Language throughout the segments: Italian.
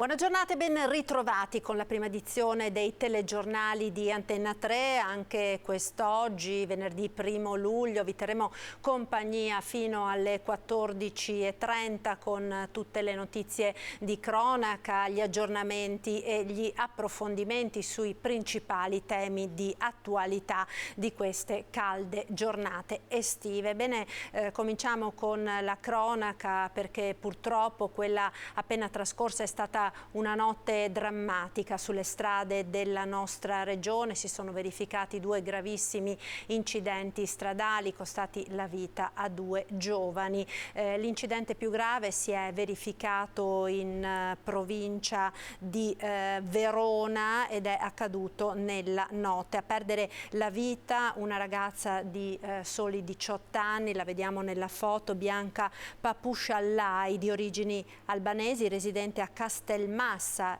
Buona giornata e ben ritrovati con la prima edizione dei telegiornali di Antenna 3. Anche quest'oggi, venerdì 1 luglio, vi terremo compagnia fino alle 14:30 con tutte le notizie di cronaca, gli aggiornamenti e gli approfondimenti sui principali temi di attualità di queste calde giornate estive. Bene, cominciamo con la cronaca perché purtroppo quella appena trascorsa è stata una notte drammatica sulle strade della nostra regione. Si sono verificati 2 gravissimi incidenti stradali costati la vita a 2 giovani. L'incidente più grave si è verificato in provincia di Verona ed è accaduto nella notte. A perdere la vita una ragazza di soli 18 anni, la vediamo nella foto, Bianca Papusciallai, di origini albanesi, residente a Castelmassa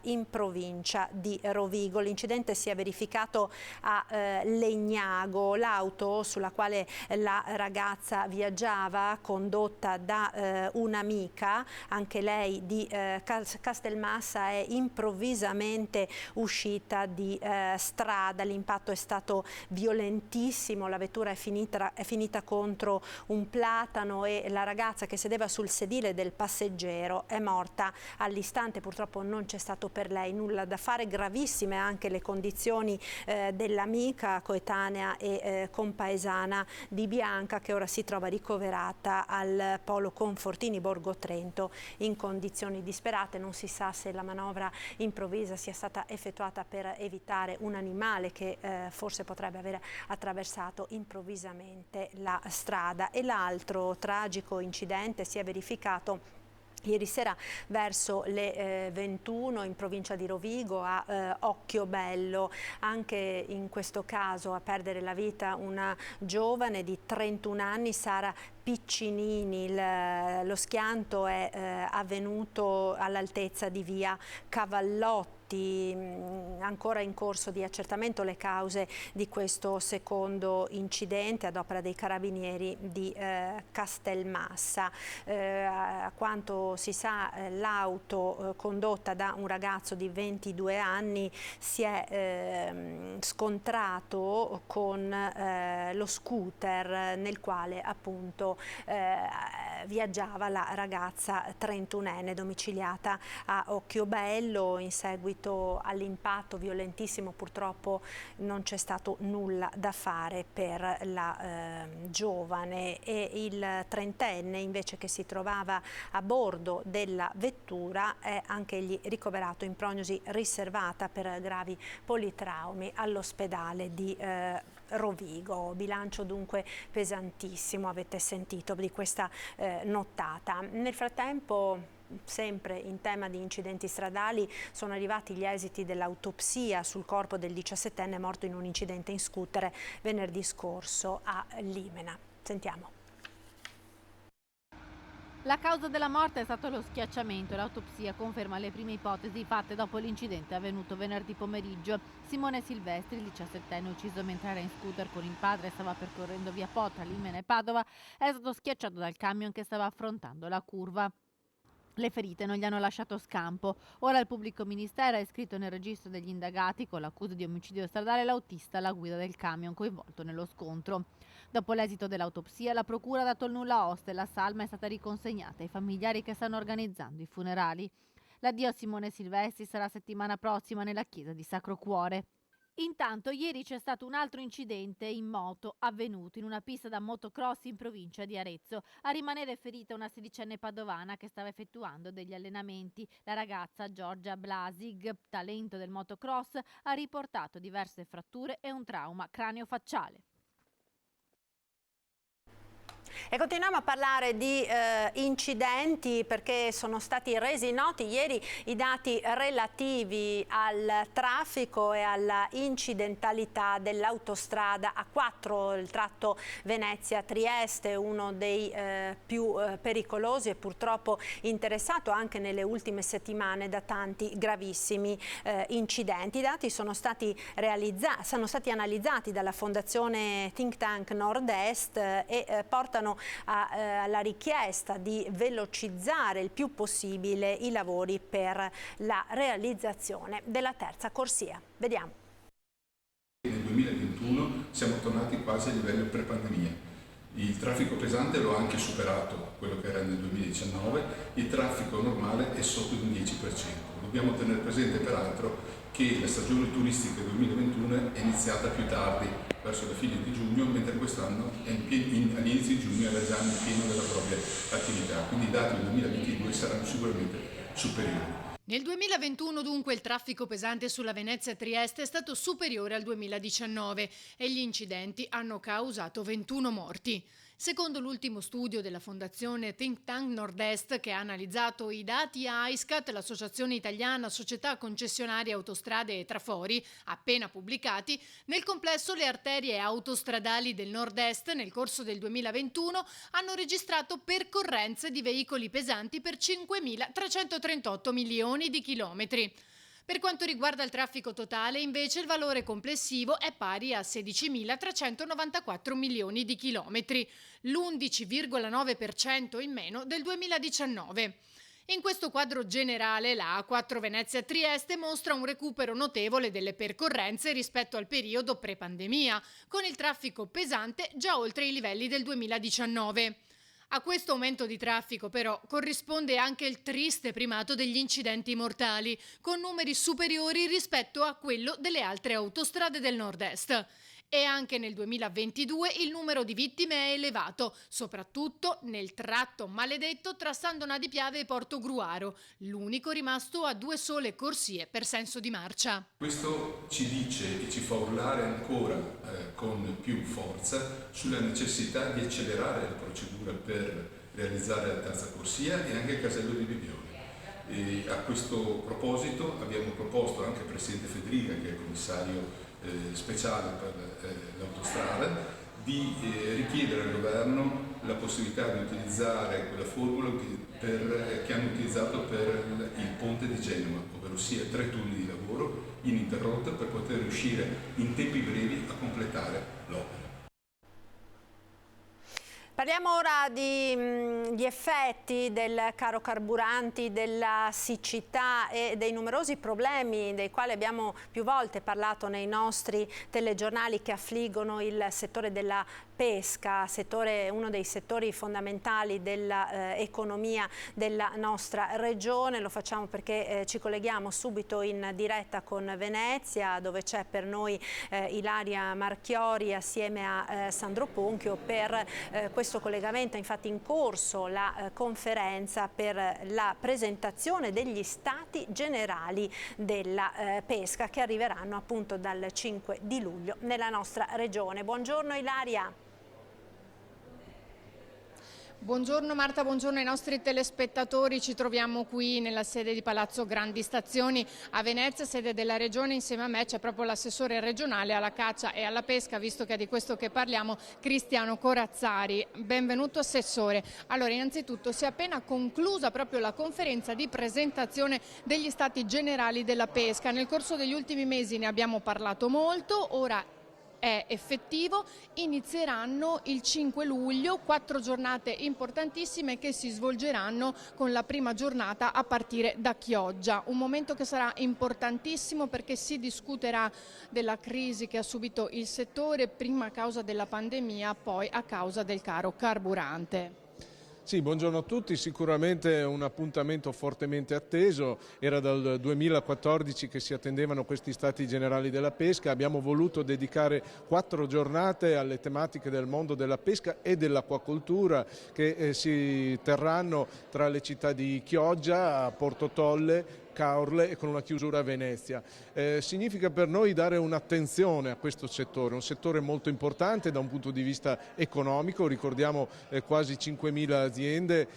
in provincia di Rovigo. L'incidente si è verificato a Legnago. L'auto sulla quale la ragazza viaggiava, condotta da un'amica, anche lei di Castelmassa, è improvvisamente uscita di strada. L'impatto è stato violentissimo, la vettura è finita contro un platano e la ragazza che sedeva sul sedile del passeggero è morta all'istante. Purtroppo non c'è stato per lei nulla da fare. Gravissime anche le condizioni dell'amica coetanea e compaesana di Bianca, che ora si trova ricoverata al Polo Confortini Borgo Trento in condizioni disperate. Non si sa se la manovra improvvisa sia stata effettuata per evitare un animale che forse potrebbe aver attraversato improvvisamente la strada. E l'altro tragico incidente si è verificato ieri sera verso le 21 in provincia di Rovigo a Occhiobello. Anche in questo caso a perdere la vita una giovane di 31 anni, Sara Piccinini. Lo schianto è avvenuto all'altezza di via Cavallotti. Ancora in corso di accertamento le cause di questo secondo incidente ad opera dei carabinieri di Castelmassa. A quanto si sa, l'auto condotta da un ragazzo di 22 anni si è scontrato con lo scooter nel quale appunto viaggiava la ragazza 31enne domiciliata a Occhiobello. In seguito all'impatto violentissimo purtroppo non c'è stato nulla da fare per la giovane, e il 30enne invece, che si trovava a bordo della vettura, è anche egli ricoverato in prognosi riservata per gravi politraumi all'ospedale di Rovigo. Bilancio dunque pesantissimo, avete sentito, di questa nottata. Nel frattempo, sempre in tema di incidenti stradali, sono arrivati gli esiti dell'autopsia sul corpo del 17enne morto in un incidente in scooter venerdì scorso a Limena. Sentiamo. La causa della morte è stato lo schiacciamento. L'autopsia conferma le prime ipotesi fatte dopo l'incidente avvenuto venerdì pomeriggio. Simone Silvestri, il 17enne ucciso mentre era in scooter con il padre e stava percorrendo via Po tra Limena e Padova, è stato schiacciato dal camion che stava affrontando la curva. Le ferite non gli hanno lasciato scampo. Ora il pubblico ministero ha iscritto nel registro degli indagati con l'accusa di omicidio stradale l'autista alla guida del camion coinvolto nello scontro. Dopo l'esito dell'autopsia, la procura ha dato il nulla osta e la salma è stata riconsegnata ai familiari che stanno organizzando i funerali. L'addio a Simone Silvestri sarà settimana prossima nella chiesa di Sacro Cuore. Intanto ieri c'è stato un altro incidente in moto avvenuto in una pista da motocross in provincia di Arezzo. A rimanere ferita una 16enne padovana che stava effettuando degli allenamenti. La ragazza Giorgia Blasig, talento del motocross, ha riportato diverse fratture e un trauma cranio-facciale. E continuiamo a parlare di incidenti perché sono stati resi noti ieri i dati relativi al traffico e alla incidentalità dell'autostrada A4, il tratto Venezia-Trieste, uno dei più pericolosi e purtroppo interessato anche nelle ultime settimane da tanti gravissimi incidenti. I dati sono stati analizzati dalla Fondazione Think Tank Nord-Est e portano mano alla richiesta di velocizzare il più possibile i lavori per la realizzazione della terza corsia. Vediamo. Nel 2021 siamo tornati quasi a livello pre-pandemia. Il traffico pesante lo ha anche superato, quello che era nel 2019, il traffico normale è sotto il 10%. Dobbiamo tenere presente peraltro che la stagione turistica 2021 è iniziata più tardi, verso la fine di giugno, mentre quest'anno all'inizio di giugno era già nel pieno della propria attività, quindi i dati del 2022 saranno sicuramente superiori. Nel 2021 dunque il traffico pesante sulla Venezia-Trieste è stato superiore al 2019 e gli incidenti hanno causato 21 morti. Secondo l'ultimo studio della Fondazione Think Tank Nord-Est, che ha analizzato i dati AISCAT, l'Associazione Italiana Società Concessionarie Autostrade e Trafori, appena pubblicati, nel complesso le arterie autostradali del Nord-Est nel corso del 2021 hanno registrato percorrenze di veicoli pesanti per 5.338 milioni di chilometri. Per quanto riguarda il traffico totale, invece, il valore complessivo è pari a 16.394 milioni di chilometri, l'11,9% in meno del 2019. In questo quadro generale, la A4 Venezia-Trieste mostra un recupero notevole delle percorrenze rispetto al periodo pre-pandemia, con il traffico pesante già oltre i livelli del 2019. A questo aumento di traffico però corrisponde anche il triste primato degli incidenti mortali, con numeri superiori rispetto a quello delle altre autostrade del nord-est. E anche nel 2022 il numero di vittime è elevato, soprattutto nel tratto maledetto tra San Donà di Piave e Porto Gruaro, l'unico rimasto a 2 sole corsie per senso di marcia. Questo ci dice e ci fa urlare ancora con più forza sulla necessità di accelerare la procedura per realizzare la terza corsia e anche il casello di Bibbione. E a questo proposito abbiamo proposto anche al Presidente Federica, che è il commissario speciale per l'autostrada, di richiedere al governo la possibilità di utilizzare quella formula che hanno utilizzato per il ponte di Genova, ovvero sia 3 turni di lavoro ininterrotta per poter riuscire in tempi brevi a completare l'opera. Parliamo ora di effetti del caro carburanti, della siccità e dei numerosi problemi dei quali abbiamo più volte parlato nei nostri telegiornali che affliggono il settore della pesca, uno dei settori fondamentali dell'economia della nostra regione. Lo facciamo perché ci colleghiamo subito in diretta con Venezia, dove c'è per noi Ilaria Marchiori assieme a Sandro Ponchio per questo collegamento. Infatti in corso la conferenza per la presentazione degli stati generali della pesca che arriveranno appunto dal 5 di luglio nella nostra regione. Buongiorno Ilaria. Buongiorno Marta, buongiorno ai nostri telespettatori. Ci troviamo qui nella sede di Palazzo Grandi Stazioni a Venezia, sede della Regione. Insieme a me c'è proprio l'assessore regionale alla caccia e alla pesca, visto che è di questo che parliamo, Cristiano Corazzari. Benvenuto Assessore. Allora, innanzitutto si è appena conclusa proprio la conferenza di presentazione degli stati generali della pesca. Nel corso degli ultimi mesi ne abbiamo parlato molto, ora è effettivo, inizieranno il 5 luglio, 4 giornate importantissime che si svolgeranno con la prima giornata a partire da Chioggia, un momento che sarà importantissimo perché si discuterà della crisi che ha subito il settore, prima a causa della pandemia, poi a causa del caro carburante. Sì, buongiorno a tutti, sicuramente un appuntamento fortemente atteso, era dal 2014 che si attendevano questi stati generali della pesca, abbiamo voluto dedicare 4 giornate alle tematiche del mondo della pesca e dell'acquacoltura che si terranno tra le città di Chioggia, Porto Tolle, Caorle e con una chiusura a Venezia. Significa per noi dare un'attenzione a questo settore, un settore molto importante da un punto di vista economico, ricordiamo quasi 5.000 aziende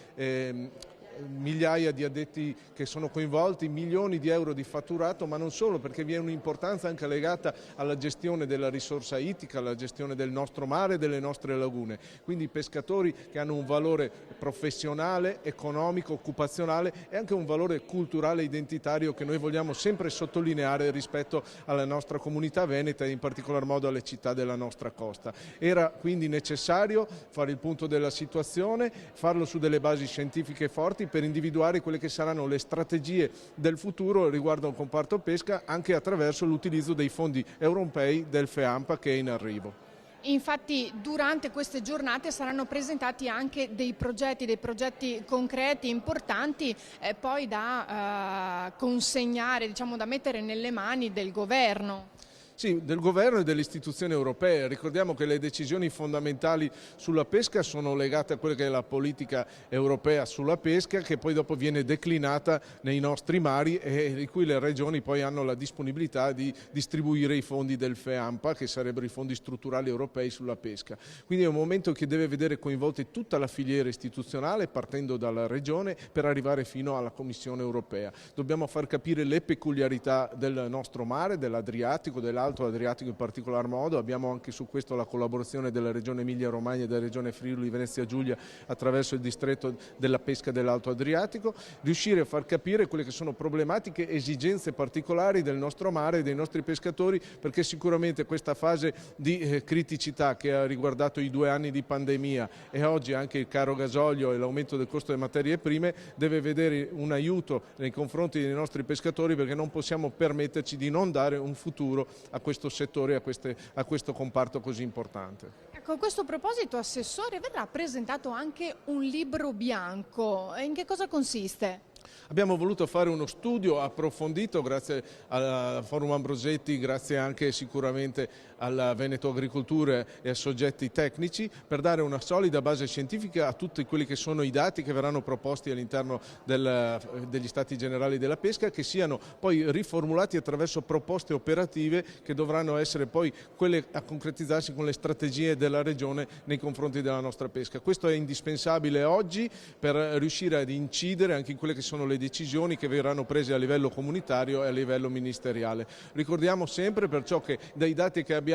migliaia di addetti che sono coinvolti, milioni di euro di fatturato, ma non solo, perché vi è un'importanza anche legata alla gestione della risorsa ittica, alla gestione del nostro mare e delle nostre lagune. Quindi pescatori che hanno un valore professionale, economico, occupazionale e anche un valore culturale e identitario che noi vogliamo sempre sottolineare rispetto alla nostra comunità veneta e in particolar modo alle città della nostra costa. Era quindi necessario fare il punto della situazione, farlo su delle basi scientifiche forti per individuare quelle che saranno le strategie del futuro riguardo al comparto pesca anche attraverso l'utilizzo dei fondi europei del FEAMPA che è in arrivo. Infatti durante queste giornate saranno presentati anche dei progetti concreti, importanti, poi da consegnare, diciamo, da mettere nelle mani del governo. Sì, del governo e delle istituzioni europee. Ricordiamo che le decisioni fondamentali sulla pesca sono legate a quella che è la politica europea sulla pesca, che poi dopo viene declinata nei nostri mari e di cui le regioni poi hanno la disponibilità di distribuire i fondi del FEAMPA, che sarebbero i fondi strutturali europei sulla pesca. Quindi è un momento che deve vedere coinvolti tutta la filiera istituzionale, partendo dalla regione per arrivare fino alla Commissione europea. Dobbiamo far capire le peculiarità del nostro mare, dell'Adriatico, dell'Alto Adriatico in particolar modo. Abbiamo anche su questo la collaborazione della Regione Emilia-Romagna e della Regione Friuli Venezia Giulia attraverso il distretto della pesca dell'Alto Adriatico, riuscire a far capire quelle che sono problematiche e esigenze particolari del nostro mare e dei nostri pescatori, perché sicuramente questa fase di criticità che ha riguardato i 2 anni di pandemia e oggi anche il caro gasolio e l'aumento del costo delle materie prime deve vedere un aiuto nei confronti dei nostri pescatori, perché non possiamo permetterci di non dare un futuro a questo settore, a questo comparto così importante. Ecco, a questo proposito, Assessore, verrà presentato anche un libro bianco. In che cosa consiste? Abbiamo voluto fare uno studio approfondito grazie al Forum Ambrosetti, grazie anche sicuramente alla Veneto Agricoltura e a soggetti tecnici, per dare una solida base scientifica a tutti quelli che sono i dati che verranno proposti all'interno degli Stati Generali della Pesca, che siano poi riformulati attraverso proposte operative che dovranno essere poi quelle a concretizzarsi con le strategie della Regione nei confronti della nostra pesca. Questo è indispensabile oggi per riuscire ad incidere anche in quelle che sono le decisioni che verranno prese a livello comunitario e a livello ministeriale. Ricordiamo sempre perciò che dai dati che abbiamo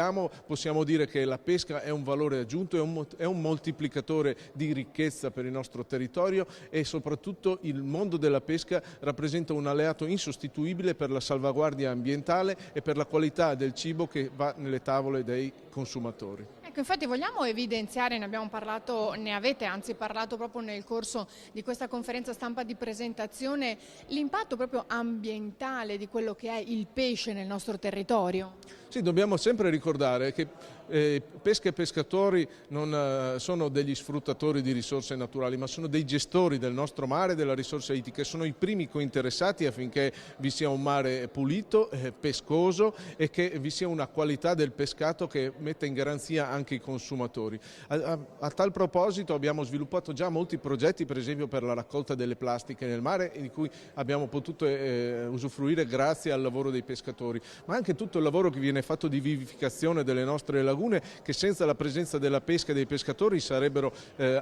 possiamo dire che la pesca è un valore aggiunto, è un moltiplicatore di ricchezza per il nostro territorio e soprattutto il mondo della pesca rappresenta un alleato insostituibile per la salvaguardia ambientale e per la qualità del cibo che va nelle tavole dei consumatori. Ecco, infatti vogliamo evidenziare, ne avete anzi parlato proprio nel corso di questa conferenza stampa di presentazione, l'impatto proprio ambientale di quello che è il pesce nel nostro territorio. Sì, dobbiamo sempre ricordare che pesca e pescatori non sono degli sfruttatori di risorse naturali, ma sono dei gestori del nostro mare e della risorsa ittica, sono i primi cointeressati affinché vi sia un mare pulito, pescoso e che vi sia una qualità del pescato che metta in garanzia anche i consumatori. A tal proposito abbiamo sviluppato già molti progetti, per esempio per la raccolta delle plastiche nel mare, di cui abbiamo potuto usufruire grazie al lavoro dei pescatori, ma anche tutto il lavoro che viene fatto di vivificazione delle nostre lagune, che senza la presenza della pesca e dei pescatori sarebbero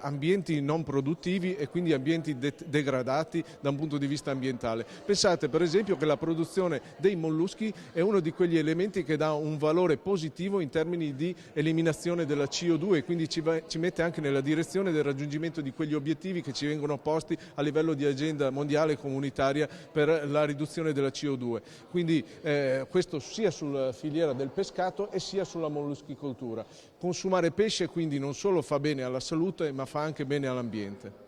ambienti non produttivi e quindi ambienti degradati da un punto di vista ambientale. Pensate per esempio che la produzione dei molluschi è uno di quegli elementi che dà un valore positivo in termini di eliminazione della CO2 e quindi ci mette anche nella direzione del raggiungimento di quegli obiettivi che ci vengono posti a livello di agenda mondiale e comunitaria per la riduzione della CO2. Quindi questo sia sulla filiera del pescato e sia sulla molluschicoltura. Consumare pesce quindi non solo fa bene alla salute, ma fa anche bene all'ambiente.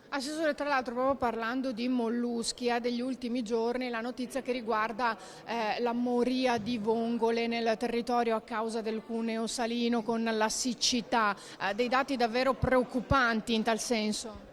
Assessore, tra l'altro, proprio parlando di molluschi, degli ultimi giorni la notizia che riguarda la moria di vongole nel territorio a causa del cuneo salino con la siccità, dei dati davvero preoccupanti in tal senso.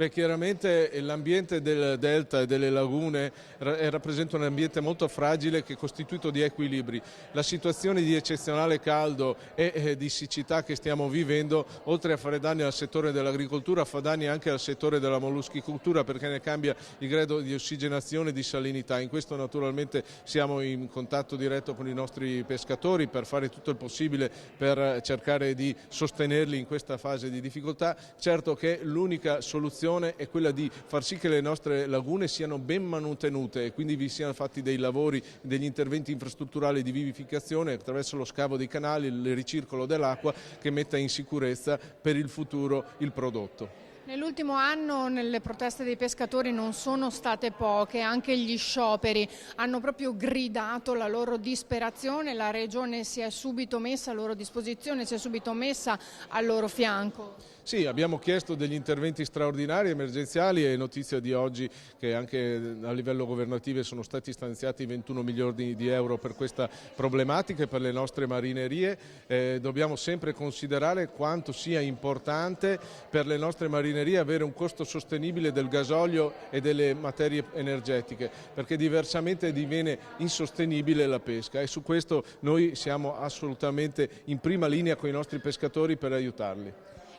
Beh, chiaramente l'ambiente del delta e delle lagune rappresenta un ambiente molto fragile che è costituito di equilibri. La situazione di eccezionale caldo e di siccità che stiamo vivendo, oltre a fare danni al settore dell'agricoltura, fa danni anche al settore della molluschicoltura, perché ne cambia il grado di ossigenazione e di salinità. In questo naturalmente siamo in contatto diretto con i nostri pescatori per fare tutto il possibile per cercare di sostenerli in questa fase di difficoltà. Certo che l'unica soluzione visione è quella di far sì che le nostre lagune siano ben manutenute e quindi vi siano fatti dei lavori, degli interventi infrastrutturali di vivificazione attraverso lo scavo dei canali, il ricircolo dell'acqua che metta in sicurezza per il futuro il prodotto. Nell'ultimo anno le proteste dei pescatori non sono state poche, anche gli scioperi hanno proprio gridato la loro disperazione, la Regione si è subito messa a loro disposizione, si è subito messa al loro fianco. Sì, abbiamo chiesto degli interventi straordinari, emergenziali, e notizia di oggi che anche a livello governativo sono stati stanziati 21 milioni di euro per questa problematica e per le nostre marinerie. Dobbiamo sempre considerare quanto sia importante per le nostre marinerie avere un costo sostenibile del gasolio e delle materie energetiche, perché diversamente diviene insostenibile la pesca, e su questo noi siamo assolutamente in prima linea con i nostri pescatori per aiutarli.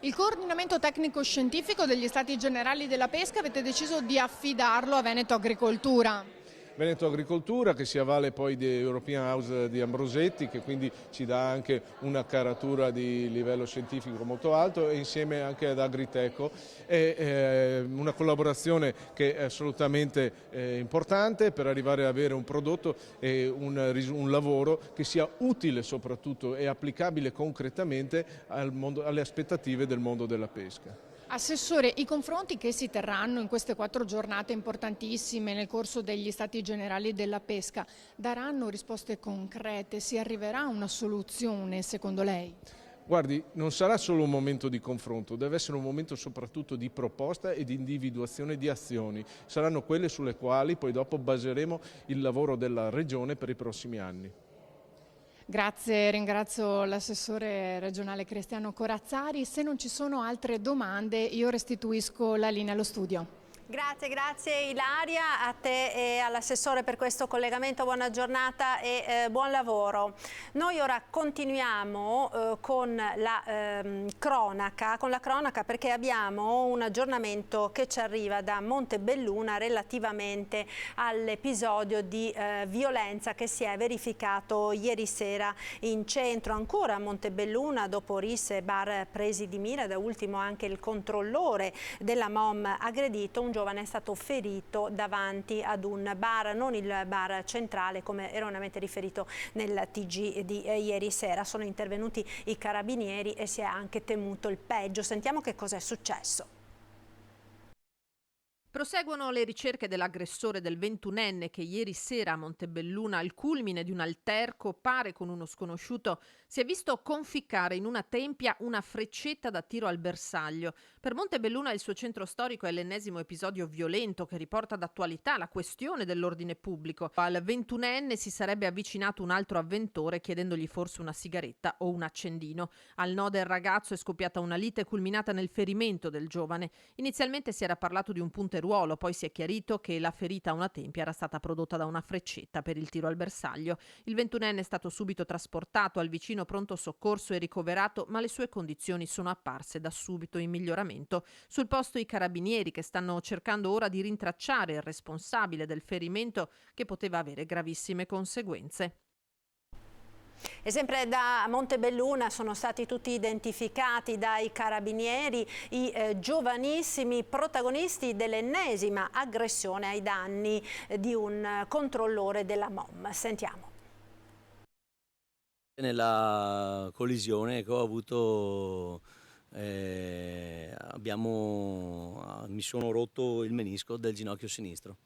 Il coordinamento tecnico-scientifico degli Stati Generali della Pesca avete deciso di affidarlo a Veneto Agricoltura. Veneto Agricoltura, che si avvale poi di European House di Ambrosetti, che quindi ci dà anche una caratura di livello scientifico molto alto, e insieme anche ad Agriteco, è una collaborazione che è assolutamente importante per arrivare ad avere un prodotto e un lavoro che sia utile soprattutto e applicabile concretamente alle aspettative del mondo della pesca. Assessore, i confronti che si terranno in queste 4 giornate importantissime nel corso degli Stati Generali della Pesca daranno risposte concrete? Si arriverà a una soluzione secondo lei? Guardi, non sarà solo un momento di confronto, deve essere un momento soprattutto di proposta e di individuazione di azioni. Saranno quelle sulle quali poi dopo baseremo il lavoro della Regione per i prossimi anni. Grazie, ringrazio l'assessore regionale Cristiano Corazzari. Se non ci sono altre domande io restituisco la linea allo studio. Grazie Ilaria, a te e all'assessore per questo collegamento, buona giornata e buon lavoro. Noi ora continuiamo con la cronaca perché abbiamo un aggiornamento che ci arriva da Montebelluna relativamente all'episodio di violenza che si è verificato ieri sera in centro. Ancora a Montebelluna, dopo risse e bar presi di mira, da ultimo anche il controllore della MOM aggredito, un giovane è stato ferito davanti ad un bar, non il bar centrale come erroneamente riferito nel TG di ieri sera. Sono intervenuti i carabinieri e si è anche temuto il peggio. Sentiamo che cosa è successo. Proseguono le ricerche dell'aggressore del 21enne che ieri sera a Montebelluna, al culmine di un alterco, pare con uno sconosciuto, si è visto conficcare in una tempia una freccetta da tiro al bersaglio. Per Montebelluna e il suo centro storico è l'ennesimo episodio violento che riporta d'attualità la questione dell'ordine pubblico. Al 21enne si sarebbe avvicinato un altro avventore chiedendogli forse una sigaretta o un accendino. Al no del ragazzo è scoppiata una lite culminata nel ferimento del giovane. Inizialmente si era parlato di un punteruolo, poi si è chiarito che la ferita a una tempia era stata prodotta da una freccetta per il tiro al bersaglio. Il 21enne è stato subito trasportato al vicino pronto soccorso e ricoverato, ma le sue condizioni sono apparse da subito in miglioramento. Sul posto i carabinieri che stanno cercando ora di rintracciare il responsabile del ferimento che poteva avere gravissime conseguenze. E sempre da Montebelluna sono stati tutti identificati dai carabinieri i giovanissimi protagonisti dell'ennesima aggressione ai danni di un controllore della MOM. Sentiamo. Nella collisione che ho avuto mi sono rotto il menisco del ginocchio sinistro.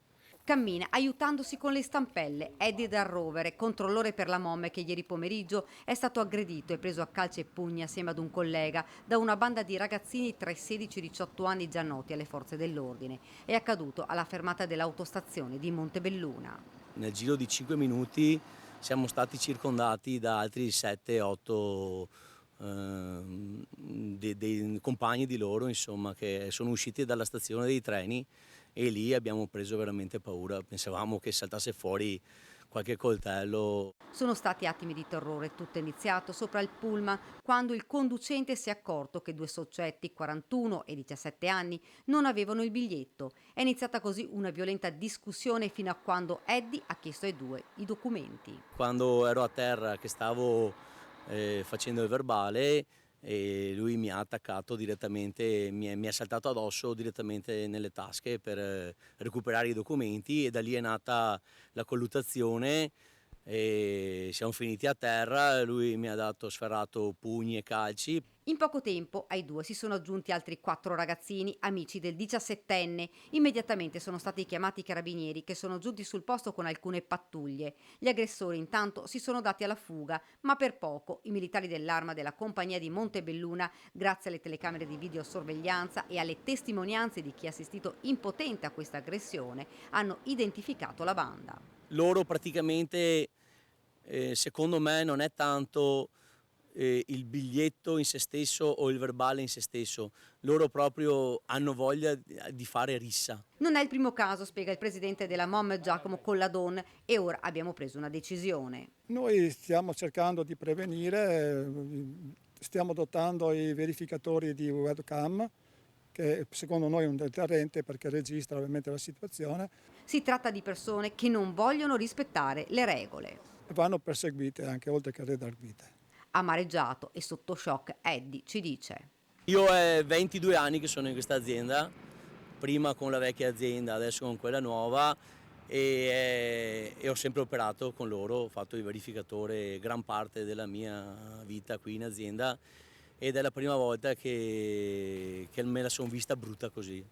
Cammina aiutandosi con le stampelle. Eddie Dal Rovere, controllore per la MOM, che ieri pomeriggio è stato aggredito e preso a calci e pugni assieme ad un collega da una banda di ragazzini tra i 16 e i 18 anni già noti alle forze dell'ordine. È accaduto alla fermata dell'autostazione di Montebelluna. Nel giro di 5 minuti siamo stati circondati da altri 7-8 dei compagni di loro, insomma, che sono usciti dalla stazione dei treni, e lì abbiamo preso veramente paura. Pensavamo che saltasse fuori qualche coltello. Sono stati attimi di terrore. Tutto è iniziato sopra il pullman quando il conducente si è accorto che 2 soggetti, 41 e 17 anni, non avevano il biglietto. È iniziata così una violenta discussione fino a quando Eddie ha chiesto ai 2 i documenti. Quando ero a terra che stavo facendo il verbale, e lui mi ha attaccato direttamente, mi è saltato addosso direttamente nelle tasche per recuperare i documenti, e da lì è nata la colluttazione e siamo finiti a terra. Lui mi ha sferrato pugni e calci. In poco tempo ai due si sono aggiunti altri 4 ragazzini, amici del 17enne. Immediatamente sono stati chiamati i carabinieri, che sono giunti sul posto con alcune pattuglie. Gli aggressori intanto si sono dati alla fuga, ma per poco i militari dell'Arma della compagnia di Montebelluna, grazie alle telecamere di videosorveglianza e alle testimonianze di chi ha assistito impotente a questa aggressione, hanno identificato la banda. Loro praticamente, secondo me, non è tanto il biglietto in se stesso o il verbale in se stesso, loro proprio hanno voglia di fare rissa. Non è il primo caso, spiega il presidente della MOM Giacomo Colladon, e ora abbiamo preso una decisione. Noi stiamo cercando di prevenire, stiamo dotando i verificatori di webcam, che secondo noi è un deterrente perché registra ovviamente la situazione. Si tratta di persone che non vogliono rispettare le regole. Vanno perseguite anche oltre che redarguite. Amareggiato e sotto shock, Eddie ci dice: Io è 22 anni che sono in questa azienda, prima con la vecchia azienda, adesso con quella nuova, e ho sempre operato con loro, ho fatto il verificatore gran parte della mia vita qui in azienda, ed è la prima volta che me la sono vista brutta così.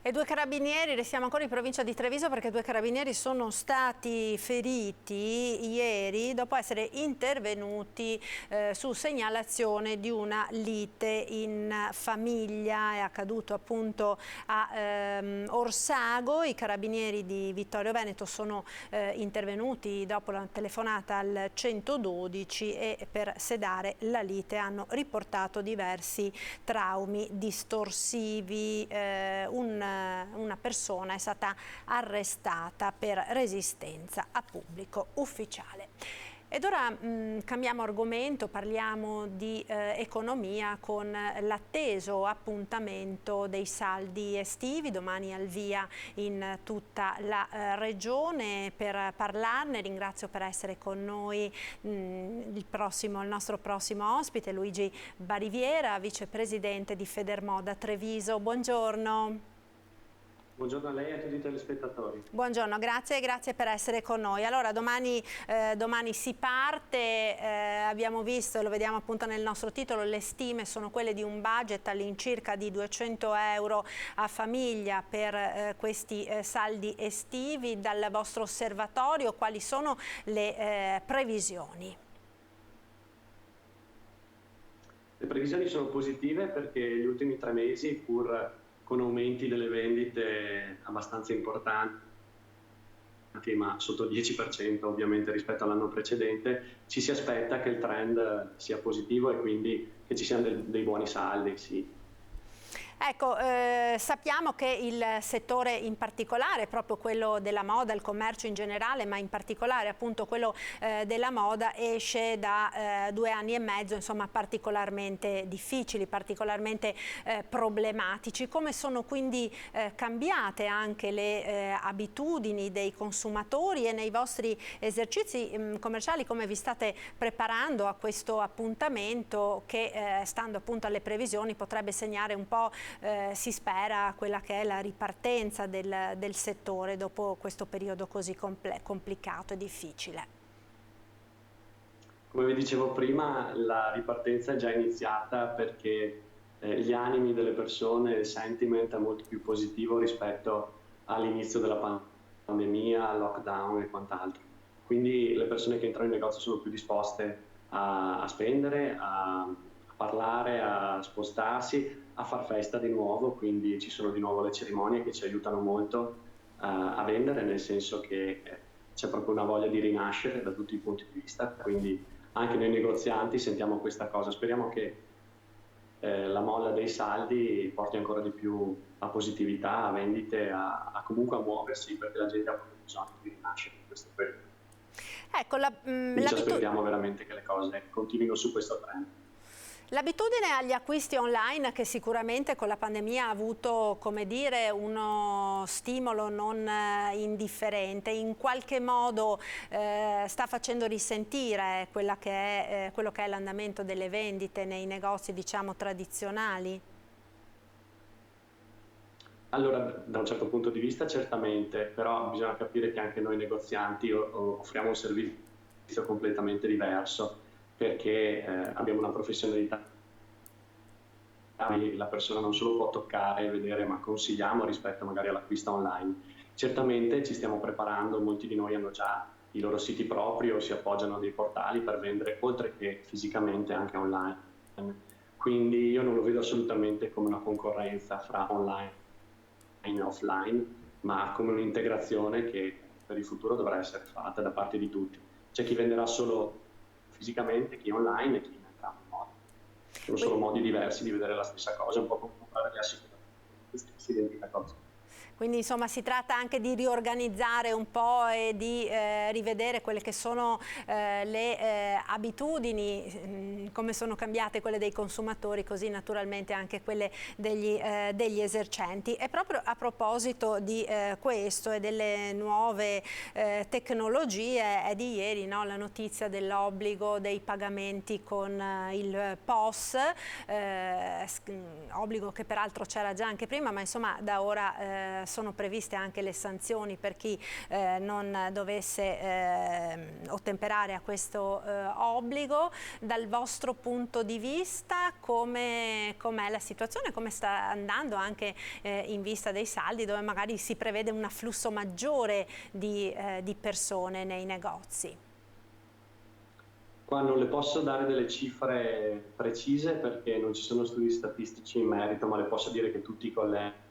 E 2 carabinieri, restiamo ancora in provincia di Treviso, perché 2 carabinieri sono stati feriti ieri dopo essere intervenuti su segnalazione di una lite in famiglia. È accaduto appunto a Orsago. I carabinieri di Vittorio Veneto sono intervenuti dopo la telefonata al 112 e per sedare la lite hanno riportato diversi traumi distorsivi. Una persona è stata arrestata per resistenza a pubblico ufficiale. Ed ora cambiamo argomento, parliamo di economia con l'atteso appuntamento dei saldi estivi, domani al via in tutta la regione. Per parlarne ringrazio per essere con noi il nostro prossimo ospite, Luigi Bariviera, vicepresidente di Federmoda Treviso. Buongiorno. Buongiorno a lei e a tutti i telespettatori. Buongiorno, grazie per essere con noi. Allora, domani si parte, abbiamo visto, e lo vediamo appunto nel nostro titolo, le stime sono quelle di un budget all'incirca di 200 euro a famiglia per questi saldi estivi. Dal vostro osservatorio quali sono le previsioni? Le previsioni sono positive perché gli ultimi 3 mesi, pur con aumenti delle vendite abbastanza importanti, ma sotto il 10% ovviamente rispetto all'anno precedente, ci si aspetta che il trend sia positivo e quindi che ci siano dei buoni saldi, sì. Ecco, sappiamo che il settore in particolare, proprio quello della moda, il commercio in generale, ma in particolare appunto quello della moda, esce da 2 anni e mezzo, insomma, particolarmente difficili, particolarmente problematici. Come sono quindi cambiate anche le abitudini dei consumatori, e nei vostri esercizi commerciali come vi state preparando a questo appuntamento che, stando appunto alle previsioni, potrebbe segnare un po', si spera, quella che è la ripartenza del settore dopo questo periodo così complicato e difficile? Come vi dicevo prima, la ripartenza è già iniziata perché gli animi delle persone, il sentiment è molto più positivo rispetto all'inizio della pandemia, al lockdown e quant'altro. Quindi le persone che entrano in negozio sono più disposte a spendere, a parlare, a spostarsi, a far festa di nuovo, quindi ci sono di nuovo le cerimonie che ci aiutano molto a vendere, nel senso che c'è proprio una voglia di rinascere da tutti i punti di vista, quindi anche noi negozianti sentiamo questa cosa. Speriamo che la molla dei saldi porti ancora di più a positività, a vendite, comunque a muoversi, perché la gente ha proprio bisogno di rinascere in questo periodo. Ecco, ci aspettiamo veramente che le cose continuino su questo trend. L'abitudine agli acquisti online, che sicuramente con la pandemia ha avuto, come dire, uno stimolo non indifferente, in qualche modo sta facendo risentire quello che è l'andamento delle vendite nei negozi, diciamo, tradizionali? Allora, da un certo punto di vista certamente, però bisogna capire che anche noi negozianti offriamo un servizio completamente diverso, perché abbiamo una professionalità. La persona non solo può toccare e vedere, ma consigliamo rispetto magari all'acquisto online. Certamente ci stiamo preparando, molti di noi hanno già i loro siti propri o si appoggiano a dei portali per vendere, oltre che fisicamente anche online. Quindi io non lo vedo assolutamente come una concorrenza fra online e offline, ma come un'integrazione che per il futuro dovrà essere fatta da parte di tutti. C'è chi venderà solo fisicamente, chi online e chi in entrambi i modi. Sono solo modi diversi di vedere la stessa cosa, un po' come comprare le assicurazioni, stessa identica cosa. Quindi insomma si tratta anche di riorganizzare un po' e di rivedere quelle che sono le abitudini, come sono cambiate quelle dei consumatori, così naturalmente anche quelle degli esercenti. E proprio a proposito di questo e delle nuove tecnologie, è di ieri, no, la notizia dell'obbligo dei pagamenti con il POS, obbligo che peraltro c'era già anche prima, ma insomma da ora sono previste anche le sanzioni per chi non dovesse ottemperare a questo obbligo. Dal vostro punto di vista com'è la situazione, come sta andando anche in vista dei saldi, dove magari si prevede un afflusso maggiore di persone nei negozi? Qua non le posso dare delle cifre precise perché non ci sono studi statistici in merito, ma le posso dire che tutti i colleghi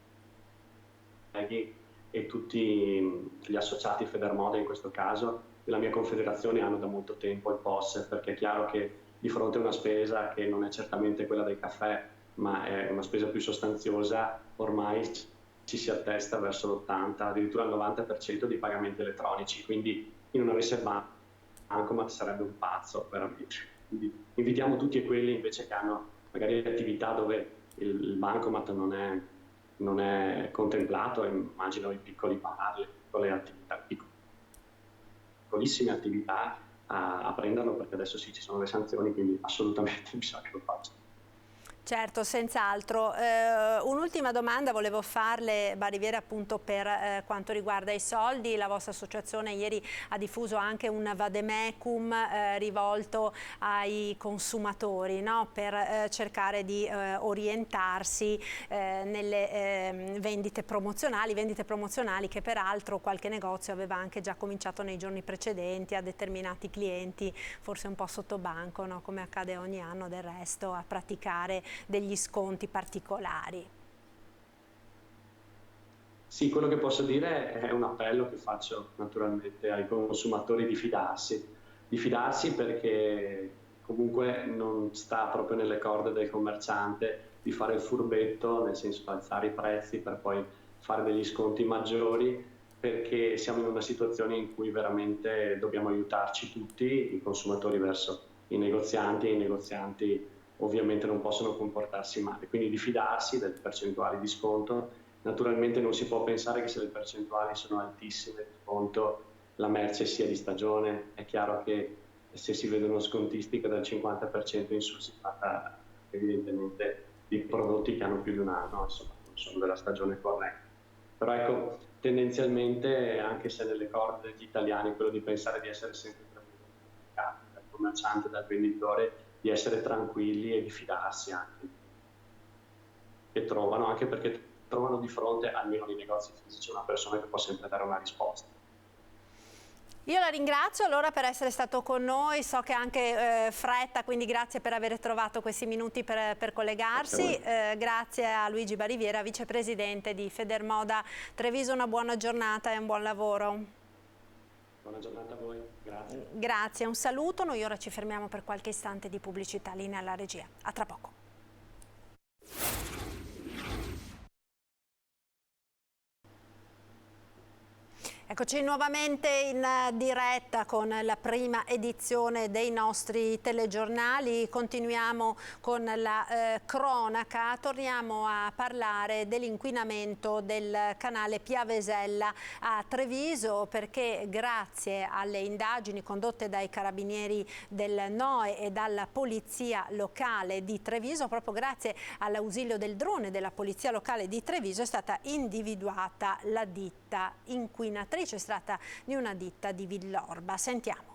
e tutti gli associati Federmode in questo caso della mia confederazione hanno da molto tempo il POS, perché è chiaro che di fronte a una spesa che non è certamente quella del caffè, ma è una spesa più sostanziosa, ormai ci si attesta verso l'80, addirittura il 90% di pagamenti elettronici, quindi chi non avesse bancomat sarebbe un pazzo veramente. Quindi invitiamo tutti e quelli invece che hanno magari attività dove il bancomat non è contemplato, immagino i piccoli bar, le piccole attività, piccolissime attività a prenderlo, perché adesso sì, ci sono le sanzioni, quindi assolutamente bisogna che lo facciano. Certo, senz'altro. Un'ultima domanda volevo farle, Bariviera, appunto per quanto riguarda i soldi. La vostra associazione ieri ha diffuso anche un vademecum rivolto ai consumatori, no? Per cercare di orientarsi nelle vendite promozionali che peraltro qualche negozio aveva anche già cominciato nei giorni precedenti a determinati clienti, forse un po' sotto banco, no? Come accade ogni anno del resto, a praticare degli sconti particolari. Sì, quello che posso dire è un appello che faccio naturalmente ai consumatori di fidarsi perché comunque non sta proprio nelle corde del commerciante di fare il furbetto, nel senso alzare i prezzi per poi fare degli sconti maggiori, perché siamo in una situazione in cui veramente dobbiamo aiutarci tutti, i consumatori verso i negozianti e i negozianti ovviamente non possono comportarsi male, quindi di fidarsi delle percentuali di sconto. Naturalmente non si può pensare che se le percentuali sono altissime di sconto la merce sia di stagione. È chiaro che se si vedono scontistiche del 50% in su si tratta evidentemente di prodotti che hanno più di un anno, insomma non sono della stagione corretta. Però ecco, tendenzialmente, anche se nelle corde degli italiani quello di pensare di essere sempre dal commerciante, dal venditore, di essere tranquilli e di fidarsi anche, che trovano, anche perché trovano di fronte, almeno nei negozi fisici, una persona che può sempre dare una risposta. Io la ringrazio allora per essere stato con noi, so che anche fretta, quindi grazie per aver trovato questi minuti per collegarsi, grazie a Luigi Bariviera, vicepresidente di Federmoda Treviso, una buona giornata e un buon lavoro. Buona giornata a voi, grazie. Grazie, un saluto. Noi ora ci fermiamo per qualche istante di pubblicità, linea alla regia. A tra poco. Eccoci nuovamente in diretta con la prima edizione dei nostri telegiornali. Continuiamo con la cronaca, torniamo a parlare dell'inquinamento del canale Piavesella a Treviso, perché grazie alle indagini condotte dai carabinieri del NOE e dalla polizia locale di Treviso, proprio grazie all'ausilio del drone della polizia locale di Treviso, è stata individuata la ditta inquinatrice. Si tratta di una ditta di Villorba. Sentiamo.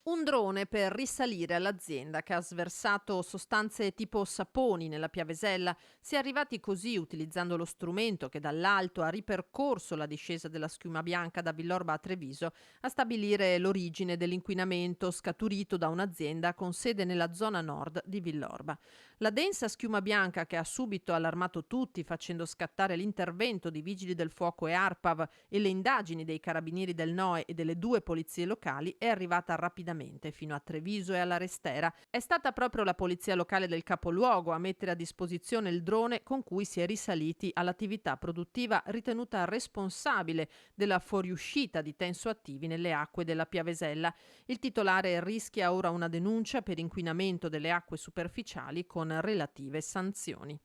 Un drone per risalire all'azienda che ha sversato sostanze tipo saponi nella Piavesella. Si è arrivati così, utilizzando lo strumento che dall'alto ha ripercorso la discesa della schiuma bianca da Villorba a Treviso, a stabilire l'origine dell'inquinamento scaturito da un'azienda con sede nella zona nord di Villorba. La densa schiuma bianca, che ha subito allarmato tutti, facendo scattare l'intervento di vigili del fuoco e ARPAV e le indagini dei carabinieri del NOE e delle 2 polizie locali, è arrivata rapidamente fino a Treviso e alla Restera. È stata proprio la polizia locale del capoluogo a mettere a disposizione il drone con cui si è risaliti all'attività produttiva ritenuta responsabile della fuoriuscita di tensoattivi nelle acque della Piavesella. Il titolare rischia ora una denuncia per inquinamento delle acque superficiali con relative sanzioni.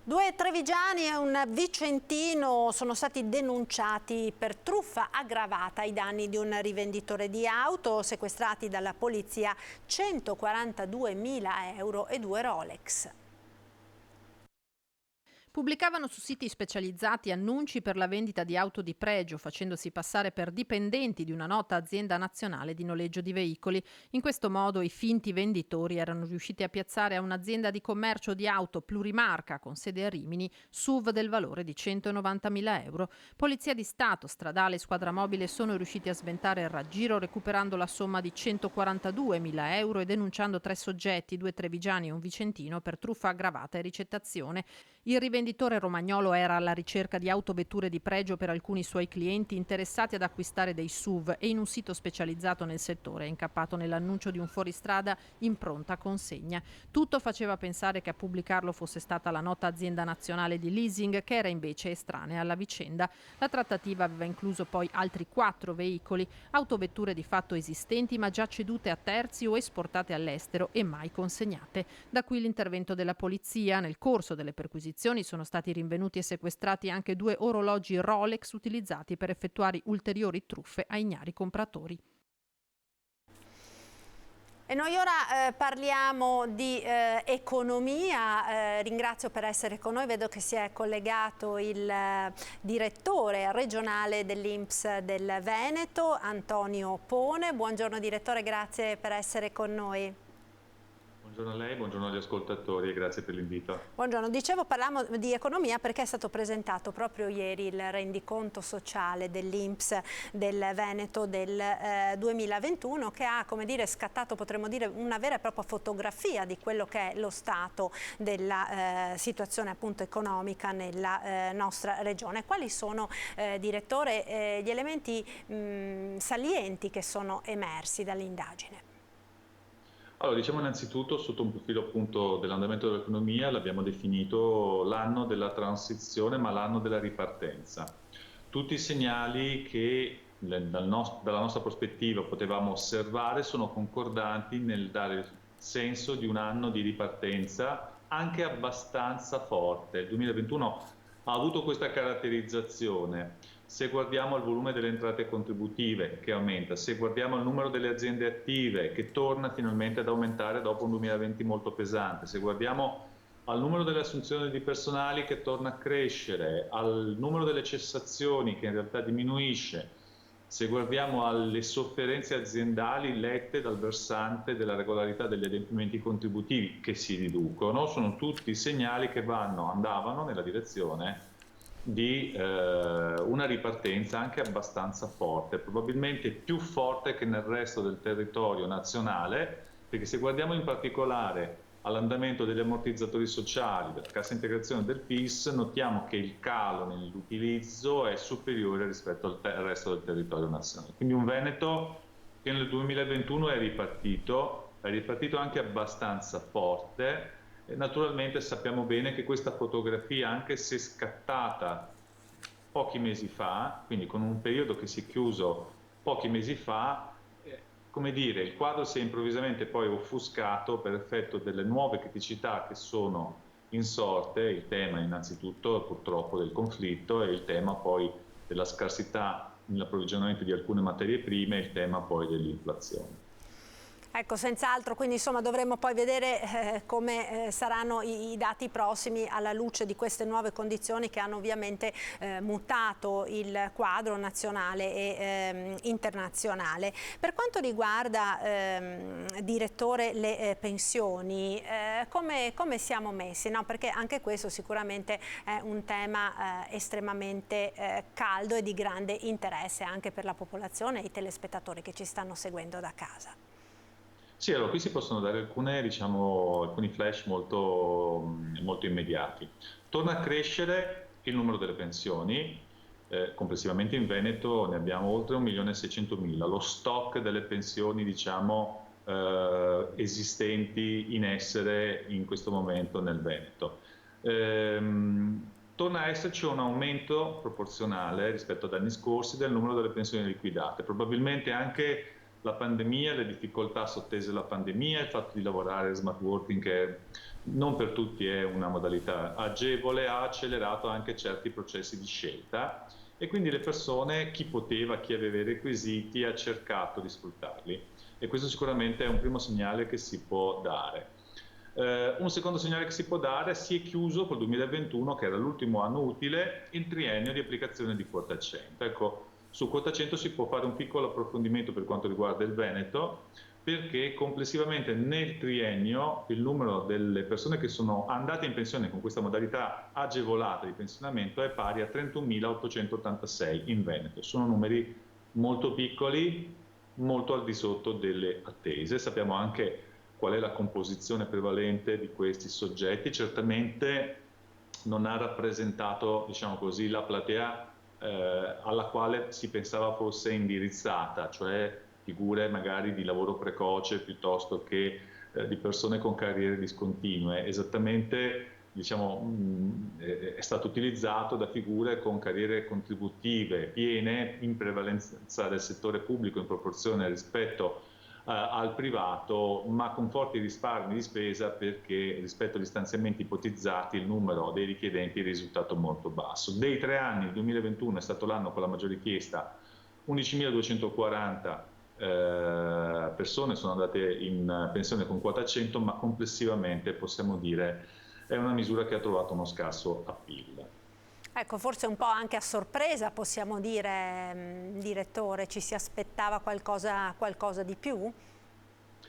2 trevigiani e un vicentino sono stati denunciati per truffa aggravata ai danni di un rivenditore di auto, sequestrati dalla polizia 142.000 euro e 2 Rolex. Pubblicavano su siti specializzati annunci per la vendita di auto di pregio, facendosi passare per dipendenti di una nota azienda nazionale di noleggio di veicoli. In questo modo i finti venditori erano riusciti a piazzare a un'azienda di commercio di auto plurimarca con sede a Rimini SUV del valore di 190.000 euro. Polizia di Stato, Stradale e Squadra Mobile sono riusciti a sventare il raggiro, recuperando la somma di 142.000 euro e denunciando 3 soggetti, 2 trevigiani e un vicentino, per truffa aggravata e ricettazione. Il rivenditore romagnolo era alla ricerca di autovetture di pregio per alcuni suoi clienti interessati ad acquistare dei SUV e in un sito specializzato nel settore è incappato nell'annuncio di un fuoristrada in pronta consegna. Tutto faceva pensare che a pubblicarlo fosse stata la nota azienda nazionale di leasing, che era invece estranea alla vicenda. La trattativa aveva incluso poi altri 4 veicoli, autovetture di fatto esistenti ma già cedute a terzi o esportate all'estero e mai consegnate. Da qui l'intervento della polizia. Nel corso delle perquisizioni sono stati rinvenuti e sequestrati anche 2 orologi Rolex utilizzati per effettuare ulteriori truffe a ignari compratori. E noi ora parliamo di economia. Ringrazio per essere con noi, vedo che si è collegato il direttore regionale dell'INPS del Veneto, Antonio Pone. Buongiorno direttore, grazie per essere con noi. Buongiorno a lei, buongiorno agli ascoltatori e grazie per l'invito. Buongiorno, dicevo parliamo di economia perché è stato presentato proprio ieri il rendiconto sociale dell'INPS del Veneto del 2021, che ha, come dire, scattato, potremmo dire, una vera e propria fotografia di quello che è lo stato della situazione appunto economica nella nostra regione. Quali sono, direttore, gli elementi salienti che sono emersi dall'indagine? Allora, diciamo innanzitutto, sotto un profilo appunto dell'andamento dell'economia, l'abbiamo definito l'anno della transizione, ma l'anno della ripartenza. Tutti i segnali che dalla nostra prospettiva potevamo osservare sono concordanti nel dare senso di un anno di ripartenza anche abbastanza forte. Il 2021 ha avuto questa caratterizzazione. Se guardiamo al volume delle entrate contributive che aumenta, se guardiamo al numero delle aziende attive che torna finalmente ad aumentare dopo un 2020 molto pesante, se guardiamo al numero delle assunzioni di personale che torna a crescere, al numero delle cessazioni che in realtà diminuisce, se guardiamo alle sofferenze aziendali lette dal versante della regolarità degli adempimenti contributivi che si riducono, sono tutti segnali che andavano nella direzione di una ripartenza anche abbastanza forte, probabilmente più forte che nel resto del territorio nazionale, perché se guardiamo in particolare all'andamento degli ammortizzatori sociali, della cassa integrazione del PIS, notiamo che il calo nell'utilizzo è superiore rispetto al resto del territorio nazionale. Quindi un Veneto che nel 2021 è ripartito anche abbastanza forte, Naturalmente sappiamo bene che questa fotografia, anche se scattata pochi mesi fa, quindi con un periodo che si è chiuso pochi mesi fa, come dire, il quadro si è improvvisamente poi offuscato per effetto delle nuove criticità che sono insorte, il tema innanzitutto purtroppo del conflitto e il tema poi della scarsità nell'approvvigionamento di alcune materie prime e il tema poi dell'inflazione. Ecco, senz'altro, quindi insomma dovremo poi vedere come saranno i dati prossimi alla luce di queste nuove condizioni che hanno ovviamente mutato il quadro nazionale e internazionale. Per quanto riguarda, direttore, le pensioni, come siamo messi? No? Perché anche questo sicuramente è un tema estremamente caldo e di grande interesse anche per la popolazione e i telespettatori che ci stanno seguendo da casa. Sì, allora qui si possono dare alcuni flash molto immediati. Torna a crescere il numero delle pensioni, complessivamente in Veneto ne abbiamo oltre 1.600.000, lo stock delle pensioni esistenti in essere in questo momento nel Veneto. Torna a esserci un aumento proporzionale rispetto ad anni scorsi del numero delle pensioni liquidate, probabilmente anche la pandemia, le difficoltà sottese alla pandemia, il fatto di lavorare smart working, che non per tutti è una modalità agevole, ha accelerato anche certi processi di scelta e quindi le persone, chi poteva, chi aveva i requisiti, ha cercato di sfruttarli e questo sicuramente è un primo segnale che si può dare. Un secondo segnale che si può dare: si è chiuso col 2021, che era l'ultimo anno utile, il triennio di applicazione di quota 100. Ecco, su quota 100 si può fare un piccolo approfondimento per quanto riguarda il Veneto, perché complessivamente nel triennio il numero delle persone che sono andate in pensione con questa modalità agevolata di pensionamento è pari a 31.886 in Veneto. Sono numeri molto piccoli, molto al di sotto delle attese. Sappiamo anche qual è la composizione prevalente di questi soggetti. Certamente non ha rappresentato, diciamo così, la platea alla quale si pensava fosse indirizzata, cioè figure magari di lavoro precoce piuttosto che di persone con carriere discontinue. Esattamente, diciamo, è stato utilizzato da figure con carriere contributive piene, in prevalenza del settore pubblico in proporzione rispetto al privato, ma con forti risparmi di spesa, perché rispetto agli stanziamenti ipotizzati il numero dei richiedenti è risultato molto basso. Dei 3 anni, il 2021 è stato l'anno con la maggiore richiesta, 11.240 persone sono andate in pensione con quota 100, ma complessivamente possiamo dire è una misura che ha trovato uno scarso appeal. Ecco, forse un po' anche a sorpresa, possiamo dire, direttore, ci si aspettava qualcosa di più?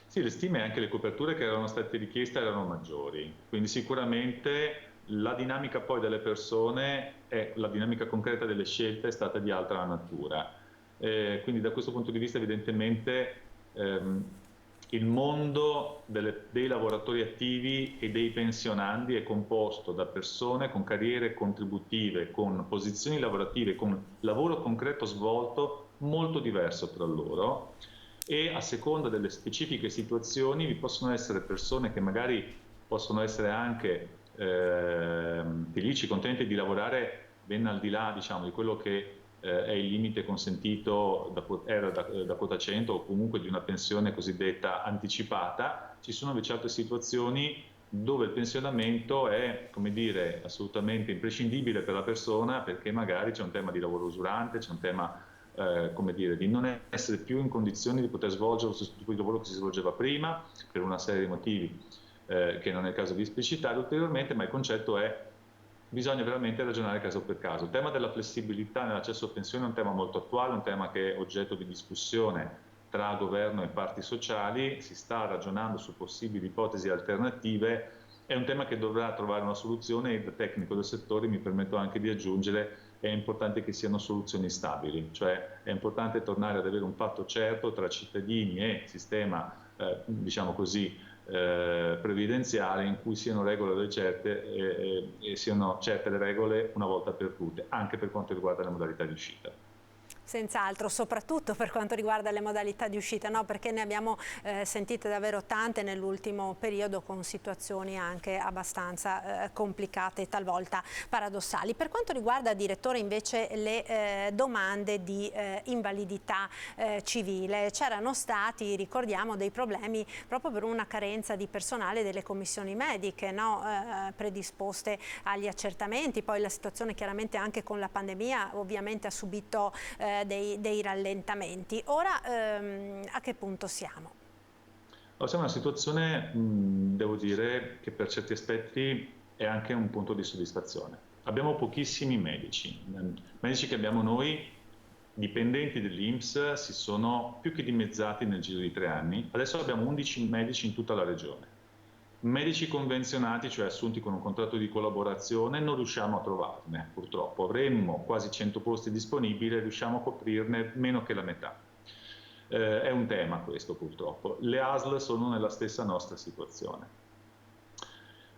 Sì, le stime e anche le coperture che erano state richieste erano maggiori, quindi sicuramente la dinamica poi delle persone e la dinamica concreta delle scelte è stata di altra natura. Quindi da questo punto di vista evidentemente il mondo dei lavoratori attivi e dei pensionandi è composto da persone con carriere contributive, con posizioni lavorative, con lavoro concreto svolto molto diverso tra loro, e a seconda delle specifiche situazioni vi possono essere persone che magari possono essere anche felici, contenti di lavorare ben al di là, diciamo, di quello che è il limite consentito da quota 100 o comunque di una pensione cosiddetta anticipata. Ci sono invece altre situazioni dove il pensionamento è, come dire, assolutamente imprescindibile per la persona, perché magari c'è un tema di lavoro usurante, c'è un tema come dire, di non essere più in condizioni di poter svolgere lo stesso tipo di lavoro che si svolgeva prima per una serie di motivi che non è il caso di esplicitare ulteriormente, ma il concetto è: bisogna veramente ragionare caso per caso. Il tema della flessibilità nell'accesso a pensione è un tema molto attuale, un tema che è oggetto di discussione tra governo e parti sociali, si sta ragionando su possibili ipotesi alternative, è un tema che dovrà trovare una soluzione e da tecnico del settore mi permetto anche di aggiungere: è importante che siano soluzioni stabili, cioè è importante tornare ad avere un patto certo tra cittadini e sistema, diciamo così, previdenziale, in cui siano regole certe e siano certe le regole una volta per tutte, anche per quanto riguarda le modalità di uscita. Senz'altro, soprattutto per quanto riguarda le modalità di uscita, no? Perché ne abbiamo sentite davvero tante nell'ultimo periodo con situazioni anche abbastanza complicate e talvolta paradossali. Per quanto riguarda, direttore, invece le domande di invalidità civile, c'erano stati, ricordiamo, dei problemi proprio per una carenza di personale delle commissioni mediche, no? Predisposte agli accertamenti. Poi la situazione chiaramente anche con la pandemia ovviamente ha subito dei rallentamenti. Ora a che punto siamo? Siamo in una situazione, devo dire, che per certi aspetti è anche un punto di soddisfazione. Abbiamo pochissimi medici. Medici che abbiamo noi, dipendenti dell'INPS, si sono più che dimezzati nel giro di 3 anni. Adesso abbiamo 11 medici in tutta la regione. Medici convenzionati, cioè assunti con un contratto di collaborazione, non riusciamo a trovarne, purtroppo. Avremmo quasi 100 posti disponibili e riusciamo a coprirne meno che la metà. È un tema questo, purtroppo. Le ASL sono nella stessa nostra situazione.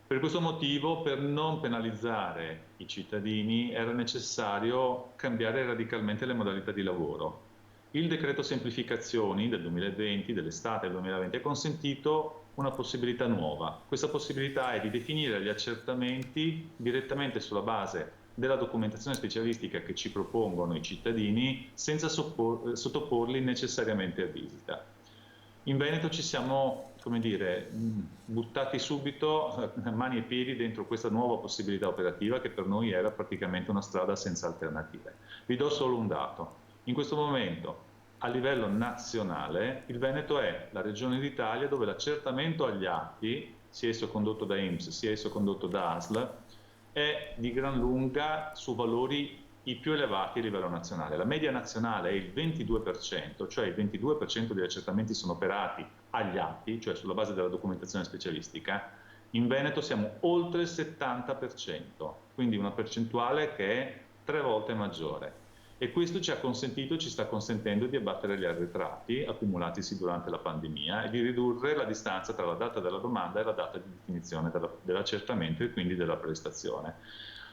Per questo motivo, per non penalizzare i cittadini, era necessario cambiare radicalmente le modalità di lavoro. Il decreto semplificazioni del 2020, dell'estate del 2020, ha consentito una possibilità nuova. Questa possibilità è di definire gli accertamenti direttamente sulla base della documentazione specialistica che ci propongono i cittadini, senza sottoporli necessariamente a visita. In Veneto ci siamo, come dire, buttati subito mani e piedi dentro questa nuova possibilità operativa che per noi era praticamente una strada senza alternative. Vi do solo un dato. In questo momento, a livello nazionale, il Veneto è la regione d'Italia dove l'accertamento agli atti, sia esso condotto da INPS, sia esso condotto da ASL, è di gran lunga su valori i più elevati a livello nazionale. La media nazionale è il 22%, cioè il 22% degli accertamenti sono operati agli atti, cioè sulla base della documentazione specialistica. In Veneto siamo oltre il 70%, quindi una percentuale che è 3 volte maggiore. E questo ci ha consentito, ci sta consentendo di abbattere gli arretrati accumulatisi durante la pandemia e di ridurre la distanza tra la data della domanda e la data di definizione dell'accertamento e quindi della prestazione.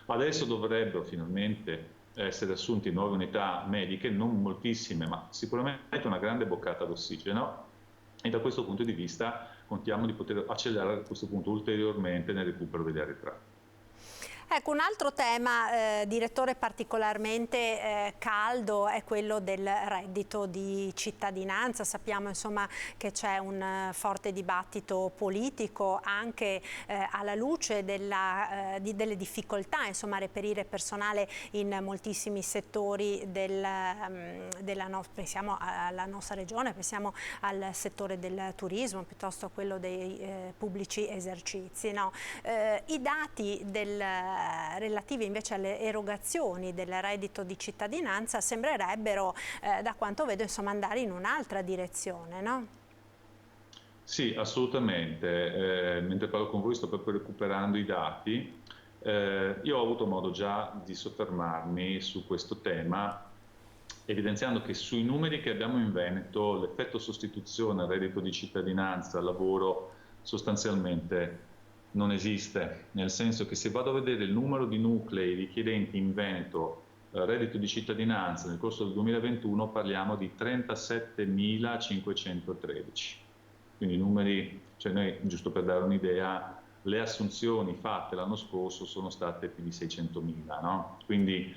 Adesso dovrebbero finalmente essere assunti nuove unità mediche, non moltissime, ma sicuramente una grande boccata d'ossigeno, e da questo punto di vista contiamo di poter accelerare a questo punto ulteriormente nel recupero degli arretrati. Ecco, un altro tema, direttore, particolarmente caldo è quello del reddito di cittadinanza. Sappiamo insomma che c'è un forte dibattito politico anche alla luce delle difficoltà insomma, a reperire personale in moltissimi settori pensiamo alla nostra regione, pensiamo al settore del turismo piuttosto a quello dei pubblici esercizi. No? I dati relativi invece alle erogazioni del reddito di cittadinanza sembrerebbero, da quanto vedo, insomma, andare in un'altra direzione, no? Sì, assolutamente. Mentre parlo con voi sto proprio recuperando i dati. Io ho avuto modo già di soffermarmi su questo tema, evidenziando che sui numeri che abbiamo in Veneto l'effetto sostituzione al reddito di cittadinanza al lavoro sostanzialmente non esiste, nel senso che se vado a vedere il numero di nuclei richiedenti in Veneto reddito di cittadinanza nel corso del 2021 parliamo di 37.513, quindi numeri, cioè noi, giusto per dare un'idea, le assunzioni fatte l'anno scorso sono state più di 600.000, no? Quindi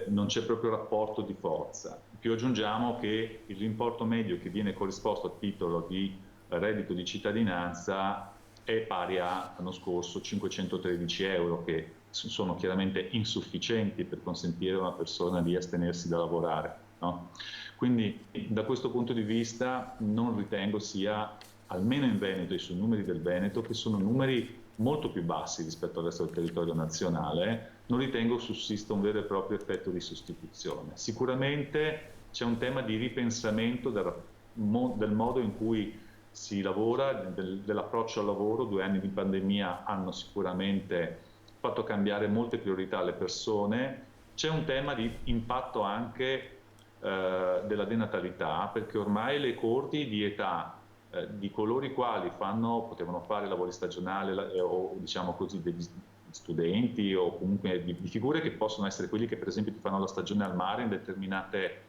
non c'è proprio rapporto di forza. Più aggiungiamo che l'importo medio che viene corrisposto a titolo di reddito di cittadinanza è pari l'anno scorso 513 euro, che sono chiaramente insufficienti per consentire a una persona di astenersi da lavorare, no? Quindi da questo punto di vista non ritengo sia, almeno in Veneto e sui numeri del Veneto, che sono numeri molto più bassi rispetto al resto del territorio nazionale, non ritengo sussista un vero e proprio effetto di sostituzione. Sicuramente c'è un tema di ripensamento del modo in cui si lavora, dell'approccio al lavoro. 2 anni di pandemia hanno sicuramente fatto cambiare molte priorità alle persone. C'è un tema di impatto anche della denatalità, perché ormai le coorti di età di coloro i quali potevano fare lavori stagionali o diciamo così degli studenti o comunque di figure che possono essere quelli che per esempio ti fanno la stagione al mare in determinate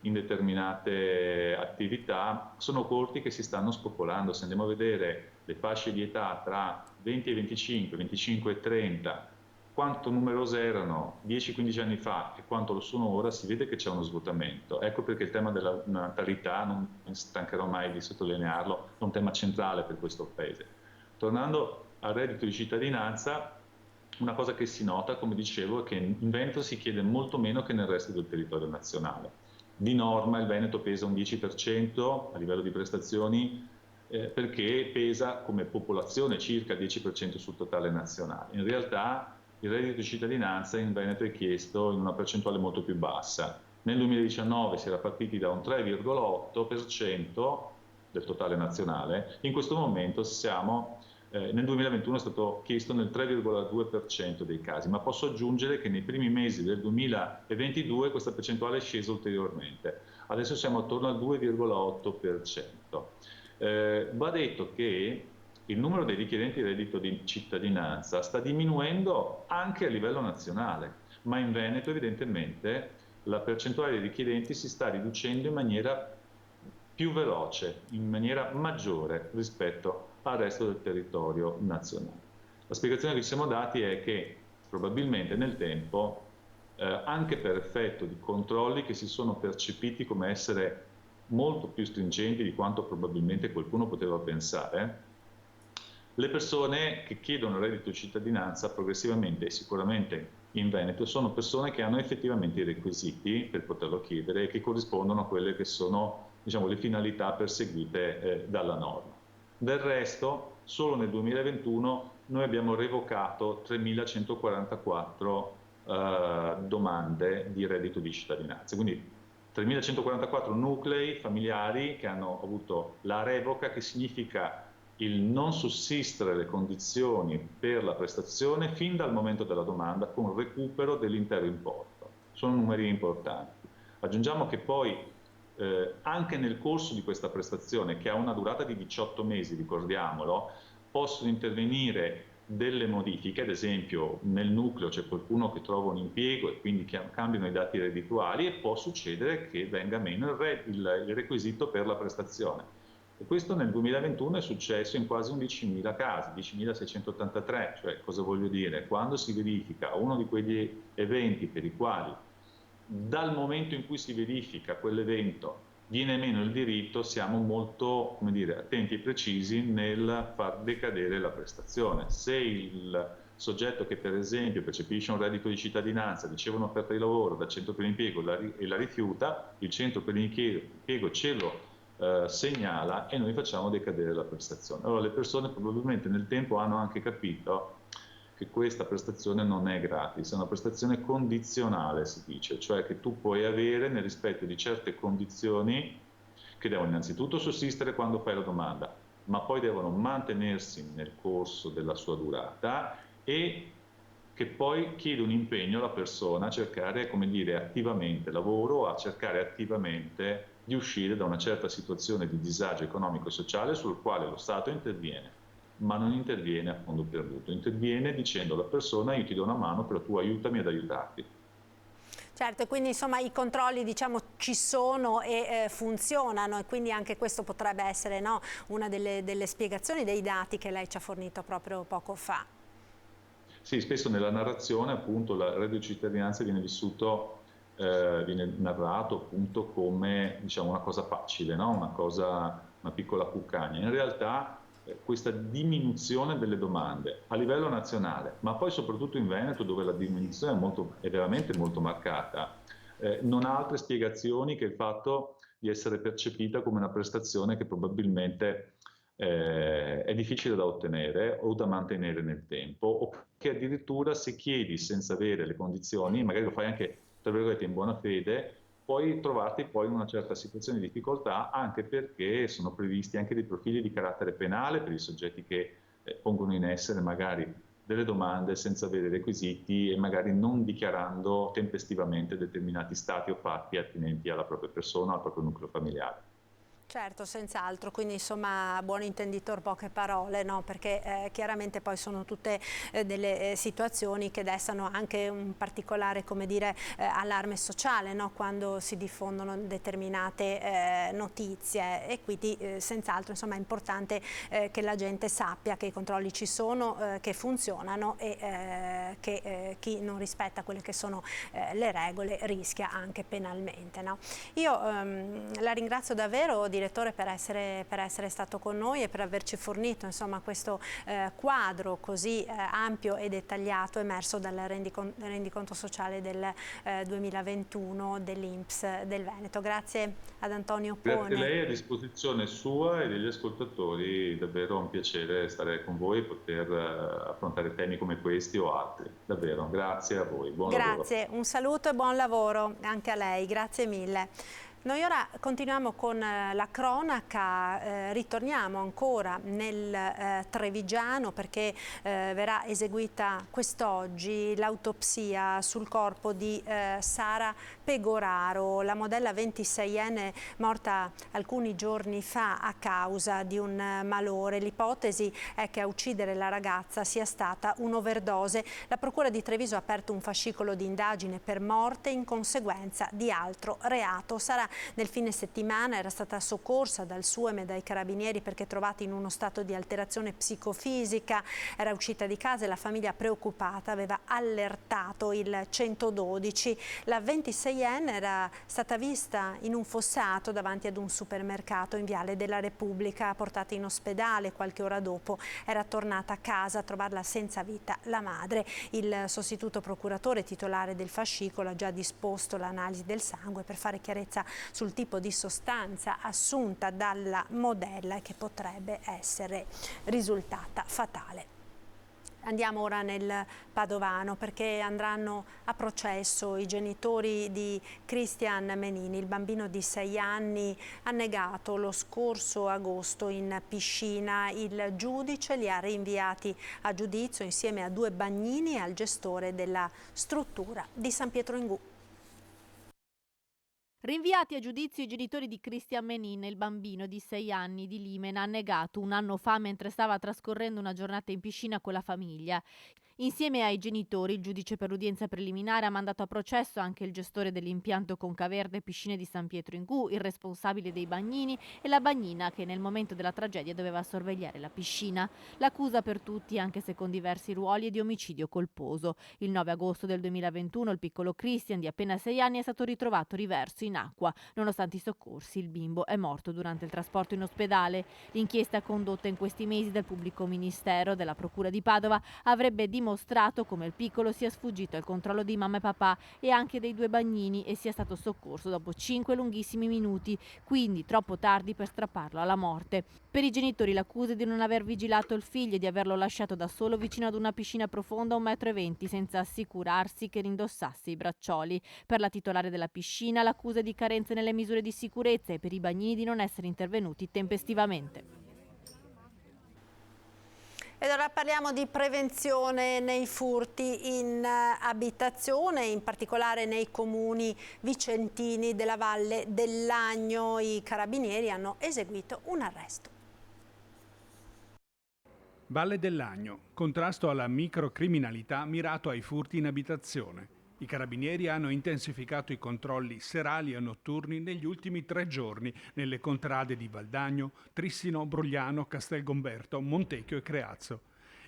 in determinate attività sono corti che si stanno spopolando. Se andiamo a vedere le fasce di età tra 20 e 25, 25 e 30, quanto numerose erano 10-15 anni fa e quanto lo sono ora, si vede che c'è uno svuotamento. Ecco perché il tema della natalità, non mi stancherò mai di sottolinearlo, è un tema centrale per questo Paese. Tornando al reddito di cittadinanza, una cosa che si nota, come dicevo, è che in Veneto si chiede molto meno che nel resto del territorio nazionale. Di norma il Veneto pesa un 10% a livello di prestazioni, perché pesa come popolazione circa il 10% sul totale nazionale. In realtà il reddito di cittadinanza in Veneto è chiesto in una percentuale molto più bassa. Nel 2019 si era partiti da un 3,8% del totale nazionale, in questo momento siamo, nel 2021 è stato chiesto nel 3,2% dei casi, ma posso aggiungere che nei primi mesi del 2022 questa percentuale è scesa ulteriormente. Adesso siamo attorno al 2,8%. Va detto che il numero dei richiedenti reddito di cittadinanza sta diminuendo anche a livello nazionale, ma in Veneto evidentemente la percentuale dei richiedenti si sta riducendo in maniera più veloce, in maniera maggiore rispetto al resto del territorio nazionale. La spiegazione che ci siamo dati è che probabilmente nel tempo, anche per effetto di controlli che si sono percepiti come essere molto più stringenti di quanto probabilmente qualcuno poteva pensare, le persone che chiedono il reddito di cittadinanza progressivamente e sicuramente in Veneto sono persone che hanno effettivamente i requisiti per poterlo chiedere e che corrispondono a quelle che sono, diciamo, le finalità perseguite dalla norma. Del resto, solo nel 2021 noi abbiamo revocato 3.144 domande di reddito di cittadinanza, quindi 3.144 nuclei familiari che hanno avuto la revoca, che significa il non sussistere le condizioni per la prestazione fin dal momento della domanda con recupero dell'intero importo. Sono numeri importanti. Aggiungiamo che poi anche nel corso di questa prestazione, che ha una durata di 18 mesi, ricordiamolo, possono intervenire delle modifiche, ad esempio nel nucleo c'è qualcuno che trova un impiego e quindi cambiano i dati reddituali e può succedere che venga meno il requisito per la prestazione. E questo nel 2021 è successo in quasi 11.000 casi, 10.683, cioè cosa voglio dire? Quando si verifica uno di quegli eventi per i quali dal momento in cui si verifica quell'evento viene meno il diritto, siamo molto, come dire, attenti e precisi nel far decadere la prestazione. Se il soggetto che per esempio percepisce un reddito di cittadinanza riceve un'offerta di lavoro dal centro per l'impiego e la rifiuta, il centro per l'impiego ce lo segnala e noi facciamo decadere la prestazione. Allora le persone probabilmente nel tempo hanno anche capito che questa prestazione non è gratis, è una prestazione condizionale, si dice, cioè che tu puoi avere nel rispetto di certe condizioni che devono innanzitutto sussistere quando fai la domanda, ma poi devono mantenersi nel corso della sua durata e che poi chiede un impegno alla persona a cercare, come dire, attivamente lavoro, a cercare attivamente di uscire da una certa situazione di disagio economico e sociale sul quale lo Stato interviene, ma non interviene a fondo perduto, interviene dicendo alla persona: io ti do una mano, però tu aiutami ad aiutarti. Certo, quindi insomma i controlli, diciamo, ci sono e funzionano, e quindi anche questo potrebbe essere, no, una delle spiegazioni dei dati che lei ci ha fornito proprio poco fa. Sì, spesso nella narrazione appunto il reddito di cittadinanza viene vissuto, viene narrato appunto come, diciamo, una cosa facile, no? Una piccola cuccagna. In realtà questa diminuzione delle domande a livello nazionale, ma poi soprattutto in Veneto, dove la diminuzione è veramente molto marcata, non ha altre spiegazioni che il fatto di essere percepita come una prestazione che probabilmente è difficile da ottenere o da mantenere nel tempo, o che addirittura se chiedi senza avere le condizioni, magari lo fai anche tra virgolette in buona fede, puoi trovarti poi in una certa situazione di difficoltà, anche perché sono previsti anche dei profili di carattere penale per i soggetti che pongono in essere magari delle domande senza avere requisiti e magari non dichiarando tempestivamente determinati stati o fatti attinenti alla propria persona, al proprio nucleo familiare. Certo, senz'altro, quindi insomma buon intenditor poche parole, no? Perché chiaramente poi sono tutte delle situazioni che destano anche un particolare, come dire, allarme sociale, no? Quando si diffondono determinate notizie, e quindi senz'altro insomma è importante che la gente sappia che i controlli ci sono, che funzionano e che chi non rispetta quelle che sono le regole rischia anche penalmente, no? Io la ringrazio davvero, direttore, per essere stato con noi e per averci fornito insomma questo quadro così ampio e dettagliato emerso dal rendiconto sociale del 2021 dell'INPS del Veneto. Grazie ad Antonio Pone. Grazie a lei, a disposizione sua e degli ascoltatori, davvero un piacere stare con voi e poter affrontare temi come questi o altri. Davvero, grazie a voi, buon lavoro. Grazie, un saluto e buon lavoro anche a lei, grazie mille. Noi ora continuiamo con la cronaca, ritorniamo ancora nel Trevigiano perché verrà eseguita quest'oggi l'autopsia sul corpo di Sara Pegoraro, la modella 26enne morta alcuni giorni fa a causa di un malore. L'ipotesi è che a uccidere la ragazza sia stata un'overdose. La Procura di Treviso ha aperto un fascicolo di indagine per morte in conseguenza di altro reato. Sara nel fine settimana era stata soccorsa dal SUEM e dai carabinieri perché trovata in uno stato di alterazione psicofisica. Era uscita di casa e la famiglia, preoccupata, aveva allertato il 112. La 26enne era stata vista in un fossato davanti ad un supermercato in Viale della Repubblica, portata in ospedale. Qualche ora dopo era tornata a casa a trovarla senza vita la madre. Il sostituto procuratore titolare del fascicolo ha già disposto l'analisi del sangue per fare chiarezza sul tipo di sostanza assunta dalla modella e che potrebbe essere risultata fatale. Andiamo ora nel Padovano perché andranno a processo i genitori di Christian Menini. Il bambino di 6 anni annegato lo scorso agosto in piscina. Il giudice li ha rinviati a giudizio insieme a 2 bagnini e al gestore della struttura di San Pietro in Gu. Rinviati a giudizio i genitori di Christian Menin, il bambino di 6 anni di Limena, annegato un anno fa mentre stava trascorrendo una giornata in piscina con la famiglia. Insieme ai genitori, il giudice per l'udienza preliminare ha mandato a processo anche il gestore dell'impianto Concaverde Piscine di San Pietro in Gu, il responsabile dei bagnini e la bagnina che nel momento della tragedia doveva sorvegliare la piscina. L'accusa per tutti, anche se con diversi ruoli, è di omicidio colposo. Il 9 agosto del 2021 il piccolo Christian di appena 6 anni è stato ritrovato riverso in acqua. Nonostante i soccorsi, il bimbo è morto durante il trasporto in ospedale. L'inchiesta condotta in questi mesi dal pubblico ministero della Procura di Padova avrebbe dimostrato come il piccolo sia sfuggito al controllo di mamma e papà e anche dei 2 bagnini e sia stato soccorso dopo 5 lunghissimi minuti, quindi troppo tardi per strapparlo alla morte. Per i genitori l'accusa è di non aver vigilato il figlio e di averlo lasciato da solo vicino ad una piscina profonda a 1,20 m senza assicurarsi che rindossasse i braccioli. Per la titolare della piscina l'accusa è di carenze nelle misure di sicurezza e per i bagnini di non essere intervenuti tempestivamente. Ed ora parliamo di prevenzione nei furti in abitazione, in particolare nei comuni vicentini della Valle del Lagno. I carabinieri hanno eseguito un arresto. Valle del Lagno, contrasto alla microcriminalità mirato ai furti in abitazione. I carabinieri hanno intensificato i controlli serali e notturni negli ultimi 3 giorni nelle contrade di Valdagno, Trissino, Brogliano, Castelgomberto, Montecchio e Creazzo.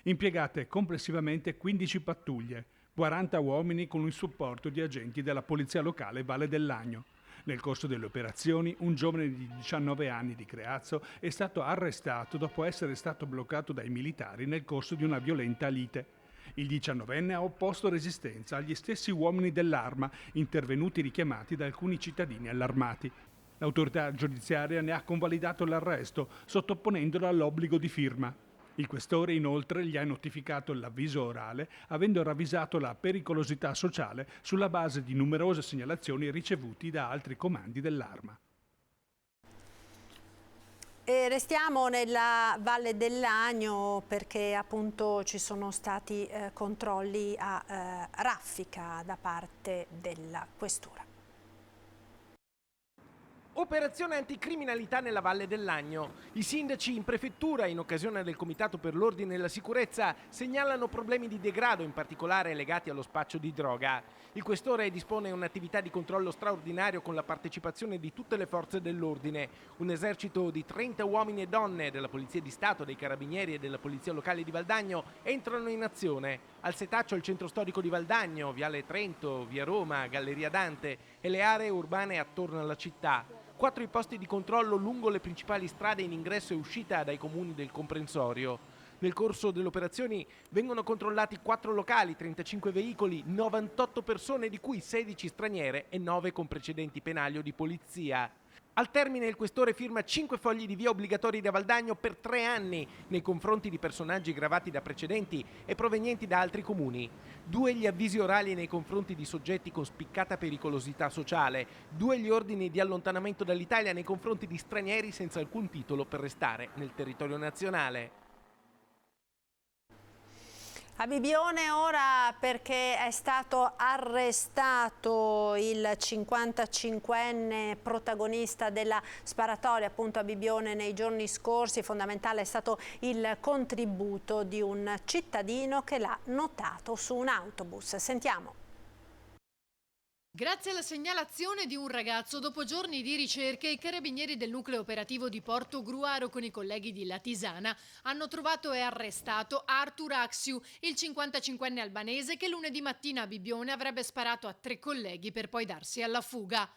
Impiegate complessivamente 15 pattuglie, 40 uomini con il supporto di agenti della Polizia Locale Valle del Lagno. Nel corso delle operazioni, un giovane di 19 anni di Creazzo è stato arrestato dopo essere stato bloccato dai militari nel corso di una violenta lite. Il 19enne ha opposto resistenza agli stessi uomini dell'Arma, intervenuti richiamati da alcuni cittadini allarmati. L'autorità giudiziaria ne ha convalidato l'arresto, sottoponendolo all'obbligo di firma. Il questore inoltre gli ha notificato l'avviso orale, avendo ravvisato la pericolosità sociale sulla base di numerose segnalazioni ricevuti da altri comandi dell'Arma. E restiamo nella Valle del Lagno perché appunto ci sono stati controlli a raffica da parte della questura. Operazione anticriminalità nella Valle del Lagno. I sindaci in prefettura, in occasione del Comitato per l'Ordine e la Sicurezza, segnalano problemi di degrado, in particolare legati allo spaccio di droga. Il questore dispone un'attività di controllo straordinario con la partecipazione di tutte le forze dell'ordine. Un esercito di 30 uomini e donne della Polizia di Stato, dei Carabinieri e della Polizia Locale di Valdagno entrano in azione. Al setaccio il centro storico di Valdagno, Viale Trento, Via Roma, Galleria Dante e le aree urbane attorno alla città. 4 i posti di controllo lungo le principali strade in ingresso e uscita dai comuni del comprensorio. Nel corso delle operazioni vengono controllati 4 locali, 35 veicoli, 98 persone, di cui 16 straniere e 9 con precedenti penali o di polizia. Al termine il questore firma 5 fogli di via obbligatori da Valdagno per 3 anni nei confronti di personaggi gravati da precedenti e provenienti da altri comuni. 2 gli avvisi orali nei confronti di soggetti con spiccata pericolosità sociale. 2 gli ordini di allontanamento dall'Italia nei confronti di stranieri senza alcun titolo per restare nel territorio nazionale. A Bibione ora, perché è stato arrestato il 55enne protagonista della sparatoria appunto a Bibione nei giorni scorsi. Fondamentale è stato il contributo di un cittadino che l'ha notato su un autobus. Sentiamo. Grazie alla segnalazione di un ragazzo, dopo giorni di ricerche, i carabinieri del nucleo operativo di Porto Gruaro con i colleghi di Latisana hanno trovato e arrestato Arthur Axiu, il 55enne albanese che lunedì mattina a Bibione avrebbe sparato a 3 colleghi per poi darsi alla fuga.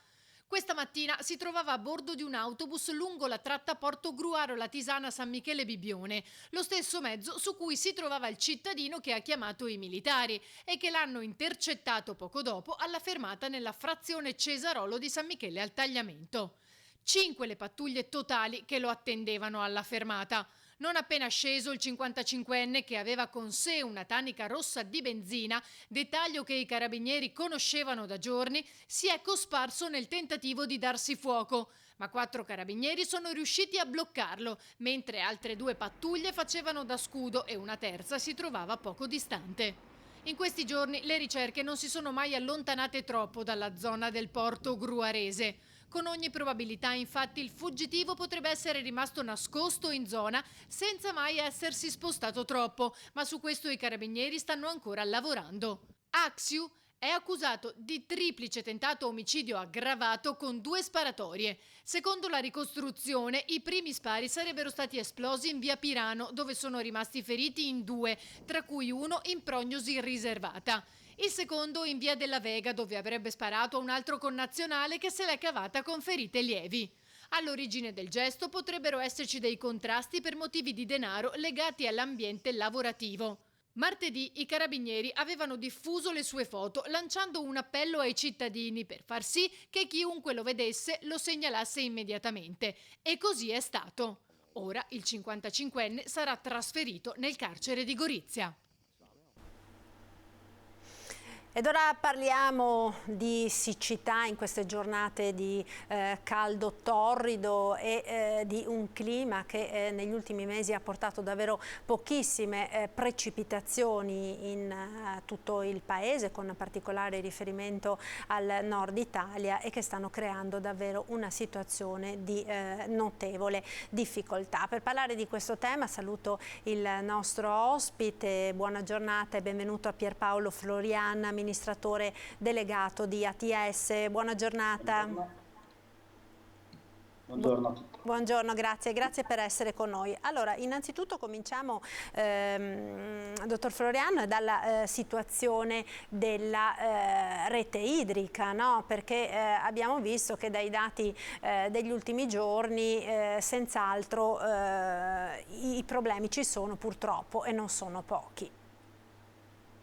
Questa mattina si trovava a bordo di un autobus lungo la tratta Porto Gruaro-Latisana San Michele Bibione, lo stesso mezzo su cui si trovava il cittadino che ha chiamato i militari e che l'hanno intercettato poco dopo alla fermata nella frazione Cesarolo di San Michele al Tagliamento. 5 le pattuglie totali che lo attendevano alla fermata. Non appena sceso, il 55enne, che aveva con sé una tanica rossa di benzina, dettaglio che i carabinieri conoscevano da giorni, si è cosparso nel tentativo di darsi fuoco. Ma 4 carabinieri sono riusciti a bloccarlo, mentre altre 2 pattuglie facevano da scudo e una terza si trovava poco distante. In questi giorni le ricerche non si sono mai allontanate troppo dalla zona del porto gruarese. Con ogni probabilità, infatti, il fuggitivo potrebbe essere rimasto nascosto in zona senza mai essersi spostato troppo, ma su questo i carabinieri stanno ancora lavorando. Axiu è accusato di triplice tentato omicidio aggravato con 2 sparatorie. Secondo la ricostruzione, i primi spari sarebbero stati esplosi in via Pirano, dove sono rimasti feriti in 2, tra cui uno in prognosi riservata. Il secondo in via della Vega, dove avrebbe sparato a un altro connazionale che se l'è cavata con ferite lievi. All'origine del gesto potrebbero esserci dei contrasti per motivi di denaro legati all'ambiente lavorativo. Martedì i carabinieri avevano diffuso le sue foto, lanciando un appello ai cittadini per far sì che chiunque lo vedesse lo segnalasse immediatamente. E così è stato. Ora il 55enne sarà trasferito nel carcere di Gorizia. Ed ora parliamo di siccità in queste giornate di caldo torrido e di un clima che negli ultimi mesi ha portato davvero pochissime precipitazioni in tutto il paese, con particolare riferimento al nord Italia, e che stanno creando davvero una situazione di notevole difficoltà. Per parlare di questo tema saluto il nostro ospite. Buona giornata e benvenuto a Pierpaolo Florian, amministratore delegato di ATS. Buona giornata. Buongiorno a tutti. Buongiorno, grazie per essere con noi. Allora, innanzitutto cominciamo, dottor Florian, dalla situazione della rete idrica, no? Perché abbiamo visto che dai dati degli ultimi giorni senz'altro i problemi ci sono purtroppo e non sono pochi.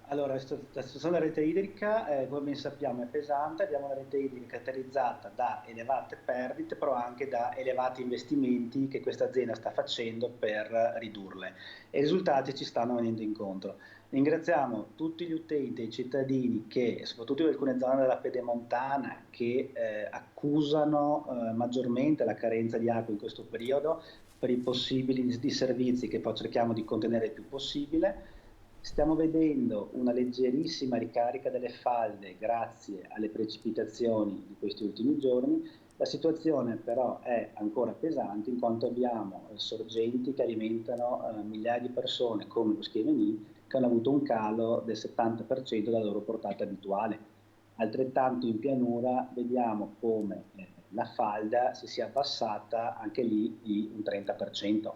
Allora, la situazione della rete idrica, come ben sappiamo, è pesante. Abbiamo una rete idrica caratterizzata da elevate perdite, però anche da elevati investimenti che questa azienda sta facendo per ridurle. E i risultati ci stanno venendo incontro. Ringraziamo tutti gli utenti e i cittadini che, soprattutto in alcune zone della pedemontana, che accusano maggiormente la carenza di acqua in questo periodo per i possibili disservizi che poi cerchiamo di contenere il più possibile. Stiamo vedendo una leggerissima ricarica delle falde grazie alle precipitazioni di questi ultimi giorni La situazione però è ancora pesante in quanto abbiamo sorgenti che alimentano migliaia di persone come lo Schevenì, che hanno avuto un calo del 70% dalla loro portata abituale. Altrettanto in pianura vediamo come la falda si sia abbassata anche lì di un 30%.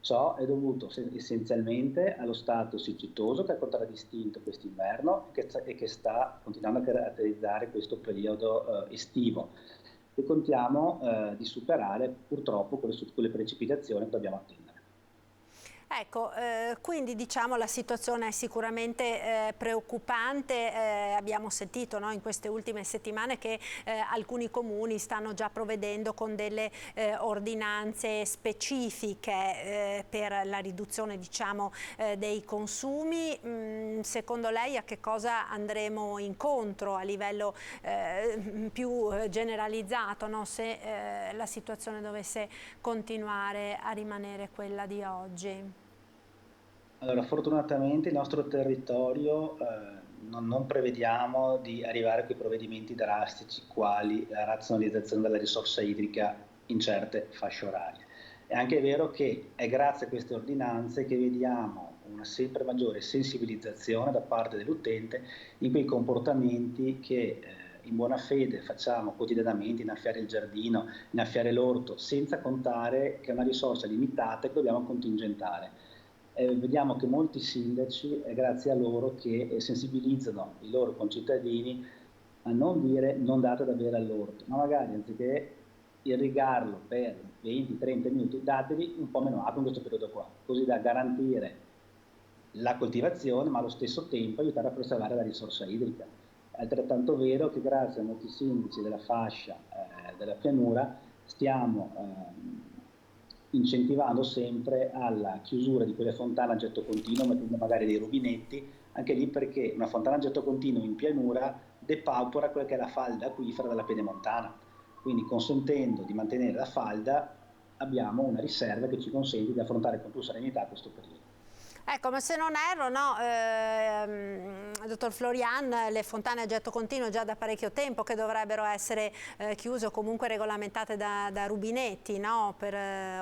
Ciò è dovuto essenzialmente allo stato siccitoso che ha contraddistinto quest'inverno e che sta continuando a caratterizzare questo periodo estivo, e contiamo di superare purtroppo con le precipitazioni che dobbiamo attendere. Ecco, quindi diciamo la situazione è sicuramente preoccupante. Abbiamo sentito, no, in queste ultime settimane che alcuni comuni stanno già provvedendo con delle ordinanze specifiche per la riduzione, diciamo, dei consumi. Secondo lei a che cosa andremo incontro a livello più generalizzato, no? Se la situazione dovesse continuare a rimanere quella di oggi? Allora, fortunatamente il nostro territorio non prevediamo di arrivare a quei provvedimenti drastici quali la razionalizzazione della risorsa idrica in certe fasce orarie. È anche vero che è grazie a queste ordinanze che vediamo una sempre maggiore sensibilizzazione da parte dell'utente in quei comportamenti che in buona fede facciamo quotidianamente, innaffiare il giardino, innaffiare l'orto, senza contare che è una risorsa limitata che dobbiamo contingentare. Vediamo che molti sindaci, è grazie a loro che sensibilizzano i loro concittadini a non dire non date da bere all'orto, ma magari anziché irrigarlo per 20-30 minuti, datevi un po' meno acqua in questo periodo qua, così da garantire la coltivazione, ma allo stesso tempo aiutare a preservare la risorsa idrica. È altrettanto vero che grazie a molti sindaci della fascia della pianura stiamo incentivando sempre alla chiusura di quelle fontane a getto continuo, mettendo magari dei rubinetti, anche lì perché una fontana a getto continuo in pianura depaupera quella che è la falda acquifera della pedemontana, quindi consentendo di mantenere la falda abbiamo una riserva che ci consente di affrontare con più serenità questo periodo. Ecco, ma se non erro, no, dottor Florian, le fontane a getto continuo già da parecchio tempo che dovrebbero essere chiuse o comunque regolamentate da rubinetti, no? Per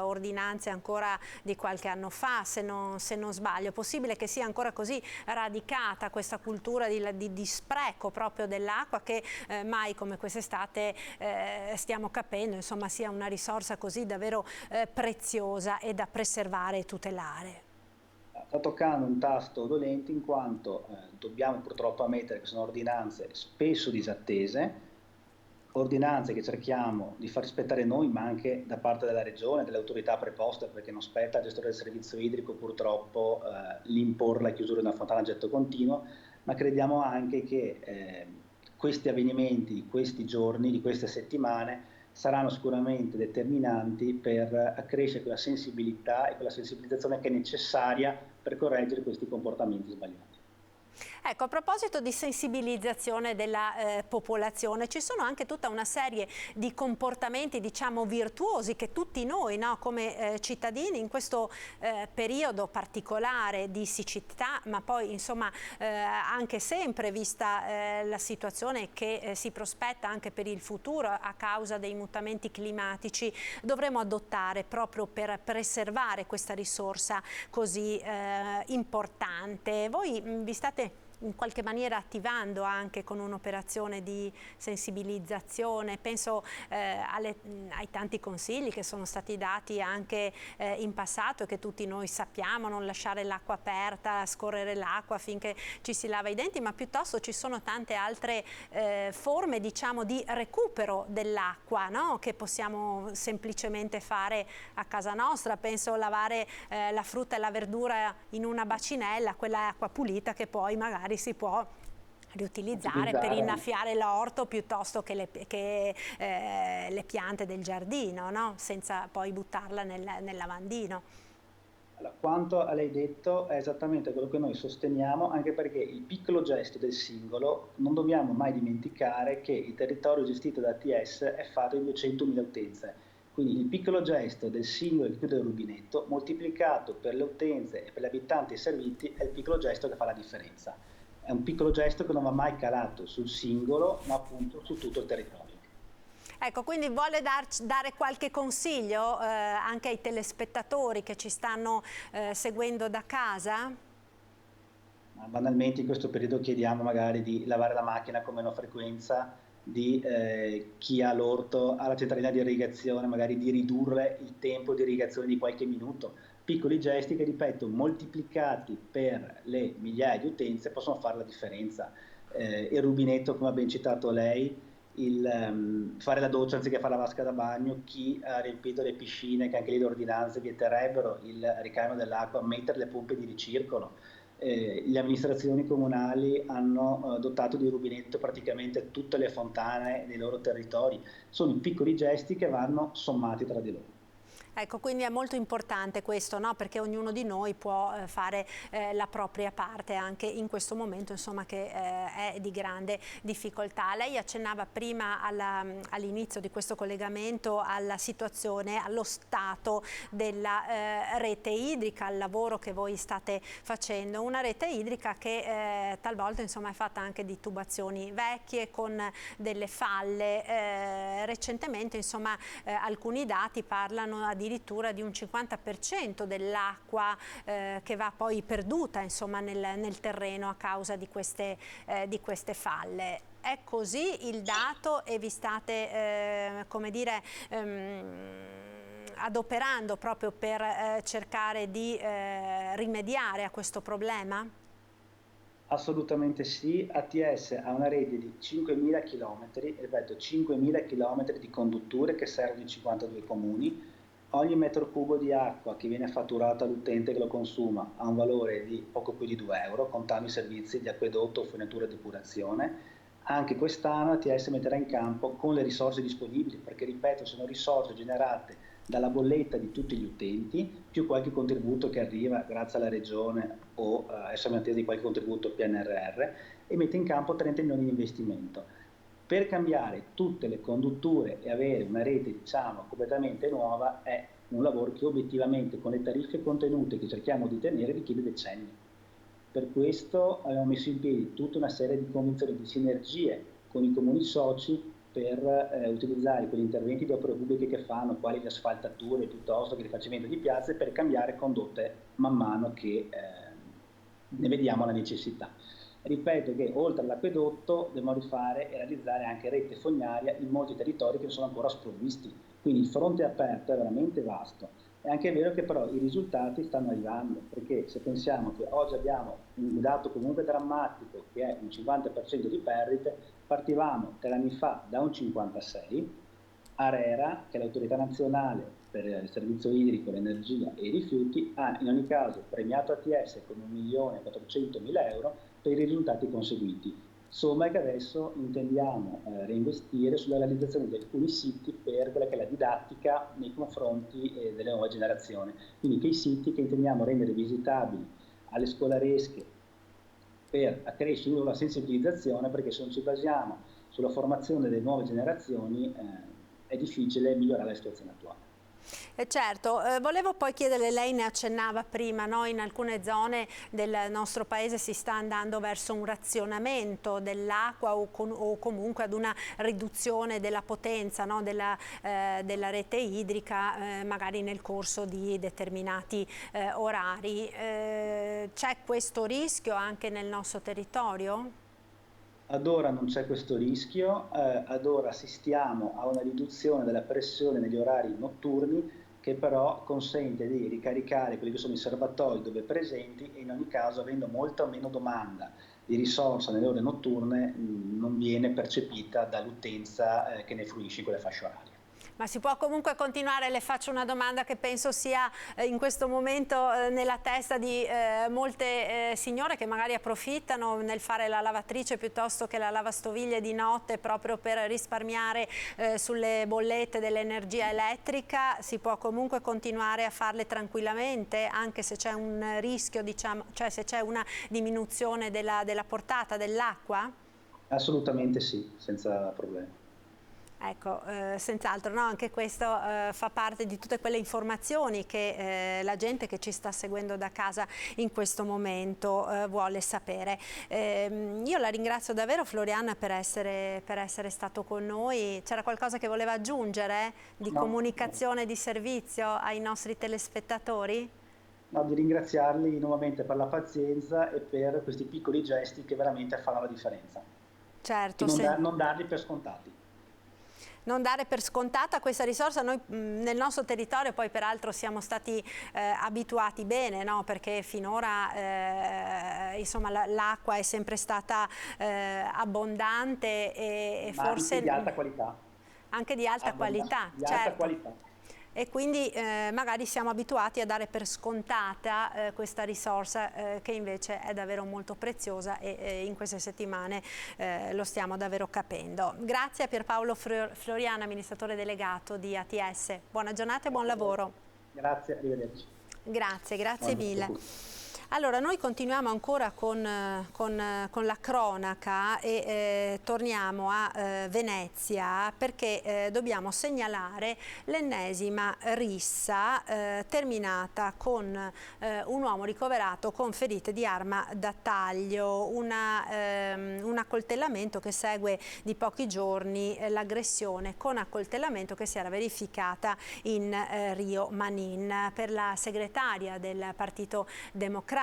ordinanze ancora di qualche anno fa, se non sbaglio. È possibile che sia ancora così radicata questa cultura di spreco proprio dell'acqua che mai come quest'estate stiamo capendo, insomma, sia una risorsa così davvero preziosa e da preservare e tutelare. Sta toccando un tasto dolente in quanto dobbiamo purtroppo ammettere che sono ordinanze spesso disattese, ordinanze che cerchiamo di far rispettare noi ma anche da parte della regione, delle autorità preposte, perché non spetta al gestore del servizio idrico purtroppo l'imporre la chiusura di una fontana a getto continuo, ma crediamo anche che questi avvenimenti di questi giorni, di queste settimane, saranno sicuramente determinanti per accrescere quella sensibilità e quella sensibilizzazione che è necessaria per correggere questi comportamenti sbagliati. Ecco, a proposito di sensibilizzazione della popolazione, ci sono anche tutta una serie di comportamenti, diciamo, virtuosi che tutti noi, no, come cittadini in questo periodo particolare di siccità, ma poi insomma anche sempre vista la situazione che si prospetta anche per il futuro a causa dei mutamenti climatici, dovremo adottare proprio per preservare questa risorsa così importante. Voi vi state in qualche maniera attivando anche con un'operazione di sensibilizzazione, penso ai tanti consigli che sono stati dati anche in passato e che tutti noi sappiamo, non lasciare l'acqua aperta, scorrere l'acqua finché ci si lava i denti, ma piuttosto ci sono tante altre forme, diciamo, di recupero dell'acqua, no? Che possiamo semplicemente fare a casa nostra. Penso lavare la frutta e la verdura in una bacinella, quella è acqua pulita che poi magari si può riutilizzare per innaffiare l'orto piuttosto che le piante del giardino, no? Senza poi buttarla nel lavandino. Allora, quanto a lei detto è esattamente quello che noi sosteniamo, anche perché il piccolo gesto del singolo, non dobbiamo mai dimenticare che il territorio gestito da ATS è fatto di 200.000 utenze. Quindi il piccolo gesto del singolo che chiude il rubinetto moltiplicato per le utenze e per gli abitanti serviti è il piccolo gesto che fa la differenza. È un piccolo gesto che non va mai calato sul singolo, ma appunto su tutto il territorio. Ecco, quindi vuole dare qualche consiglio anche ai telespettatori che ci stanno seguendo da casa? Banalmente in questo periodo chiediamo magari di lavare la macchina con meno frequenza, di chi ha l'orto alla centralina di irrigazione, magari di ridurre il tempo di irrigazione di qualche minuto. Piccoli gesti che, ripeto, moltiplicati per le migliaia di utenze possono fare la differenza. Il rubinetto, come ha ben citato lei, fare la doccia anziché fare la vasca da bagno, chi ha riempito le piscine, che anche lì le ordinanze vieterebbero il ricambio dell'acqua, mettere le pompe di ricircolo. Le amministrazioni comunali hanno dotato di rubinetto praticamente tutte le fontane dei loro territori. Sono i piccoli gesti che vanno sommati tra di loro. Ecco, quindi è molto importante questo, no? Perché ognuno di noi può fare la propria parte anche in questo momento, insomma, che è di grande difficoltà. Lei accennava prima all'inizio di questo collegamento alla situazione, allo stato della rete idrica, al lavoro che voi state facendo. Una rete idrica che talvolta, insomma, è fatta anche di tubazioni vecchie con delle falle. Recentemente, insomma, alcuni dati parlano addirittura di un 50% dell'acqua che va poi perduta, insomma, nel terreno a causa di queste falle. È così il dato e vi state, come dire, adoperando proprio per cercare di rimediare a questo problema? Assolutamente sì. ATS ha una rete di 5.000 km, ripeto 5.000 km di condutture che servono in 52 comuni. Ogni metro cubo di acqua che viene fatturato all'utente che lo consuma ha un valore di poco più di 2 euro, contando i servizi di acquedotto, fornitura e depurazione. Anche quest'anno ATS metterà in campo con le risorse disponibili, perché ripeto, sono risorse generate dalla bolletta di tutti gli utenti, più qualche contributo che arriva grazie alla Regione o adesso in attesa di qualche contributo PNRR, e mette in campo 30 milioni di investimento. Per cambiare tutte le condutture e avere una rete, diciamo, completamente nuova è un lavoro che obiettivamente, con le tariffe contenute che cerchiamo di tenere, richiede decenni. Per questo abbiamo messo in piedi tutta una serie di convenzioni, di sinergie con i comuni soci per utilizzare quegli interventi di opere pubbliche che fanno, quali le asfaltature piuttosto che il rifacimento di piazze, per cambiare condotte man mano che ne vediamo la necessità. Ripeto che oltre all'acquedotto dobbiamo rifare e realizzare anche rete fognaria in molti territori che sono ancora sprovvisti, quindi il fronte aperto è veramente vasto. È anche vero che però i risultati stanno arrivando, perché se pensiamo che oggi abbiamo un dato comunque drammatico che è un 50% di perdite, partivamo 3 anni fa da un 56%, ARERA, che è l'autorità nazionale per il servizio idrico, l'energia e i rifiuti, ha in ogni caso premiato ATS con 1.400.000 euro per i risultati conseguiti. Somma che adesso intendiamo reinvestire sulla realizzazione di alcuni siti per quella che è la didattica nei confronti delle nuove generazioni. Quindi quei siti che intendiamo rendere visitabili alle scolaresche per accrescere la sensibilizzazione, perché se non ci basiamo sulla formazione delle nuove generazioni è difficile migliorare la situazione attuale. Certo, volevo poi chiedere, lei ne accennava prima, no? In alcune zone del nostro paese si sta andando verso un razionamento dell'acqua o comunque ad una riduzione della potenza, no? della rete idrica, magari nel corso di determinati orari. C'è questo rischio anche nel nostro territorio? Ad ora non c'è questo rischio, ad ora assistiamo a una riduzione della pressione negli orari notturni, che però consente di ricaricare quelli che sono i serbatoi dove presenti, e in ogni caso, avendo molta meno domanda di risorsa nelle ore notturne, non viene percepita dall'utenza che ne fruisce in quelle fasce orarie. Ma si può comunque continuare? Le faccio una domanda che penso sia in questo momento nella testa di molte signore che magari approfittano nel fare la lavatrice piuttosto che la lavastoviglie di notte proprio per risparmiare sulle bollette dell'energia elettrica. Si può comunque continuare a farle tranquillamente anche se c'è un rischio, diciamo, cioè se c'è una diminuzione della portata dell'acqua? Assolutamente sì, senza problemi. Ecco, senz'altro, no? Anche questo fa parte di tutte quelle informazioni che la gente che ci sta seguendo da casa in questo momento vuole sapere. Io la ringrazio davvero, Floriana, per essere stato con noi. C'era qualcosa che voleva aggiungere di comunicazione, di servizio ai nostri telespettatori? No, di ringraziarli nuovamente per la pazienza e per questi piccoli gesti che veramente fanno la differenza. Certo, non darli per scontati. Non dare per scontata questa risorsa. Noi nel nostro territorio poi peraltro siamo stati abituati bene, no? Perché finora insomma l'acqua è sempre stata abbondante e forse anche di alta qualità. Anche di alta qualità, di certo. Alta qualità. E quindi magari siamo abituati a dare per scontata questa risorsa che invece è davvero molto preziosa e in queste settimane lo stiamo davvero capendo. Grazie a Pierpaolo Floriana, amministratore delegato di ATS. Buona giornata e buon lavoro. Grazie, arrivederci. Grazie mille. Allora, noi continuiamo ancora con la cronaca e torniamo a Venezia perché dobbiamo segnalare l'ennesima rissa terminata con un uomo ricoverato con ferite di arma da taglio, un accoltellamento che segue di pochi giorni l'aggressione con accoltellamento che si era verificata in Rio Manin. Per la segretaria del Partito Democratico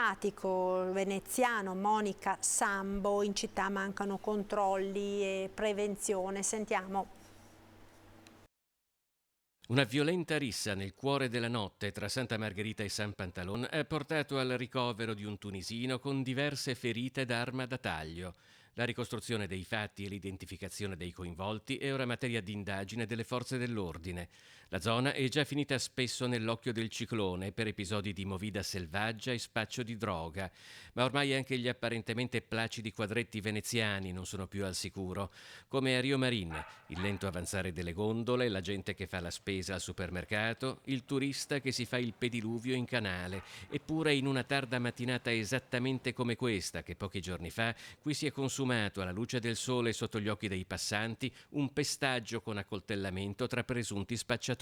veneziano Monica Sambo, in città mancano controlli e prevenzione. Sentiamo. Una violenta rissa nel cuore della notte tra Santa Margherita e San Pantalon ha portato al ricovero di un tunisino con diverse ferite d'arma da taglio. La ricostruzione dei fatti e l'identificazione dei coinvolti è ora materia di indagine delle forze dell'ordine. La zona è già finita spesso nell'occhio del ciclone per episodi di movida selvaggia e spaccio di droga, ma ormai anche gli apparentemente placidi quadretti veneziani non sono più al sicuro, come a Rio Marin, il lento avanzare delle gondole, la gente che fa la spesa al supermercato, il turista che si fa il pediluvio in canale, eppure in una tarda mattinata esattamente come questa che pochi giorni fa qui si è consumato alla luce del sole sotto gli occhi dei passanti un pestaggio con accoltellamento tra presunti spacciatori.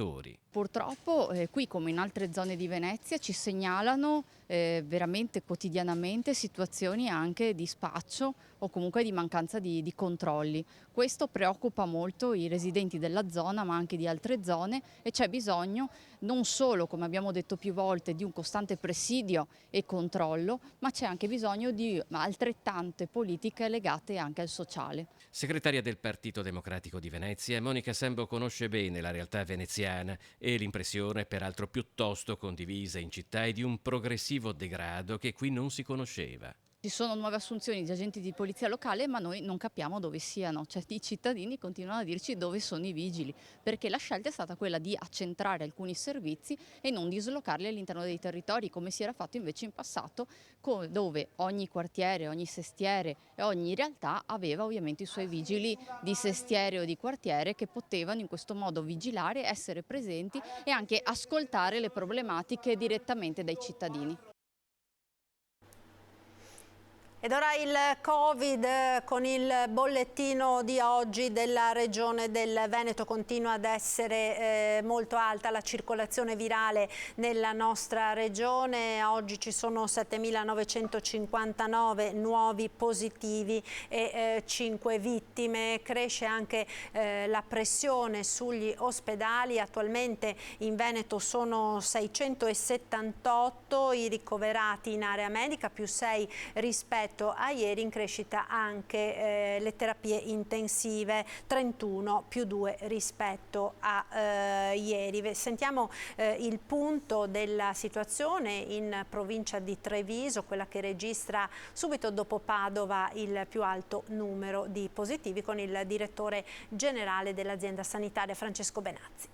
Purtroppo qui come in altre zone di Venezia ci segnalano veramente quotidianamente situazioni anche di spaccio o comunque di mancanza di controlli. Questo preoccupa molto i residenti della zona ma anche di altre zone e c'è bisogno non solo, come abbiamo detto più volte, di un costante presidio e controllo, ma c'è anche bisogno di altrettante politiche legate anche al sociale. Segretaria del Partito Democratico di Venezia, Monica Sambo conosce bene la realtà veneziana e l'impressione, peraltro piuttosto condivisa in città, è di un progressivo degrado che qui non si conosceva. Ci sono nuove assunzioni di agenti di polizia locale ma noi non capiamo dove siano, cioè i cittadini continuano a dirci dove sono i vigili, perché la scelta è stata quella di accentrare alcuni servizi e non dislocarli all'interno dei territori come si era fatto invece in passato, dove ogni quartiere, ogni sestiere e ogni realtà aveva ovviamente i suoi vigili di sestiere o di quartiere che potevano in questo modo vigilare, essere presenti e anche ascoltare le problematiche direttamente dai cittadini. Ed ora il Covid, con il bollettino di oggi della Regione del Veneto continua ad essere molto alta la circolazione virale nella nostra regione. Oggi ci sono 7.959 nuovi positivi e 5 vittime. Cresce anche la pressione sugli ospedali. Attualmente in Veneto sono 678 i ricoverati in area medica, più 6 rispetto a ieri, in crescita anche le terapie intensive, 31 più 2 rispetto a ieri. Sentiamo il punto della situazione in provincia di Treviso, quella che registra subito dopo Padova il più alto numero di positivi, con il direttore generale dell'azienda sanitaria Francesco Benazzi.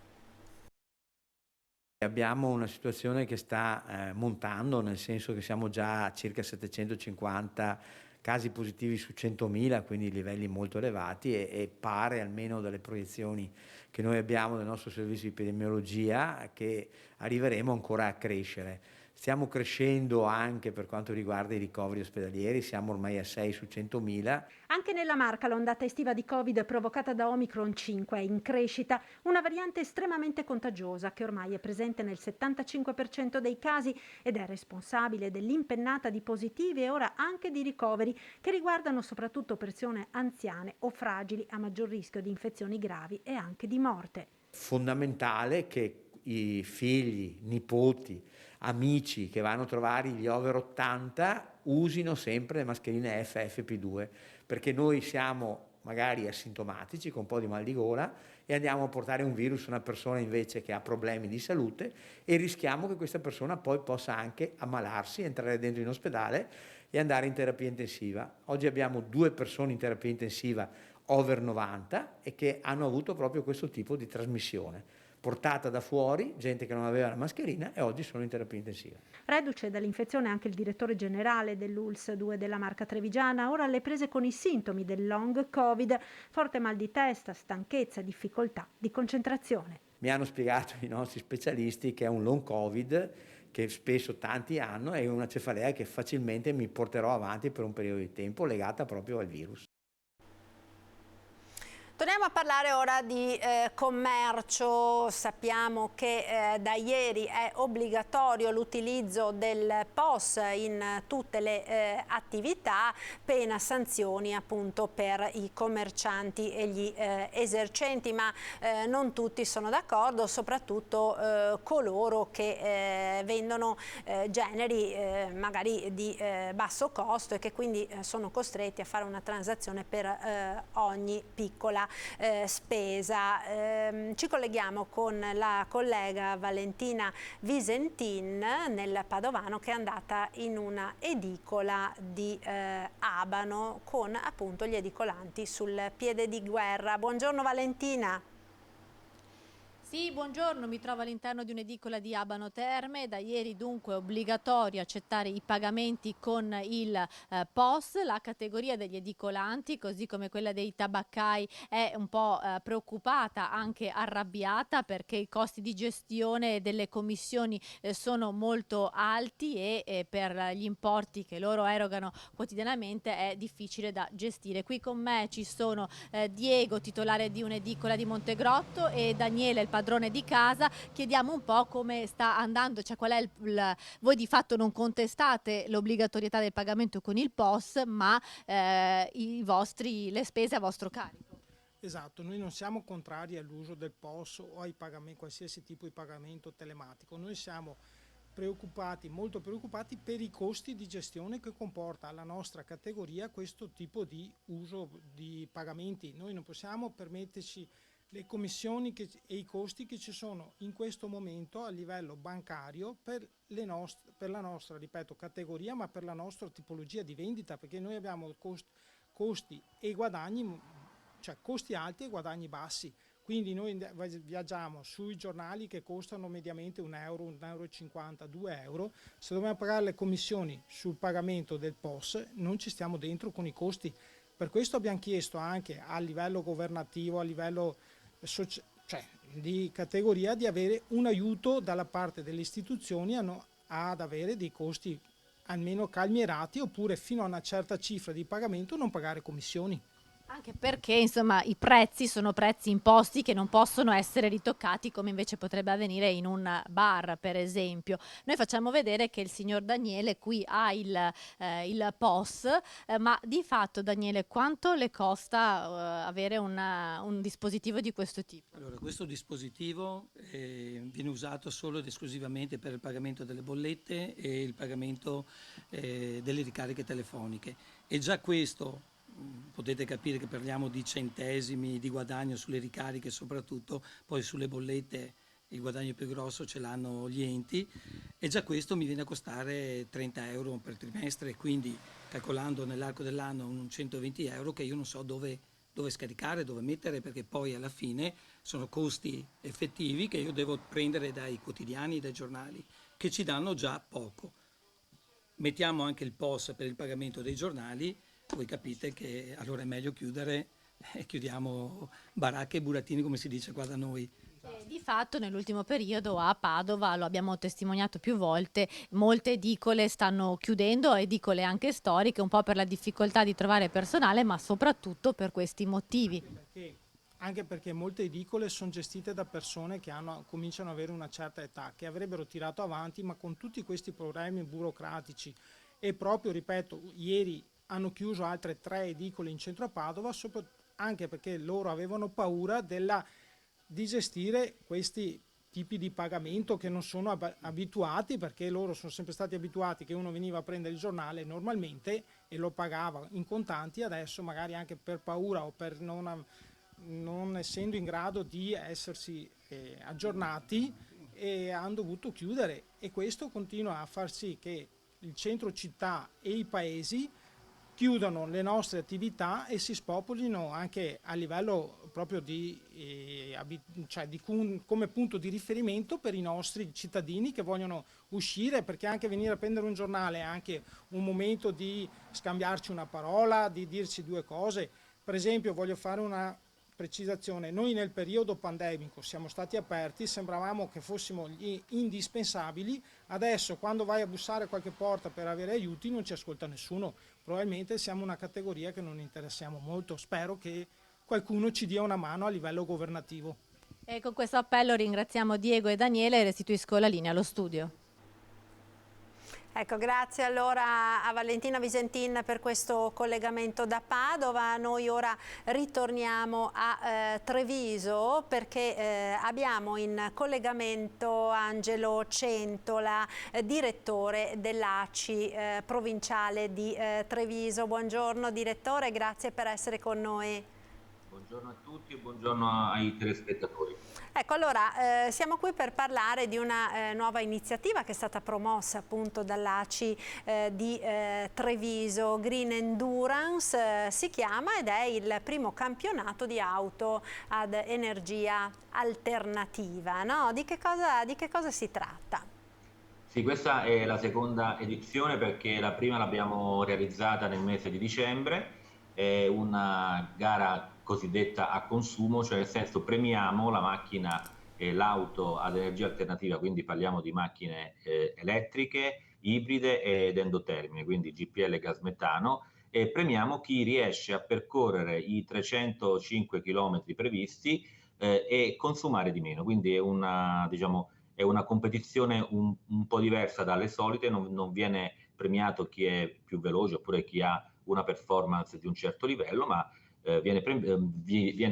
Abbiamo una situazione che sta montando, nel senso che siamo già a circa 750 casi positivi su 100.000, quindi livelli molto elevati e pare, almeno dalle proiezioni che noi abbiamo del nostro servizio di epidemiologia, che arriveremo ancora a crescere. Stiamo crescendo anche per quanto riguarda i ricoveri ospedalieri, siamo ormai a 6 su 100.000. Anche nella Marca l'ondata estiva di Covid provocata da Omicron 5 è in crescita, una variante estremamente contagiosa che ormai è presente nel 75% dei casi ed è responsabile dell'impennata di positivi e ora anche di ricoveri che riguardano soprattutto persone anziane o fragili a maggior rischio di infezioni gravi e anche di morte. Fondamentale che i figli, nipoti, amici che vanno a trovare gli over 80 usino sempre le mascherine FFP2, perché noi siamo magari asintomatici con un po' di mal di gola e andiamo a portare un virus a una persona invece che ha problemi di salute e rischiamo che questa persona poi possa anche ammalarsi, entrare dentro in ospedale e andare in terapia intensiva. Oggi abbiamo 2 persone in terapia intensiva over 90 e che hanno avuto proprio questo tipo di trasmissione. Portata da fuori, gente che non aveva la mascherina e oggi sono in terapia intensiva. Reduce dall'infezione anche il direttore generale dell'ULSS 2 della Marca Trevigiana, ora alle prese con i sintomi del long Covid, forte mal di testa, stanchezza, difficoltà di concentrazione. Mi hanno spiegato i nostri specialisti che è un long Covid, che spesso tanti hanno, e una cefalea che facilmente mi porterò avanti per un periodo di tempo legata proprio al virus. Torniamo a parlare ora di commercio. Sappiamo che da ieri è obbligatorio l'utilizzo del POS in tutte le attività, pena sanzioni appunto per i commercianti e gli esercenti, ma non tutti sono d'accordo, soprattutto coloro che vendono generi magari di basso costo e che quindi sono costretti a fare una transazione per ogni piccola spesa. Ci colleghiamo con la collega Valentina Visentin nel Padovano, che è andata in una edicola di Abano con appunto gli edicolanti sul piede di guerra. Buongiorno Valentina. Sì, buongiorno, mi trovo all'interno di un'edicola di Abano Terme. Da ieri dunque è obbligatorio accettare i pagamenti con il POS. La categoria degli edicolanti, così come quella dei tabaccai, è un po' preoccupata, anche arrabbiata, perché i costi di gestione delle commissioni sono molto alti e per gli importi che loro erogano quotidianamente è difficile da gestire. Qui con me ci sono Diego, titolare di un'edicola di Montegrotto, e Daniele, il padrone di casa. Chiediamo un po' come sta andando, cioè qual è voi di fatto non contestate l'obbligatorietà del pagamento con il POS, ma le spese a vostro carico. Esatto, noi non siamo contrari all'uso del POS o ai pagamenti, qualsiasi tipo di pagamento telematico. Noi siamo molto preoccupati per i costi di gestione che comporta alla nostra categoria questo tipo di uso di pagamenti. Noi non possiamo permetterci le commissioni e i costi che ci sono in questo momento a livello bancario per la nostra, ripeto, categoria, ma per la nostra tipologia di vendita, perché noi abbiamo costi e guadagni, cioè costi alti e guadagni bassi. Quindi noi viaggiamo sui giornali che costano mediamente €1, €1,50, €2. Se dobbiamo pagare le commissioni sul pagamento del POS non ci stiamo dentro con i costi. Per questo abbiamo chiesto anche a livello governativo, a livello di categoria, di avere un aiuto dalla parte delle istituzioni ad avere dei costi almeno calmierati, oppure fino a una certa cifra di pagamento non pagare commissioni. Anche perché insomma i prezzi sono prezzi imposti che non possono essere ritoccati come invece potrebbe avvenire in un bar, per esempio. Noi facciamo vedere che il signor Daniele qui ha il POS, ma di fatto, Daniele, quanto le costa avere un dispositivo di questo tipo? Allora, questo dispositivo viene usato solo ed esclusivamente per il pagamento delle bollette e il pagamento delle ricariche telefoniche, e già questo potete capire che parliamo di centesimi di guadagno sulle ricariche, soprattutto poi sulle bollette il guadagno più grosso ce l'hanno gli enti, e già questo mi viene a costare €30 per trimestre, quindi calcolando nell'arco dell'anno un €120 che io non so dove scaricare, dove mettere, perché poi alla fine sono costi effettivi che io devo prendere dai quotidiani, dai giornali, che ci danno già poco. Mettiamo anche il POS per il pagamento dei giornali, voi capite che allora è meglio chiudere, chiudiamo baracche e burattini, come si dice qua da noi. Di fatto nell'ultimo periodo a Padova, lo abbiamo testimoniato più volte, molte edicole stanno chiudendo, edicole anche storiche, un po' per la difficoltà di trovare personale, ma soprattutto per questi motivi. Anche perché molte edicole sono gestite da persone che cominciano ad avere una certa età, che avrebbero tirato avanti, ma con tutti questi problemi burocratici. E proprio, ripeto, ieri hanno chiuso altre 3 edicole in centro a Padova, anche perché loro avevano paura di gestire questi tipi di pagamento che non sono abituati, perché loro sono sempre stati abituati che uno veniva a prendere il giornale normalmente e lo pagava in contanti. Adesso magari anche per paura o per non essendo in grado di essersi aggiornati, hanno dovuto chiudere, e questo continua a far sì che il centro città e i paesi chiudano le nostre attività e si spopolino anche a livello proprio come punto di riferimento per i nostri cittadini che vogliono uscire, perché anche venire a prendere un giornale è anche un momento di scambiarci una parola, di dirci 2 cose. Per esempio, voglio fare una precisazione: noi nel periodo pandemico siamo stati aperti, sembravamo che fossimo gli indispensabili. Adesso quando vai a bussare a qualche porta per avere aiuti non ci ascolta nessuno, probabilmente siamo una categoria che non interessiamo molto. Spero che qualcuno ci dia una mano a livello governativo. E con questo appello ringraziamo Diego e Daniele e restituisco la linea allo studio. Ecco, grazie allora a Valentina Visentin per questo collegamento da Padova. Noi ora ritorniamo a Treviso perché abbiamo in collegamento Angelo Centola, direttore dell'ACI provinciale di Treviso. Buongiorno direttore, grazie per essere con noi. Buongiorno a tutti e buongiorno ai telespettatori. Ecco, allora siamo qui per parlare di una nuova iniziativa che è stata promossa appunto dall'ACI di Treviso. Green Endurance si chiama, ed è il primo campionato di auto ad energia alternativa, no? Di che cosa si tratta? Sì, questa è la seconda edizione perché la prima l'abbiamo realizzata nel mese di dicembre. È una gara cosiddetta a consumo, cioè nel senso premiamo la macchina e l'auto ad energia alternativa, quindi parliamo di macchine elettriche, ibride ed endotermiche, quindi GPL gas metano, e premiamo chi riesce a percorrere i 305 km previsti e consumare di meno. Quindi è una, diciamo, è una competizione un po' diversa dalle solite, non viene premiato chi è più veloce oppure chi ha una performance di un certo livello, ma viene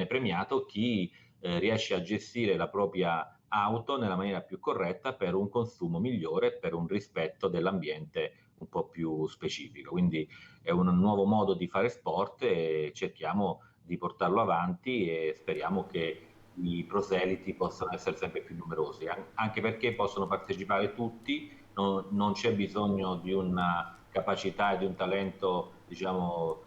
premiato chi riesce a gestire la propria auto nella maniera più corretta per un consumo migliore, per un rispetto dell'ambiente un po' più specifico. Quindi è un nuovo modo di fare sport e cerchiamo di portarlo avanti e speriamo che i proseliti possano essere sempre più numerosi, anche perché possono partecipare tutti, non c'è bisogno di una capacità e di un talento, diciamo,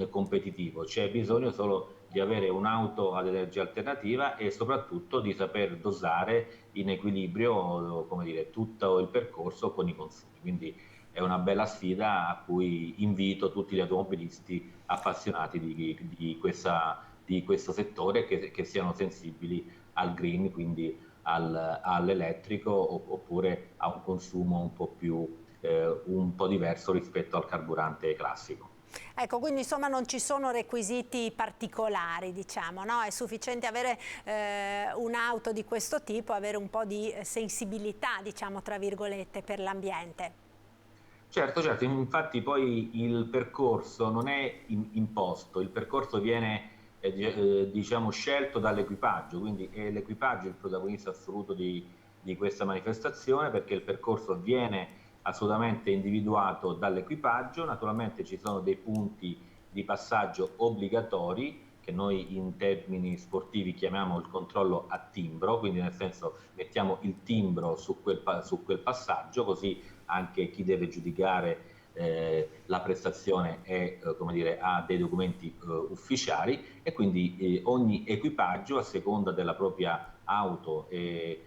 competitivo, c'è bisogno solo di avere un'auto ad energia alternativa e soprattutto di saper dosare in equilibrio, come dire, tutto il percorso con i consumi. Quindi è una bella sfida a cui invito tutti gli automobilisti appassionati di questo settore che siano sensibili al green, quindi all'elettrico oppure a un consumo un po' diverso rispetto al carburante classico. Ecco, quindi insomma non ci sono requisiti particolari, diciamo, no? È sufficiente avere un'auto di questo tipo, avere un po' di sensibilità, diciamo, tra virgolette, per l'ambiente. Certo, infatti poi il percorso non è imposto, il percorso viene diciamo scelto dall'equipaggio, quindi è l'equipaggio il protagonista assoluto di questa manifestazione, perché il percorso viene assolutamente individuato dall'equipaggio. Naturalmente ci sono dei punti di passaggio obbligatori che noi in termini sportivi chiamiamo il controllo a timbro, quindi nel senso mettiamo il timbro su quel passaggio, così anche chi deve giudicare la prestazione come dire, ha dei documenti ufficiali, e quindi ogni equipaggio, a seconda della propria auto e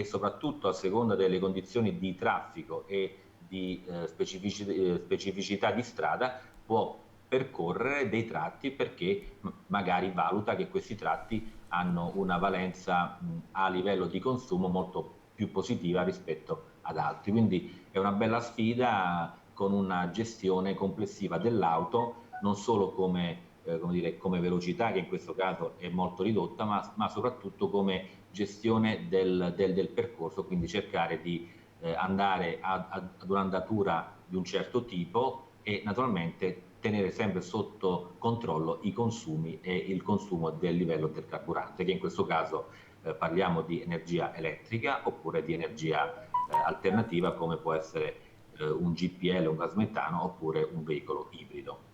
soprattutto a seconda delle condizioni di traffico e di specificità di strada, può percorrere dei tratti perché magari valuta che questi tratti hanno una valenza a livello di consumo molto più positiva rispetto ad altri. Quindi è una bella sfida con una gestione complessiva dell'auto, non solo come velocità, che in questo caso è molto ridotta, ma soprattutto come gestione del percorso, quindi cercare di andare ad un'andatura di un certo tipo e naturalmente tenere sempre sotto controllo i consumi e il consumo del livello del carburante, che in questo caso parliamo di energia elettrica oppure di energia alternativa, come può essere un GPL, un gas metano oppure un veicolo ibrido.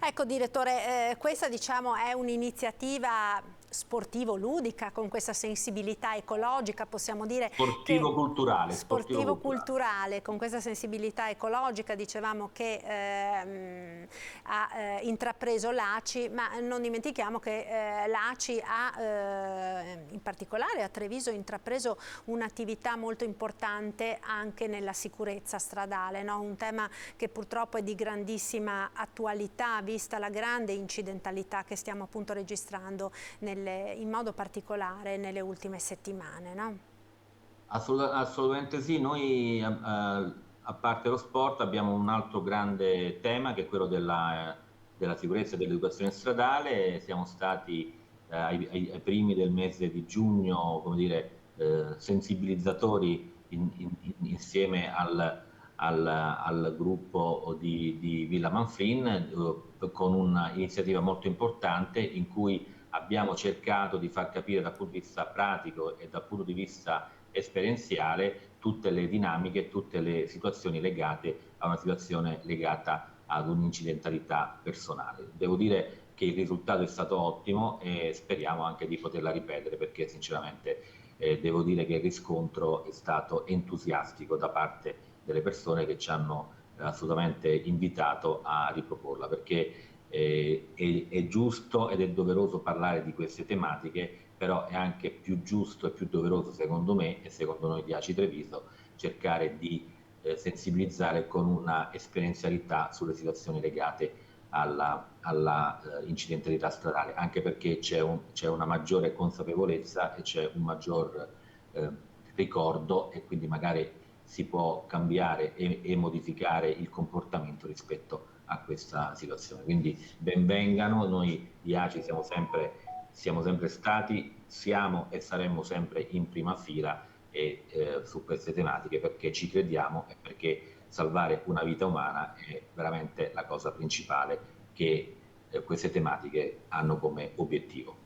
Ecco direttore, questa diciamo è un'iniziativa sportivo-ludica con questa sensibilità ecologica, possiamo dire sportivo-culturale, con questa sensibilità ecologica, dicevamo che ha intrapreso l'ACI, ma non dimentichiamo che l'ACI ha in particolare a Treviso intrapreso un'attività molto importante anche nella sicurezza stradale, no? Un tema che purtroppo è di grandissima attualità vista la grande incidentalità che stiamo appunto registrando in modo particolare nelle ultime settimane, no? Assolutamente sì, noi a parte lo sport abbiamo un altro grande tema che è quello della sicurezza e dell'educazione stradale. Siamo stati ai primi del mese di giugno, come dire, sensibilizzatori insieme al gruppo di Villa Manfrin con un'iniziativa molto importante in cui abbiamo cercato di far capire dal punto di vista pratico e dal punto di vista esperienziale tutte le dinamiche, tutte le situazioni legate a una situazione legata ad un'incidentalità personale. Devo dire che il risultato è stato ottimo e speriamo anche di poterla ripetere, perché sinceramente devo dire che il riscontro è stato entusiastico da parte delle persone che ci hanno assolutamente invitato a riproporla, perché è giusto ed è doveroso parlare di queste tematiche, però è anche più giusto e più doveroso, secondo me e secondo noi di ACI Treviso, cercare di sensibilizzare con una esperienzialità sulle situazioni legate alla incidentalità stradale, anche perché c'è una maggiore consapevolezza e c'è un maggior ricordo, e quindi magari si può cambiare e modificare il comportamento rispetto a questa situazione. Quindi benvengano, noi di ACI siamo sempre stati, siamo e saremo sempre in prima fila su queste tematiche, perché ci crediamo e perché salvare una vita umana è veramente la cosa principale che queste tematiche hanno come obiettivo.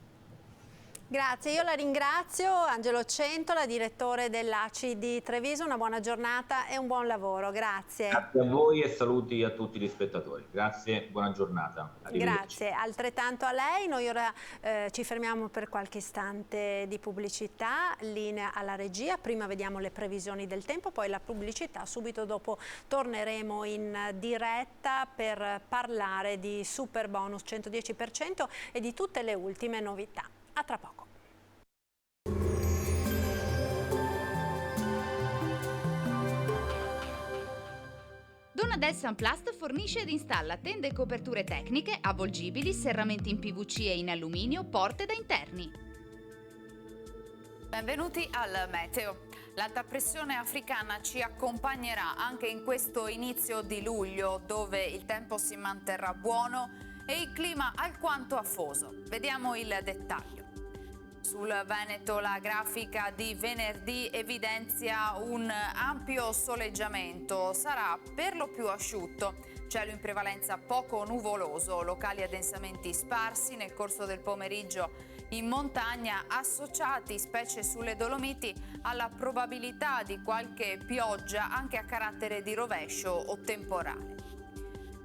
Grazie, io la ringrazio, Angelo Centola, direttore dell'ACI di Treviso, una buona giornata e un buon lavoro, grazie. Grazie a voi e saluti a tutti gli spettatori, grazie, buona giornata. Grazie, altrettanto a lei. Noi ora ci fermiamo per qualche istante di pubblicità, linea alla regia, prima vediamo le previsioni del tempo, poi la pubblicità, subito dopo torneremo in diretta per parlare di super bonus 110% e di tutte le ultime novità. A tra poco. Donadel Sunplast fornisce ed installa tende e coperture tecniche, avvolgibili, serramenti in PVC e in alluminio, porte da interni. Benvenuti al meteo. L'alta pressione africana ci accompagnerà anche in questo inizio di luglio, dove il tempo si manterrà buono e il clima alquanto afoso. Vediamo il dettaglio. Sul Veneto la grafica di venerdì evidenzia un ampio soleggiamento, sarà per lo più asciutto, cielo in prevalenza poco nuvoloso, locali addensamenti sparsi nel corso del pomeriggio in montagna, associati, specie sulle Dolomiti, alla probabilità di qualche pioggia anche a carattere di rovescio o temporale.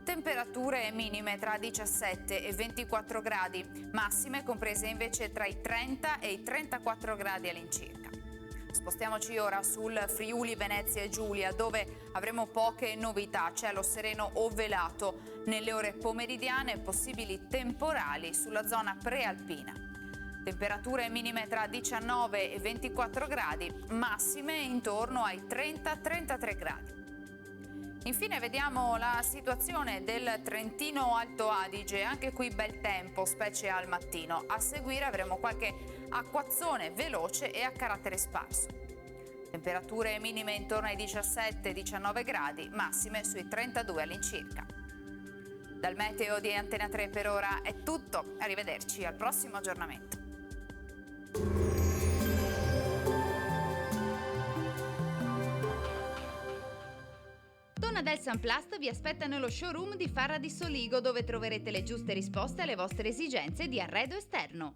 Temperature minime tra 17 e 24 gradi, massime comprese invece tra i 30 e i 34 gradi all'incirca. Spostiamoci ora sul Friuli, Venezia e Giulia, dove avremo poche novità, cielo sereno o velato nelle ore pomeridiane, possibili temporali sulla zona prealpina. Temperature minime tra 19 e 24 gradi, massime intorno ai 30-33 gradi. Infine vediamo la situazione del Trentino Alto Adige, anche qui bel tempo, specie al mattino. A seguire avremo qualche acquazzone veloce e a carattere sparso. Temperature minime intorno ai 17-19 gradi, massime sui 32 all'incirca. Dal meteo di Antena 3 per ora è tutto, arrivederci al prossimo aggiornamento. Donadel Sunplast vi aspetta nello showroom di Farra di Soligo, dove troverete le giuste risposte alle vostre esigenze di arredo esterno.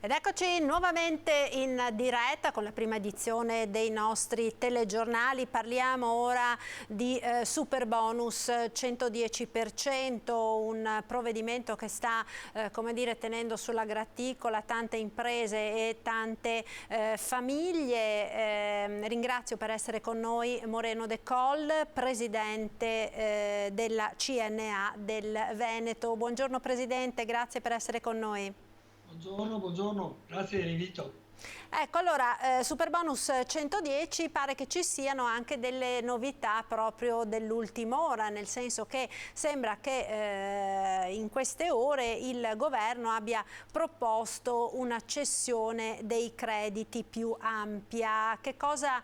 Ed eccoci nuovamente in diretta con la prima edizione dei nostri telegiornali. Parliamo ora di Superbonus 110%, un provvedimento che sta come dire, tenendo sulla graticola tante imprese e tante famiglie. Ringrazio per essere con noi Moreno De Col, presidente della CNA del Veneto. Buongiorno Presidente, grazie per essere con noi. Buongiorno, grazie dell'invito. Ecco, allora, Superbonus 110 pare che ci siano anche delle novità proprio dell'ultima ora, nel senso che sembra che in queste ore il governo abbia proposto una cessione dei crediti più ampia. Che cosa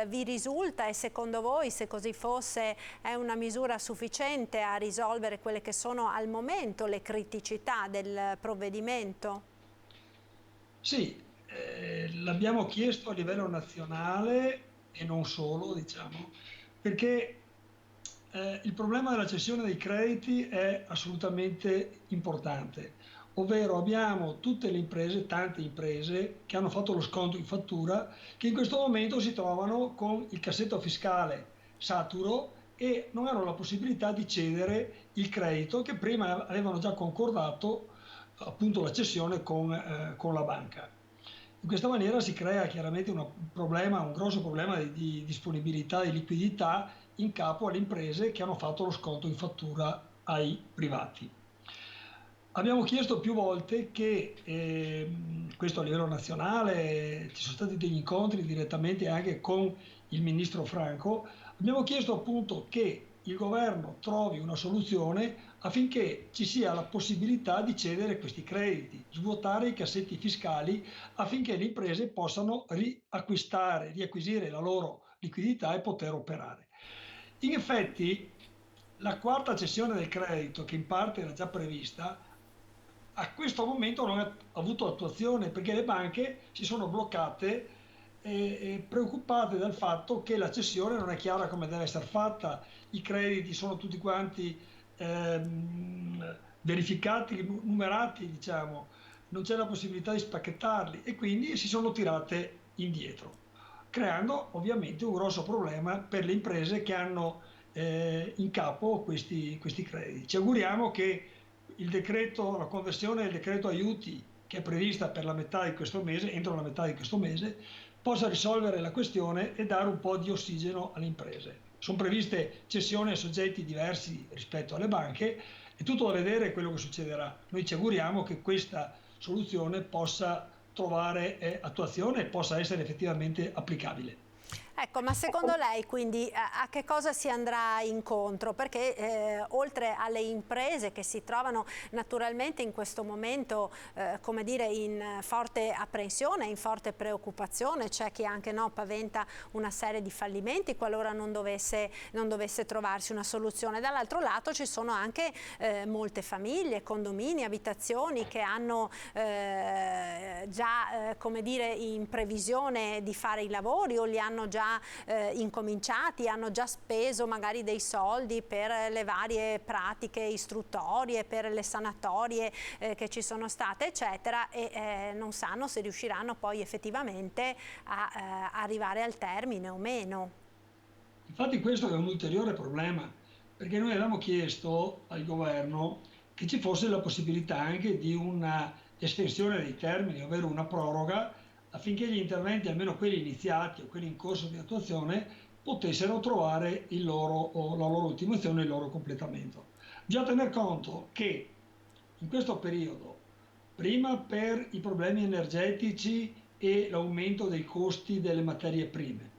vi risulta e secondo voi, se così fosse, è una misura sufficiente a risolvere quelle che sono al momento le criticità del provvedimento? Sì. L'abbiamo chiesto a livello nazionale e non solo, diciamo, perché il problema della cessione dei crediti è assolutamente importante, ovvero abbiamo tutte le imprese, tante imprese che hanno fatto lo sconto in fattura, che in questo momento si trovano con il cassetto fiscale saturo e non hanno la possibilità di cedere il credito che prima avevano già concordato, appunto la cessione con la banca. In questa maniera si crea chiaramente un grosso problema di disponibilità di liquidità in capo alle imprese che hanno fatto lo sconto in fattura ai privati. Abbiamo chiesto più volte che, questo a livello nazionale, ci sono stati degli incontri direttamente anche con il ministro Franco, abbiamo chiesto appunto che il governo trovi una soluzione affinché ci sia la possibilità di cedere questi crediti, svuotare i cassetti fiscali affinché le imprese possano riacquisire la loro liquidità e poter operare. In effetti la quarta cessione del credito, che in parte era già prevista, a questo momento non ha avuto attuazione perché le banche si sono bloccate preoccupate dal fatto che la cessione non è chiara come deve essere fatta, i crediti sono tutti quanti verificati, numerati, diciamo, non c'è la possibilità di spacchettarli e quindi si sono tirate indietro, creando ovviamente un grosso problema per le imprese che hanno in capo questi crediti. Ci auguriamo che la conversione del decreto aiuti, che è prevista per la metà di questo mese, entro la metà di questo mese, possa risolvere la questione e dare un po' di ossigeno alle imprese. Sono previste cessioni a soggetti diversi rispetto alle banche, è tutto da vedere quello che succederà. Noi ci auguriamo che questa soluzione possa trovare attuazione e possa essere effettivamente applicabile. Ecco, ma secondo lei quindi a che cosa si andrà incontro? Perché oltre alle imprese che si trovano naturalmente in questo momento, come dire, in forte apprensione, in forte preoccupazione, c'è chi anche paventa una serie di fallimenti qualora non dovesse trovarsi una soluzione. Dall'altro lato ci sono anche molte famiglie, condomini, abitazioni che hanno già, come dire, in previsione di fare i lavori o li hanno già incominciati, hanno già speso magari dei soldi per le varie pratiche istruttorie, per le sanatorie che ci sono state, eccetera, e non sanno se riusciranno poi effettivamente a arrivare al termine o meno. Infatti questo è un ulteriore problema, perché noi avevamo chiesto al governo che ci fosse la possibilità anche di una estensione dei termini, ovvero una proroga, affinché gli interventi, almeno quelli iniziati o quelli in corso di attuazione, potessero trovare la loro ultimazione e il loro completamento. Bisogna tener conto che in questo periodo, prima per i problemi energetici e l'aumento dei costi delle materie prime.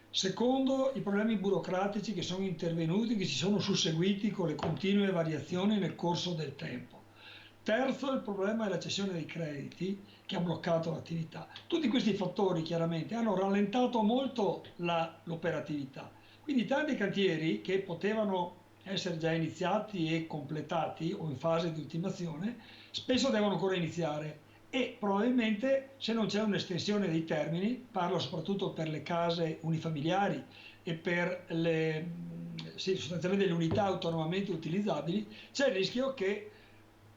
Secondo, i problemi burocratici che sono intervenuti, che si sono susseguiti con le continue variazioni nel corso del tempo. Terzo, il problema della cessione dei crediti che ha bloccato l'attività. Tutti questi fattori chiaramente hanno rallentato molto l'operatività. Quindi tanti cantieri che potevano essere già iniziati e completati o in fase di ultimazione, spesso devono ancora iniziare e probabilmente se non c'è un'estensione dei termini, parlo soprattutto per le case unifamiliari e per sostanzialmente le unità autonomamente utilizzabili, c'è il rischio che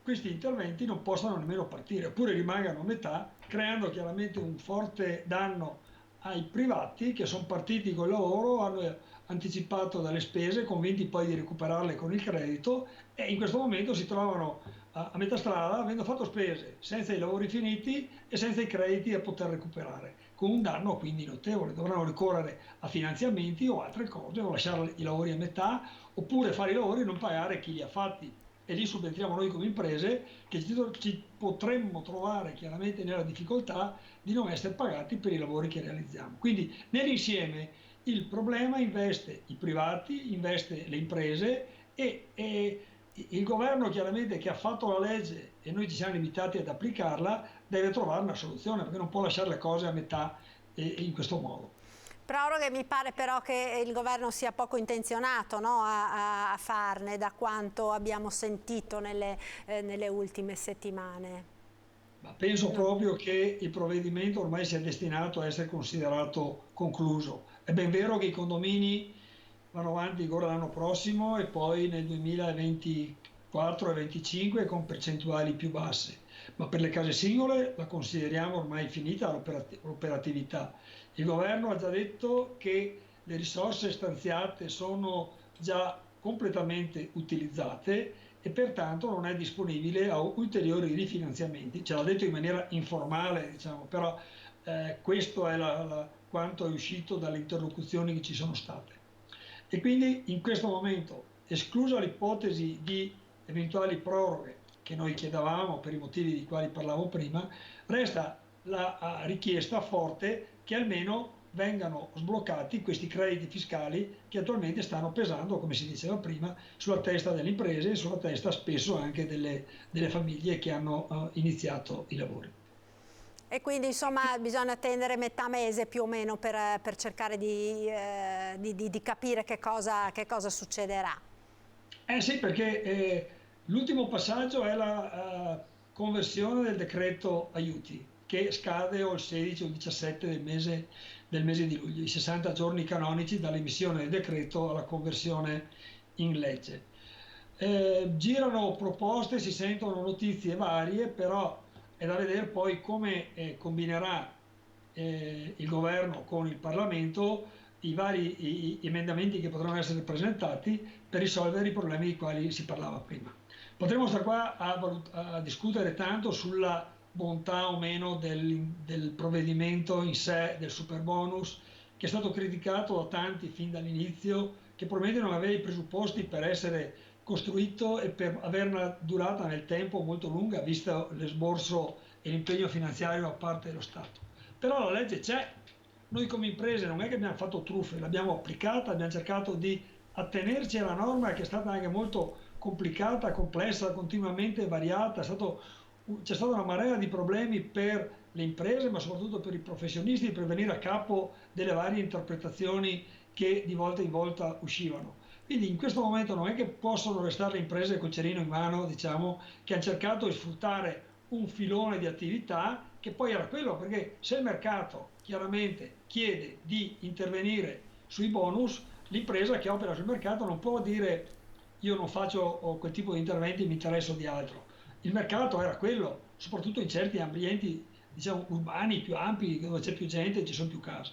questi interventi non possano nemmeno partire, oppure rimangano a metà, creando chiaramente un forte danno ai privati che sono partiti col lavoro, hanno anticipato dalle spese, convinti poi di recuperarle con il credito e in questo momento si trovano a metà strada avendo fatto spese, senza i lavori finiti e senza i crediti da poter recuperare, con un danno quindi notevole. Dovranno ricorrere a finanziamenti o altre cose, o lasciare i lavori a metà, oppure fare i lavori e non pagare chi li ha fatti. E lì subentriamo noi come imprese che ci potremmo trovare chiaramente nella difficoltà di non essere pagati per i lavori che realizziamo. Quindi nell'insieme il problema investe i privati, investe le imprese e il governo chiaramente che ha fatto la legge e noi ci siamo limitati ad applicarla deve trovare una soluzione perché non può lasciare le cose a metà in questo modo. Proroghe mi pare però che il governo sia poco intenzionato, no, a farne, da quanto abbiamo sentito nelle ultime settimane. Ma penso proprio che il provvedimento ormai sia destinato a essere considerato concluso. È ben vero che i condomini vanno avanti ancora l'anno prossimo e poi nel 2024 e 2025 con percentuali più basse, ma per le case singole la consideriamo ormai finita l'operatività. Il governo ha già detto che le risorse stanziate sono già completamente utilizzate e pertanto non è disponibile a ulteriori rifinanziamenti. Ce l'ha detto in maniera informale, diciamo, però questo è quanto è uscito dalle interlocuzioni che ci sono state. E quindi in questo momento, esclusa l'ipotesi di eventuali proroghe che noi chiedevamo per i motivi di quali parlavo prima, resta la richiesta forte che almeno vengano sbloccati questi crediti fiscali che attualmente stanno pesando, come si diceva prima, sulla testa delle imprese e sulla testa spesso anche delle famiglie che hanno iniziato i lavori. E quindi insomma bisogna attendere metà mese più o meno per cercare di capire che cosa succederà. Sì, perché l'ultimo passaggio è la conversione del decreto aiuti, che scade o il 16 o il 17 del mese di luglio, i 60 giorni canonici dall'emissione del decreto alla conversione in legge. Girano proposte, si sentono notizie varie, però è da vedere poi come combinerà il governo con il Parlamento i vari emendamenti che potranno essere presentati per risolvere i problemi di quali si parlava prima. Potremmo stare qua a discutere tanto sulla bontà o meno del provvedimento in sé, del superbonus, che è stato criticato da tanti fin dall'inizio, che probabilmente non aveva i presupposti per essere costruito e per avere una durata nel tempo molto lunga, visto l'esborso e l'impegno finanziario da parte dello Stato. Però la legge c'è, noi come imprese non è che abbiamo fatto truffe, l'abbiamo applicata, abbiamo cercato di attenerci alla norma che è stata anche molto complicata, complessa, continuamente variata, c'è stata una marea di problemi per le imprese, ma soprattutto per i professionisti, per venire a capo delle varie interpretazioni che di volta in volta uscivano. Quindi in questo momento non è che possono restare le imprese col cerino in mano, diciamo, che hanno cercato di sfruttare un filone di attività che poi era quello, perché se il mercato chiaramente chiede di intervenire sui bonus, l'impresa che opera sul mercato non può dire io non faccio quel tipo di interventi, mi interesso di altro. Il mercato era quello, soprattutto in certi ambienti, diciamo, urbani più ampi, dove c'è più gente e ci sono più case.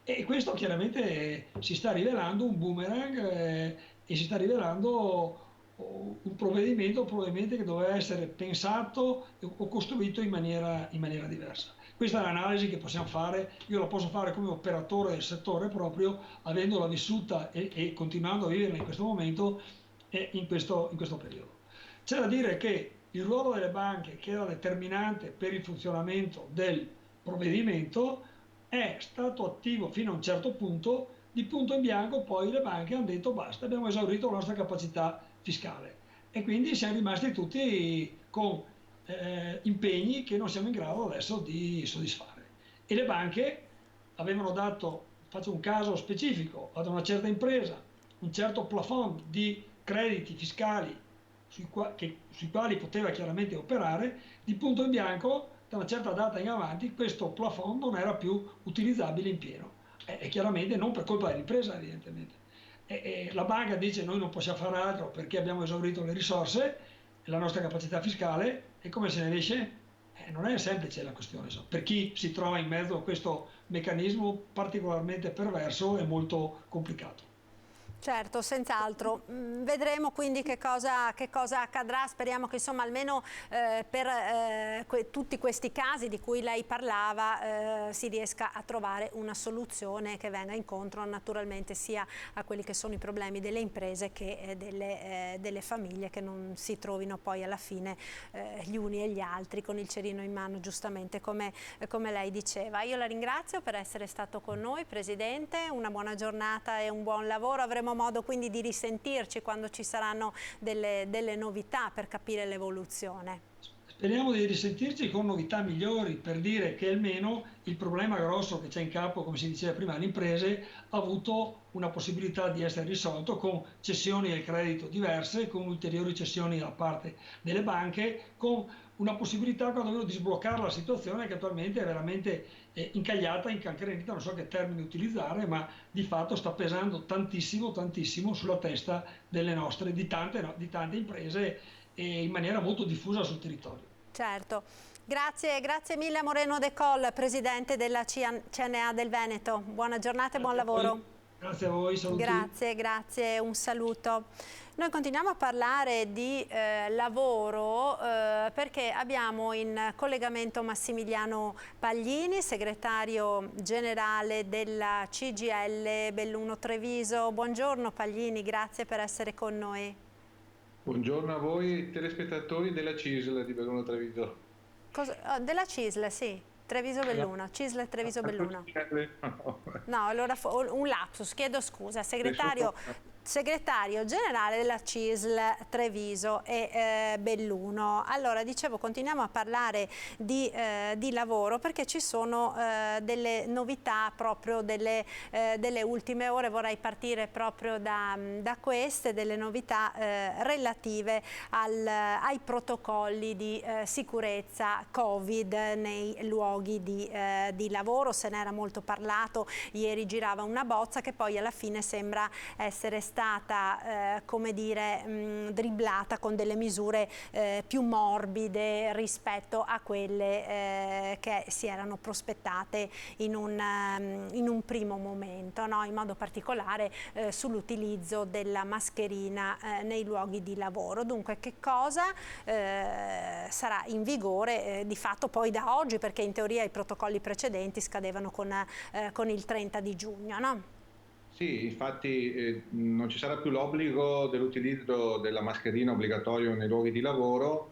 E questo chiaramente si sta rivelando un boomerang e si sta rivelando un provvedimento probabilmente che doveva essere pensato o costruito in maniera diversa. Questa è l'analisi che possiamo fare, io la posso fare come operatore del settore proprio, avendola vissuta e continuando a viverla in questo momento e in questo periodo. C'è da dire che il ruolo delle banche, che era determinante per il funzionamento del provvedimento è stato attivo fino a un certo punto, di punto in bianco poi le banche hanno detto basta, abbiamo esaurito la nostra capacità fiscale e quindi siamo rimasti tutti con impegni che non siamo in grado adesso di soddisfare. E le banche avevano dato, faccio un caso specifico, ad una certa impresa, un certo plafond di crediti fiscali sui quali poteva chiaramente operare, di punto in bianco da una certa data in avanti questo plafond non era più utilizzabile in pieno. E chiaramente non per colpa dell'impresa evidentemente. La banca dice noi non possiamo fare altro perché abbiamo esaurito le risorse, la nostra capacità fiscale, e come se ne esce? Non è semplice la questione, per chi si trova in mezzo a questo meccanismo particolarmente perverso e molto complicato. Certo, senz'altro. Vedremo quindi che cosa accadrà. Speriamo che insomma almeno per tutti questi casi di cui lei parlava si riesca a trovare una soluzione che venga incontro naturalmente sia a quelli che sono i problemi delle imprese che delle famiglie, che non si trovino poi alla fine gli uni e gli altri con il cerino in mano, giustamente come lei diceva. Io la ringrazio per essere stato con noi, Presidente, una buona giornata e un buon lavoro. Avremo modo quindi di risentirci quando ci saranno delle novità per capire l'evoluzione. Speriamo di risentirci con novità migliori, per dire che almeno il problema grosso che c'è in capo, come si diceva prima, alle imprese ha avuto una possibilità di essere risolto con cessioni del credito diverse, con ulteriori cessioni da parte delle banche, con una possibilità quantomeno di sbloccare la situazione che attualmente è veramente incagliata, incancrenita, non so che termine utilizzare, ma di fatto sta pesando tantissimo sulla testa delle nostre, di tante imprese e in maniera molto diffusa sul territorio. Certo. Grazie mille a Moreno De Coll, Presidente della CNA del Veneto. Buona giornata e buon lavoro. Grazie a voi, saluti. Grazie, un saluto. Noi continuiamo a parlare di lavoro perché abbiamo in collegamento Massimiliano Paglini, segretario generale della CGIL Belluno Treviso. Buongiorno Paglini, grazie per essere con noi. Buongiorno a voi telespettatori della CISL di Belluno Treviso. Della CISL, sì. Treviso Belluno, CISL Treviso Belluno. No, allora un lapsus, chiedo scusa. Segretario generale della CISL Treviso e Belluno. Allora, dicevo, continuiamo a parlare di lavoro perché ci sono delle novità proprio delle ultime ore. Vorrei partire proprio da queste, delle novità relative ai protocolli di sicurezza Covid nei luoghi di lavoro. Se n'era molto parlato, ieri girava una bozza che poi alla fine sembra essere stata come dire dribblata con delle misure più morbide rispetto a quelle che si erano prospettate in un primo momento, no? In modo particolare sull'utilizzo della mascherina nei luoghi di lavoro. Dunque, che cosa sarà in vigore di fatto poi da oggi, perché in teoria i protocolli precedenti scadevano con il 30 di giugno, no? Sì, infatti non ci sarà più l'obbligo dell'utilizzo della mascherina obbligatorio nei luoghi di lavoro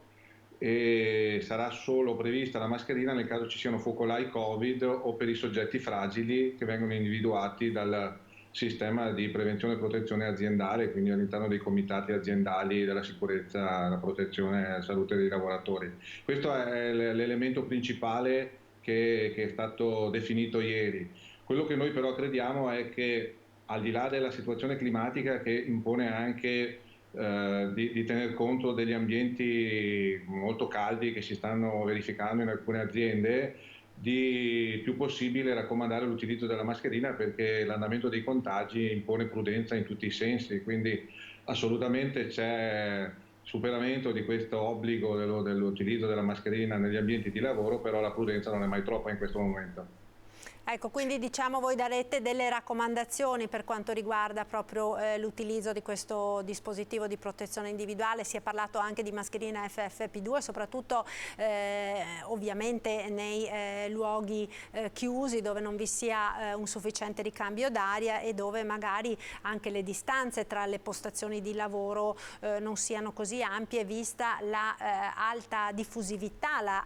e sarà solo prevista la mascherina nel caso ci siano focolai Covid o per i soggetti fragili che vengono individuati dal sistema di prevenzione e protezione aziendale, quindi all'interno dei comitati aziendali della sicurezza, la protezione e la salute dei lavoratori. Questo è l'elemento principale che è stato definito ieri. Quello che noi però crediamo è che al di là della situazione climatica che impone anche di tener conto degli ambienti molto caldi che si stanno verificando in alcune aziende, di più possibile raccomandare l'utilizzo della mascherina perché l'andamento dei contagi impone prudenza in tutti i sensi, quindi assolutamente c'è superamento di questo obbligo dell'utilizzo della mascherina negli ambienti di lavoro, però la prudenza non è mai troppa in questo momento. Ecco, quindi diciamo voi darete delle raccomandazioni per quanto riguarda proprio l'utilizzo di questo dispositivo di protezione individuale. Si è parlato anche di mascherina FFP2, soprattutto ovviamente nei luoghi chiusi dove non vi sia un sufficiente ricambio d'aria e dove magari anche le distanze tra le postazioni di lavoro non siano così ampie, vista la alta diffusività, la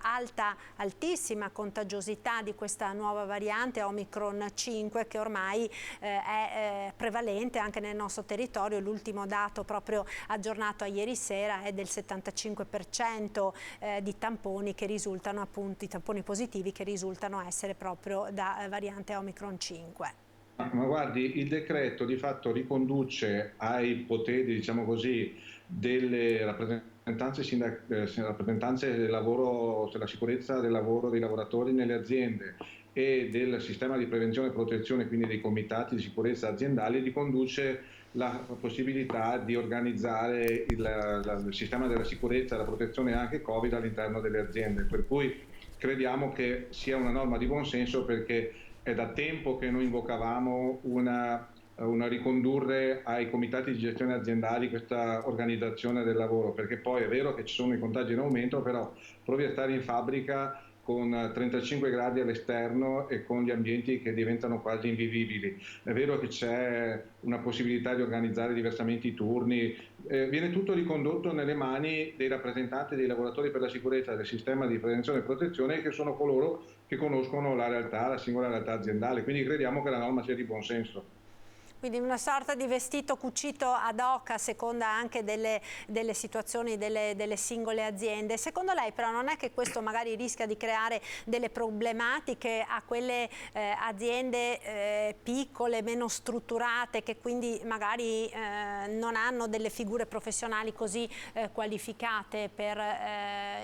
altissima contagiosità di questa nuova variante Omicron 5 che ormai è prevalente anche nel nostro territorio. L'ultimo dato proprio aggiornato a ieri sera è del 75% di tamponi che risultano appunto, i tamponi positivi che risultano essere proprio da variante Omicron 5. Ma guardi, il decreto di fatto riconduce ai poteri, diciamo così, delle rappresentanze del lavoro, della sicurezza del lavoro dei lavoratori nelle aziende e del sistema di prevenzione e protezione, quindi dei comitati di sicurezza aziendali, riconduce la possibilità di organizzare il sistema della sicurezza e della protezione anche Covid all'interno delle aziende, per cui crediamo che sia una norma di buon senso, perché è da tempo che noi invocavamo una ricondurre ai comitati di gestione aziendali questa organizzazione del lavoro, perché poi è vero che ci sono i contagi in aumento, però provi a stare in fabbrica con 35 gradi all'esterno e con gli ambienti che diventano quasi invivibili. È vero che c'è una possibilità di organizzare diversamente i turni, viene tutto ricondotto nelle mani dei rappresentanti dei lavoratori per la sicurezza del sistema di prevenzione e protezione, che sono coloro che conoscono la realtà, la singola realtà aziendale, quindi crediamo che la norma sia di buon senso. Quindi una sorta di vestito cucito ad hoc a seconda anche delle situazioni delle singole aziende. Secondo lei però non è che questo magari rischia di creare delle problematiche a quelle aziende piccole, meno strutturate, che quindi magari non hanno delle figure professionali così qualificate per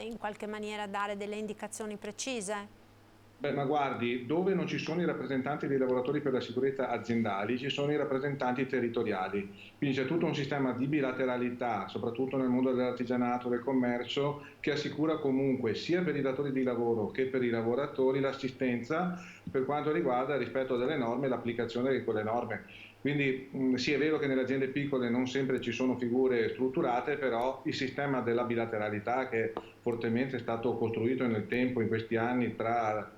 in qualche maniera dare delle indicazioni precise? Beh, ma guardi, dove non ci sono i rappresentanti dei lavoratori per la sicurezza aziendali, ci sono i rappresentanti territoriali. Quindi c'è tutto un sistema di bilateralità, soprattutto nel mondo dell'artigianato, del commercio, che assicura comunque sia per i datori di lavoro che per i lavoratori l'assistenza per quanto riguarda il rispetto delle norme e l'applicazione di quelle norme. Quindi sì, è vero che nelle aziende piccole non sempre ci sono figure strutturate, però il sistema della bilateralità, che fortemente è stato costruito nel tempo, in questi anni, tra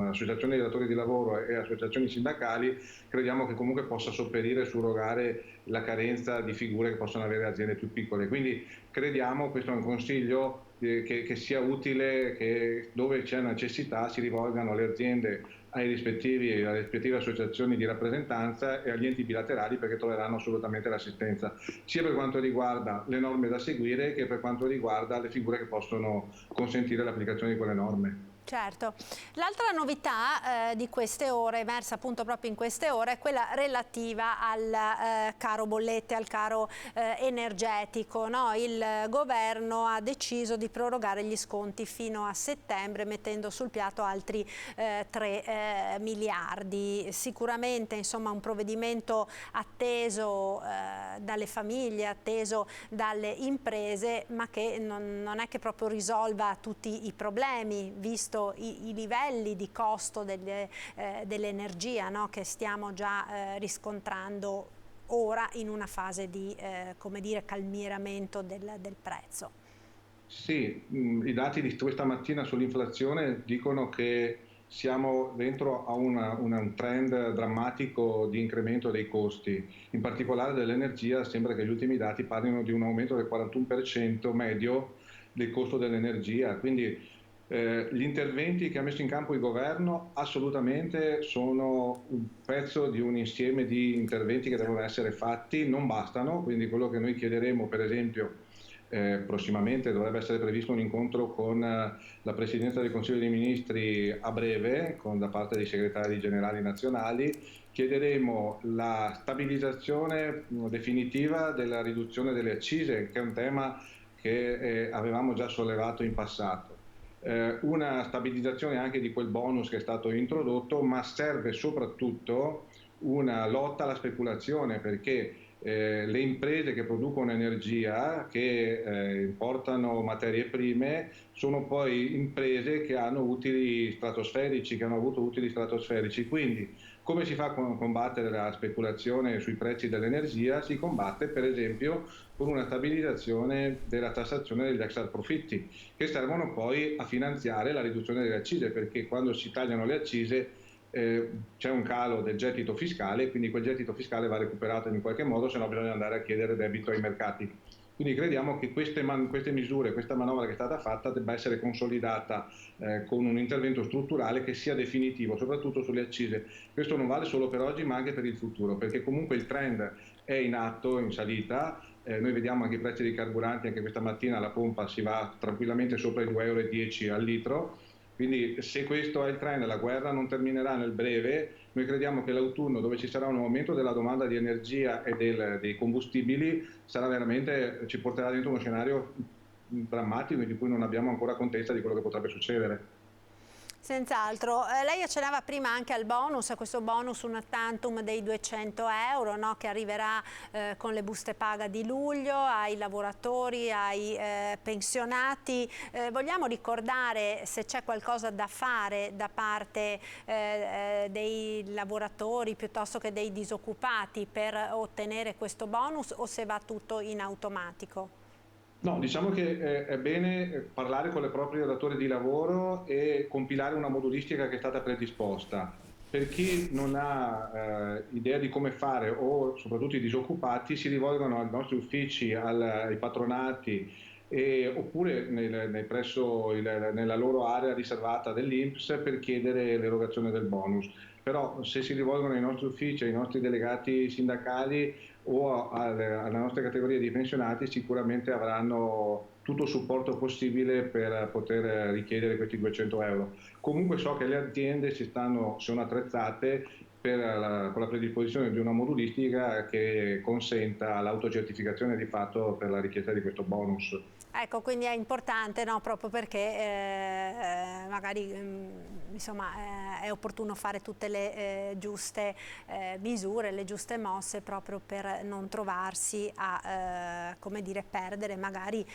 associazioni di datori di lavoro e associazioni sindacali, crediamo che comunque possa sopperire e surrogare la carenza di figure che possono avere aziende più piccole. Quindi crediamo, questo è un consiglio, che sia utile che dove c'è necessità si rivolgano alle aziende, alle rispettive associazioni di rappresentanza e agli enti bilaterali, perché troveranno assolutamente l'assistenza, sia per quanto riguarda le norme da seguire che per quanto riguarda le figure che possono consentire l'applicazione di quelle norme. Certo. L'altra novità di queste ore, emersa appunto proprio in queste ore, è quella relativa al caro bollette, al caro energetico. No? Il governo ha deciso di prorogare gli sconti fino a settembre, mettendo sul piatto altri 3 miliardi. Sicuramente insomma un provvedimento atteso dalle famiglie, atteso dalle imprese, ma che non è che proprio risolva tutti i problemi, visto i livelli di costo dell'energia, no? Che stiamo già riscontrando ora in una fase di come dire, calmieramento del prezzo. Sì, i dati di questa mattina sull'inflazione dicono che siamo dentro a un trend drammatico di incremento dei costi, in particolare dell'energia. Sembra che gli ultimi dati parlino di un aumento del 41% medio del costo dell'energia, quindi gli interventi che ha messo in campo il governo assolutamente sono un pezzo di un insieme di interventi che devono essere fatti, non bastano, quindi quello che noi chiederemo, per esempio, prossimamente dovrebbe essere previsto un incontro con la Presidenza del Consiglio dei Ministri a breve, da parte dei segretari generali nazionali. Chiederemo la stabilizzazione definitiva della riduzione delle accise, che è un tema che avevamo già sollevato in passato. Una stabilizzazione anche di quel bonus che è stato introdotto, ma serve soprattutto una lotta alla speculazione, perché le imprese che producono energia, che importano materie prime, sono poi imprese che hanno utili stratosferici, che hanno avuto utili stratosferici. Quindi come si fa a combattere la speculazione sui prezzi dell'energia? Si combatte per esempio con una stabilizzazione della tassazione degli extraprofitti, che servono poi a finanziare la riduzione delle accise, perché quando si tagliano le accise c'è un calo del gettito fiscale, quindi quel gettito fiscale va recuperato in qualche modo, se no bisogna andare a chiedere debito ai mercati. Quindi crediamo che queste misure, questa manovra che è stata fatta debba essere consolidata con un intervento strutturale che sia definitivo, soprattutto sulle accise. Questo non vale solo per oggi ma anche per il futuro, perché comunque il trend è in atto, in salita. Noi vediamo anche i prezzi dei carburanti, anche questa mattina alla pompa si va tranquillamente sopra i 2,10 € al litro. Quindi se questo è il trend, la guerra non terminerà nel breve, noi crediamo che l'autunno, dove ci sarà un aumento della domanda di energia e dei combustibili, ci porterà dentro uno scenario drammatico di cui non abbiamo ancora contezza di quello che potrebbe succedere. Senz'altro. Lei accennava prima anche al bonus, a questo bonus una tantum dei 200 €, no, che arriverà con le buste paga di luglio ai lavoratori, ai pensionati. Vogliamo ricordare se c'è qualcosa da fare da parte dei lavoratori piuttosto che dei disoccupati per ottenere questo bonus, o se va tutto in automatico? No, diciamo che è bene parlare con le proprie datori di lavoro e compilare una modulistica che è stata predisposta. Per chi non ha idea di come fare, o soprattutto i disoccupati, si rivolgono ai nostri uffici, ai patronati, oppure nella loro area riservata dell'INPS per chiedere l'erogazione del bonus. Però se si rivolgono ai nostri uffici, ai nostri delegati sindacali o alla nostra categoria di pensionati, sicuramente avranno tutto il supporto possibile per poter richiedere questi 200 €. Comunque so che le aziende sono attrezzate con la predisposizione di una modulistica che consenta l'autocertificazione di fatto per la richiesta di questo bonus. Ecco, quindi è importante, no, proprio perché magari insomma, è opportuno fare tutte le giuste misure, le giuste mosse, proprio per non trovarsi a come dire, perdere magari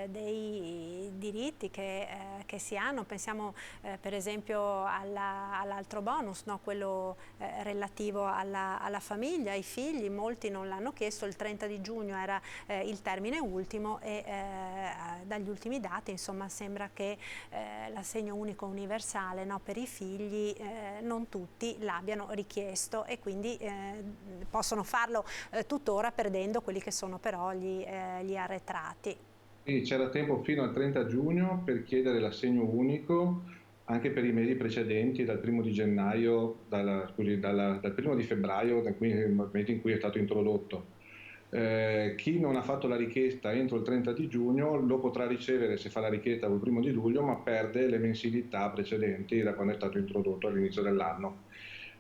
dei diritti che si hanno. Pensiamo per esempio all'altro bonus, no, quello relativo alla famiglia, ai figli. Molti non l'hanno chiesto, il 30 di giugno era il termine ultimo e dagli ultimi dati insomma sembra che l'assegno unico universale, no, per i figli non tutti l'abbiano richiesto, e quindi possono farlo tuttora, perdendo quelli che sono però gli arretrati. Sì, c'era tempo fino al 30 giugno per chiedere l'assegno unico anche per i mesi precedenti, dal 1 di gennaio, dal 1 di febbraio, dal momento in cui è stato introdotto. Chi non ha fatto la richiesta entro il 30 di giugno lo potrà ricevere se fa la richiesta il 1 di luglio, ma perde le mensilità precedenti da quando è stato introdotto all'inizio dell'anno.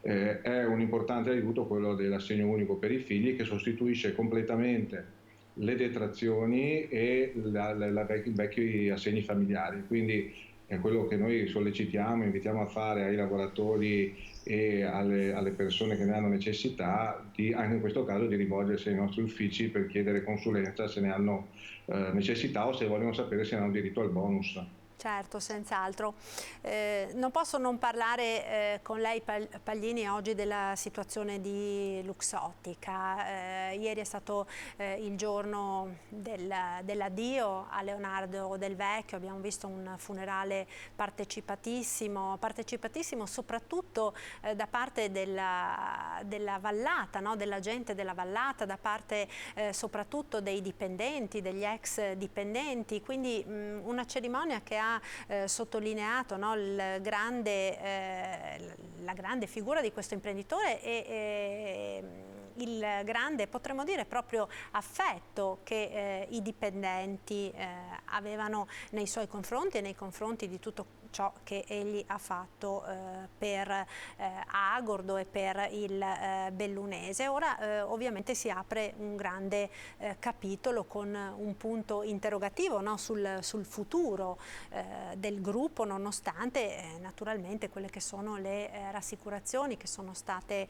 È un importante aiuto quello dell'assegno unico per i figli, che sostituisce completamente le detrazioni e i vecchi assegni familiari. Quindi è quello che noi sollecitiamo, invitiamo a fare ai lavoratori e alle persone che ne hanno necessità, anche in questo caso di rivolgersi ai nostri uffici per chiedere consulenza se ne hanno necessità o se vogliono sapere se hanno diritto al bonus. Certo, senz'altro. Non posso non parlare con lei, Paglini, oggi della situazione di Luxottica. Ieri è stato il giorno dell'addio a Leonardo Del Vecchio. Abbiamo visto un funerale partecipatissimo soprattutto da parte della Vallata, no? Della gente della Vallata, da parte soprattutto dei dipendenti, degli ex dipendenti. Quindi una cerimonia che ha sottolineato, no, la grande figura di questo imprenditore e il grande, potremmo dire, proprio affetto che i dipendenti avevano nei suoi confronti e nei confronti di tutto ciò che egli ha fatto per Agordo e per il Bellunese. Ora ovviamente si apre un grande capitolo con un punto interrogativo, no, sul futuro del gruppo, nonostante naturalmente quelle che sono le rassicurazioni che sono state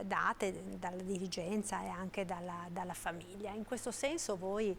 date dalla dirigenza e anche dalla famiglia. In questo senso voi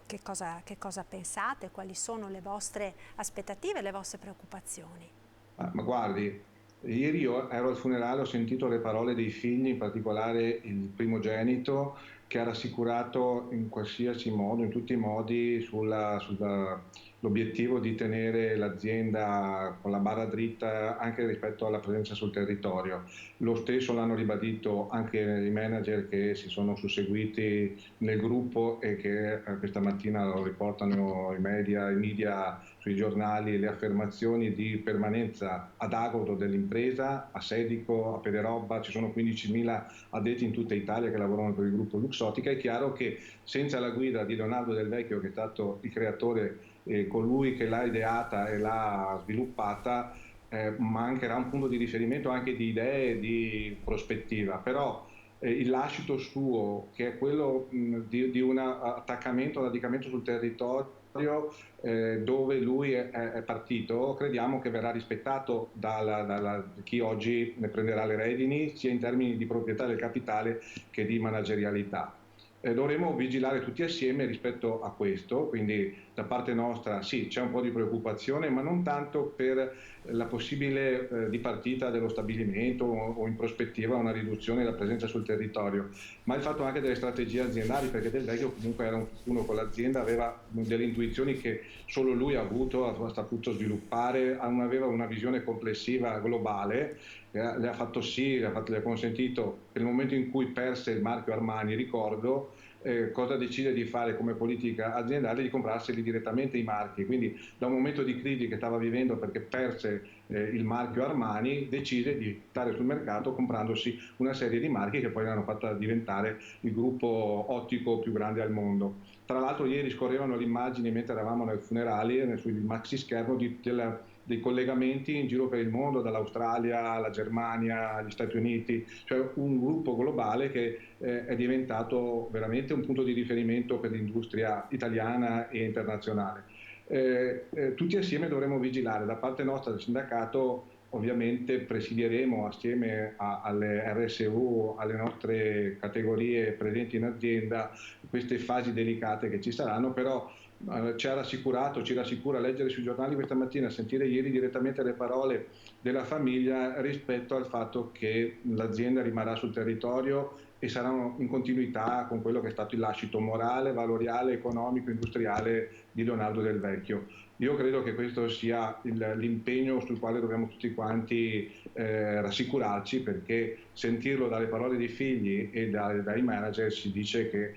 che cosa pensate? Quali sono le vostre aspettative e le vostre preoccupazioni? Ma guardi, ieri io ero al funerale, ho sentito le parole dei figli, in particolare il primogenito, che ha rassicurato in qualsiasi modo, in tutti i modi, sull'obiettivo di tenere l'azienda con la barra dritta anche rispetto alla presenza sul territorio. Lo stesso l'hanno ribadito anche i manager che si sono susseguiti nel gruppo e che questa mattina lo riportano i media sui giornali, le affermazioni di permanenza ad agodo dell'impresa, a Sedico, a Pederobba. Ci sono 15.000 addetti in tutta Italia che lavorano per il gruppo Luxottica. È chiaro che senza la guida di Leonardo Del Vecchio, che è stato il creatore, colui che l'ha ideata e l'ha sviluppata, mancherà un punto di riferimento anche di idee e di prospettiva. Però il lascito suo, che è quello di un attaccamento, radicamento sul territorio, dove lui è partito, crediamo che verrà rispettato da chi oggi ne prenderà le redini, sia in termini di proprietà del capitale che di managerialità. Dovremo vigilare tutti assieme rispetto a questo, quindi da parte nostra sì, c'è un po' di preoccupazione, ma non tanto per la possibile dipartita dello stabilimento o in prospettiva una riduzione della presenza sul territorio, ma il fatto anche delle strategie aziendali, perché Del Vecchio comunque era uno con l'azienda, aveva delle intuizioni che solo lui ha avuto, ha saputo sviluppare, aveva una visione complessiva globale, le ha fatto sì, le ha consentito, nel momento in cui perse il marchio Armani, ricordo, cosa decide di fare come politica aziendale? Di comprarseli direttamente i marchi. Quindi da un momento di crisi che stava vivendo perché perse il marchio Armani, decide di stare sul mercato comprandosi una serie di marchi che poi l'hanno fatta diventare il gruppo ottico più grande al mondo. Tra l'altro ieri scorrevano le immagini mentre eravamo nel funerale sul maxi schermo dei collegamenti in giro per il mondo, dall'Australia alla Germania, agli Stati Uniti, cioè un gruppo globale che è diventato veramente un punto di riferimento per l'industria italiana e internazionale. Tutti assieme dovremo vigilare. Da parte nostra del sindacato ovviamente presidieremo assieme alle RSU, alle nostre categorie presenti in azienda, queste fasi delicate che ci saranno, però ci rassicura leggere sui giornali questa mattina, sentire ieri direttamente le parole della famiglia rispetto al fatto che l'azienda rimarrà sul territorio e saranno in continuità con quello che è stato il lascito morale, valoriale, economico, industriale di Leonardo Del Vecchio. Io credo che questo sia l'impegno sul quale dobbiamo tutti quanti rassicurarci, perché sentirlo dalle parole dei figli e dai manager ci dice che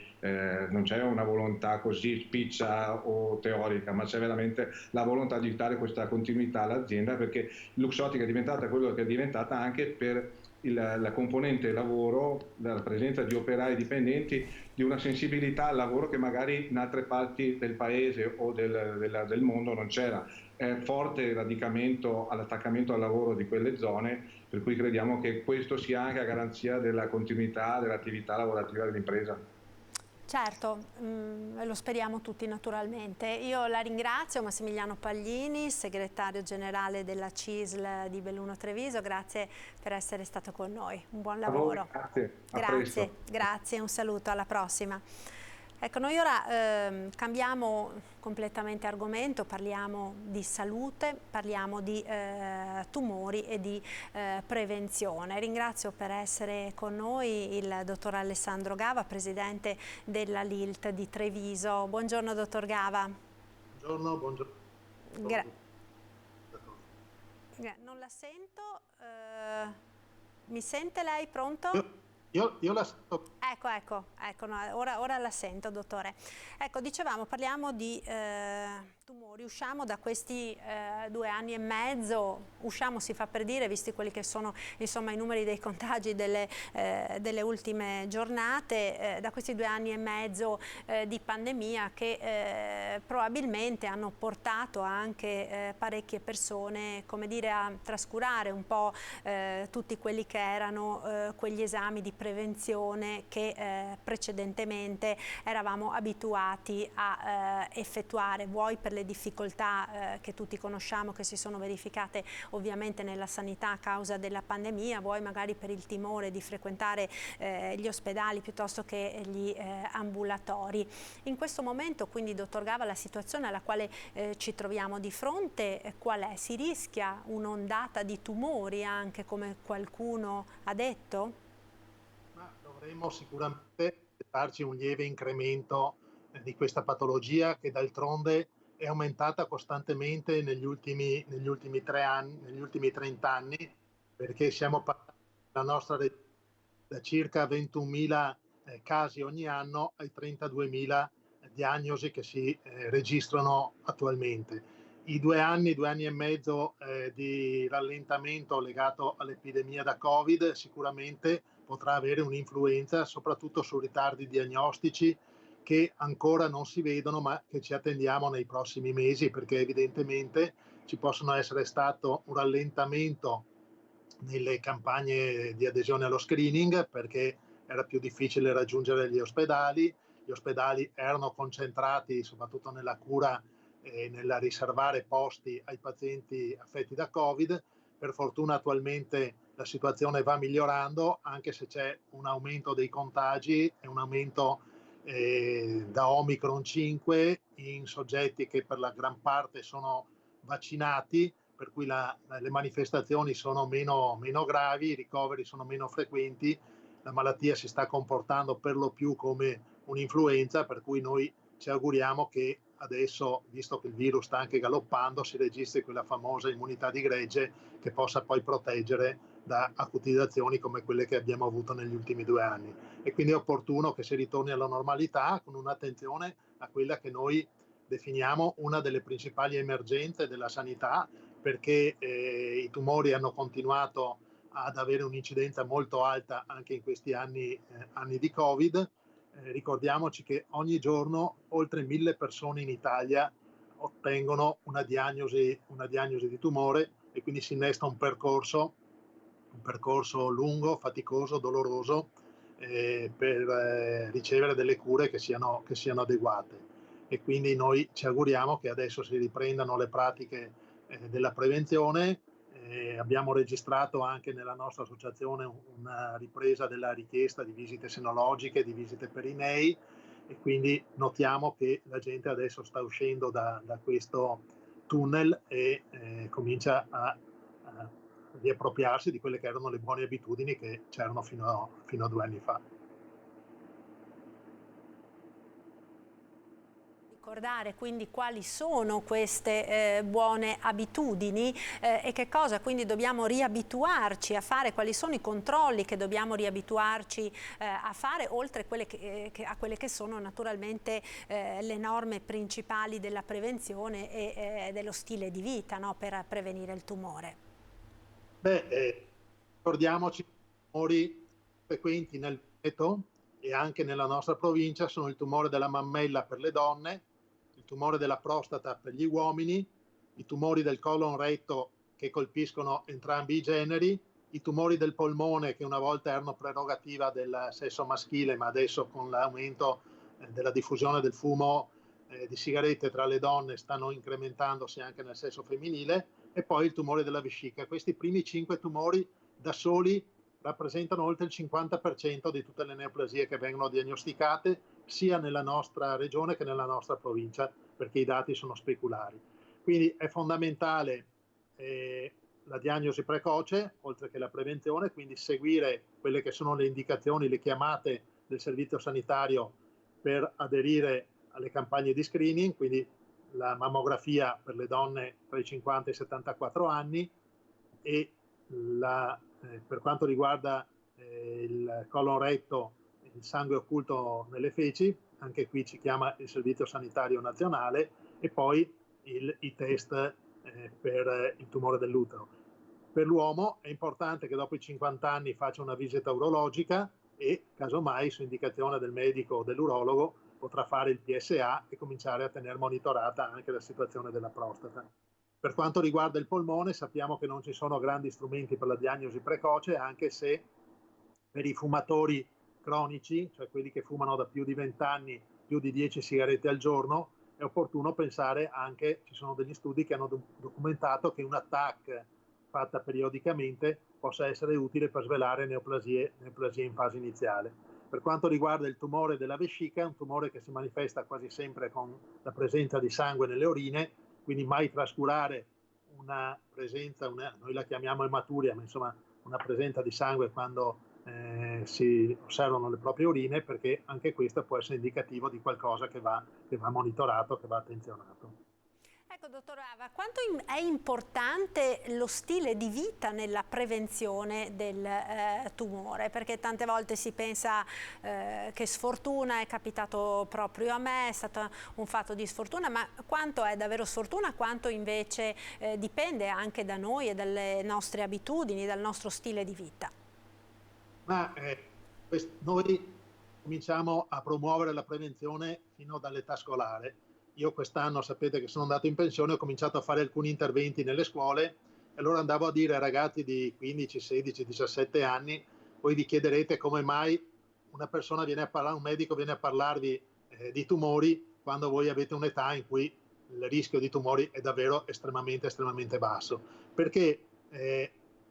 non c'è una volontà così spiccia o teorica, ma c'è veramente la volontà di dare questa continuità all'azienda, perché Luxottica è diventata quello che è diventata anche per la componente lavoro, la presenza di operai dipendenti, di una sensibilità al lavoro che magari in altre parti del paese o del mondo non c'era. È forte radicamento all'attaccamento al lavoro di quelle zone, per cui crediamo che questo sia anche a garanzia della continuità dell'attività lavorativa dell'impresa. Certo, lo speriamo tutti naturalmente. Io la ringrazio, Massimiliano Paglini, segretario generale della CISL di Belluno Treviso, grazie per essere stato con noi. Un buon lavoro. Grazie, un saluto, alla prossima. Ecco, noi ora cambiamo completamente argomento, parliamo di salute, parliamo di tumori e di prevenzione. Ringrazio per essere con noi il dottor Alessandro Gava, presidente della LILT di Treviso. Buongiorno dottor Gava. Buongiorno. Non la sento, mi sente lei? Pronto? Io la sento. Ecco, no, ora la sento, dottore. Ecco, dicevamo, parliamo di tumori, usciamo da questi 2 anni e mezzo, si fa per dire, visti quelli che sono insomma i numeri dei contagi delle ultime giornate, da questi 2 anni e mezzo di pandemia che probabilmente hanno portato anche parecchie persone, come dire, a trascurare un po' tutti quelli che erano quegli esami di prevenzione che precedentemente eravamo abituati a effettuare, vuoi per le difficoltà difficoltà che tutti conosciamo, che si sono verificate ovviamente nella sanità a causa della pandemia, vuoi magari per il timore di frequentare gli ospedali piuttosto che gli ambulatori. In questo momento quindi, dottor Gava, la situazione alla quale ci troviamo di fronte qual è? Si rischia un'ondata di tumori anche, come qualcuno ha detto? Ma dovremmo sicuramente aspettarci un lieve incremento di questa patologia, che d'altronde è aumentata costantemente negli ultimi 3 anni, negli ultimi 30 anni, perché siamo passati la nostra da circa 21.000 casi ogni anno ai 32.000 diagnosi che si registrano attualmente. I 2 anni e mezzo di rallentamento legato all'epidemia da Covid sicuramente potrà avere un'influenza soprattutto su ritardi diagnostici che ancora non si vedono, ma che ci attendiamo nei prossimi mesi, perché evidentemente ci possono essere stato un rallentamento nelle campagne di adesione allo screening, perché era più difficile raggiungere gli ospedali erano concentrati soprattutto nella cura e nella riservare posti ai pazienti affetti da Covid. Per fortuna attualmente la situazione va migliorando, anche se c'è un aumento dei contagi e un aumento da Omicron 5 in soggetti che per la gran parte sono vaccinati, per cui le manifestazioni sono meno gravi, i ricoveri sono meno frequenti, la malattia si sta comportando per lo più come un'influenza, per cui noi ci auguriamo che adesso, visto che il virus sta anche galoppando, si registri quella famosa immunità di gregge che possa poi proteggere da acutizzazioni come quelle che abbiamo avuto negli ultimi 2 anni. E quindi è opportuno che si ritorni alla normalità con un'attenzione a quella che noi definiamo una delle principali emergenze della sanità, perché i tumori hanno continuato ad avere un'incidenza molto alta anche in questi anni di Covid. Ricordiamoci che ogni giorno oltre 1.000 persone in Italia ottengono una diagnosi di tumore, e quindi si innesta un percorso lungo, faticoso, doloroso per ricevere delle cure che siano adeguate. E quindi noi ci auguriamo che adesso si riprendano le pratiche della prevenzione. Abbiamo registrato anche nella nostra associazione una ripresa della richiesta di visite senologiche, di visite perinei, e quindi notiamo che la gente adesso sta uscendo da questo tunnel e comincia a riappropriarsi di quelle che erano le buone abitudini che c'erano fino a 2 anni fa. Ricordare quindi quali sono queste buone abitudini e che cosa quindi dobbiamo riabituarci a fare, quali sono i controlli che dobbiamo riabituarci a fare, oltre a quelle che sono naturalmente le norme principali della prevenzione e dello stile di vita, no, per prevenire il tumore. Ricordiamoci che i tumori frequenti nel Veneto e anche nella nostra provincia sono il tumore della mammella per le donne, il tumore della prostata per gli uomini, i tumori del colon retto che colpiscono entrambi i generi, i tumori del polmone che una volta erano prerogativa del sesso maschile, ma adesso con l'aumento della diffusione del fumo di sigarette tra le donne stanno incrementandosi anche nel sesso femminile, e poi il tumore della vescica. Questi primi 5 tumori da soli rappresentano oltre il 50% di tutte le neoplasie che vengono diagnosticate sia nella nostra regione che nella nostra provincia, perché i dati sono speculari. Quindi è fondamentale la diagnosi precoce, oltre che la prevenzione, quindi seguire quelle che sono le indicazioni, le chiamate del servizio sanitario per aderire alle campagne di screening, quindi la mammografia per le donne tra i 50 e i 74 anni e per quanto riguarda il colon retto, il sangue occulto nelle feci, anche qui ci chiama il Servizio Sanitario Nazionale, e poi i test per il tumore dell'utero. Per l'uomo è importante che dopo i 50 anni faccia una visita urologica e casomai su indicazione del medico o dell'urologo potrà fare il PSA e cominciare a tenere monitorata anche la situazione della prostata. Per quanto riguarda il polmone, sappiamo che non ci sono grandi strumenti per la diagnosi precoce, anche se per i fumatori cronici, cioè quelli che fumano da più di 20 anni, più di 10 sigarette al giorno, è opportuno pensare anche, ci sono degli studi che hanno documentato che una TAC fatta periodicamente possa essere utile per svelare neoplasie in fase iniziale. Per quanto riguarda il tumore della vescica, è un tumore che si manifesta quasi sempre con la presenza di sangue nelle urine, quindi mai trascurare una presenza, noi la chiamiamo ematuria, ma insomma una presenza di sangue quando si osservano le proprie urine, perché anche questo può essere indicativo di qualcosa che va monitorato, che va attenzionato. Ecco, dottor Ava, quanto è importante lo stile di vita nella prevenzione del tumore? Perché tante volte si pensa che sfortuna, è capitato proprio a me, è stato un fatto di sfortuna, ma quanto è davvero sfortuna, quanto invece dipende anche da noi e dalle nostre abitudini, dal nostro stile di vita? Ma noi cominciamo a promuovere la prevenzione fino dall'età scolare. Io quest'anno, sapete che sono andato in pensione, ho cominciato a fare alcuni interventi nelle scuole e allora andavo a dire ai ragazzi di 15, 16, 17 anni, voi vi chiederete come mai una persona viene a parlare, un medico viene a parlarvi di tumori quando voi avete un'età in cui il rischio di tumori è davvero estremamente basso. Perché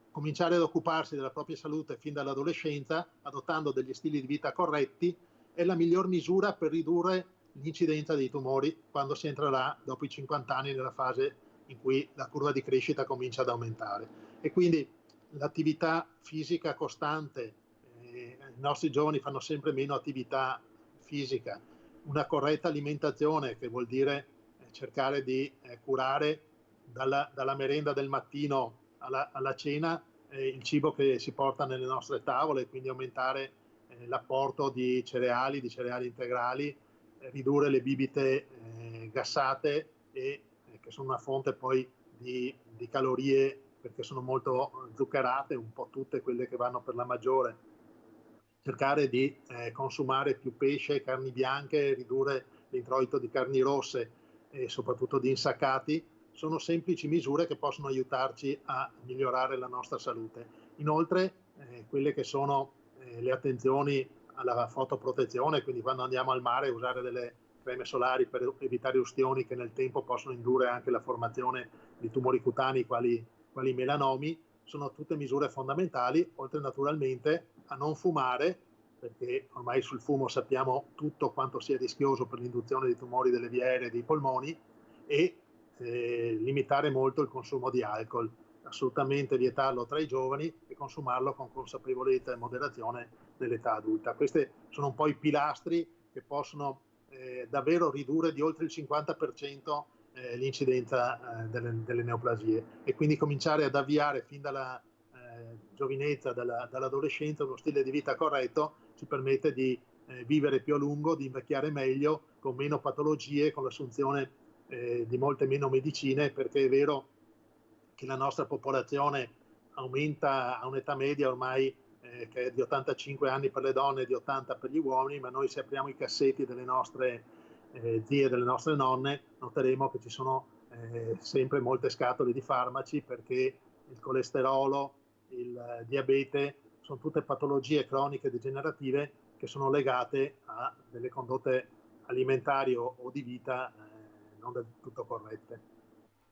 cominciare ad occuparsi della propria salute fin dall'adolescenza, adottando degli stili di vita corretti, è la miglior misura per ridurre l'incidenza dei tumori quando si entrerà dopo i 50 anni nella fase in cui la curva di crescita comincia ad aumentare. E quindi l'attività fisica costante, i nostri giovani fanno sempre meno attività fisica, una corretta alimentazione, che vuol dire cercare di curare dalla merenda del mattino alla cena il cibo che si porta nelle nostre tavole, quindi aumentare l'apporto di cereali integrali, ridurre le bibite gassate che sono una fonte poi di calorie, perché sono molto zuccherate, un po' tutte quelle che vanno per la maggiore. Cercare di consumare più pesce, carni bianche, ridurre l'introito di carni rosse e soprattutto di insaccati, sono semplici misure che possono aiutarci a migliorare la nostra salute. Inoltre quelle che sono le attenzioni alla fotoprotezione, quindi quando andiamo al mare usare delle creme solari per evitare ustioni che nel tempo possono indurre anche la formazione di tumori cutanei quali melanomi, sono tutte misure fondamentali, oltre naturalmente a non fumare, perché ormai sul fumo sappiamo tutto quanto sia rischioso per l'induzione di tumori delle vie aeree e dei polmoni, e limitare molto il consumo di alcol, assolutamente vietarlo tra i giovani e consumarlo con consapevolezza e moderazione nell'età adulta. Questi sono un po' i pilastri che possono davvero ridurre di oltre il 50% l'incidenza delle neoplasie, e quindi cominciare ad avviare fin dalla giovinezza, dall'adolescenza, uno stile di vita corretto ci permette di vivere più a lungo, di invecchiare meglio, con meno patologie, con l'assunzione di molte meno medicine, perché è vero che la nostra popolazione aumenta a un'età media ormai che è di 85 anni per le donne e di 80 per gli uomini, ma noi se apriamo i cassetti delle nostre zie, delle nostre nonne, noteremo che ci sono sempre molte scatole di farmaci, perché il colesterolo, il diabete sono tutte patologie croniche degenerative che sono legate a delle condotte alimentari o di vita non del tutto corrette.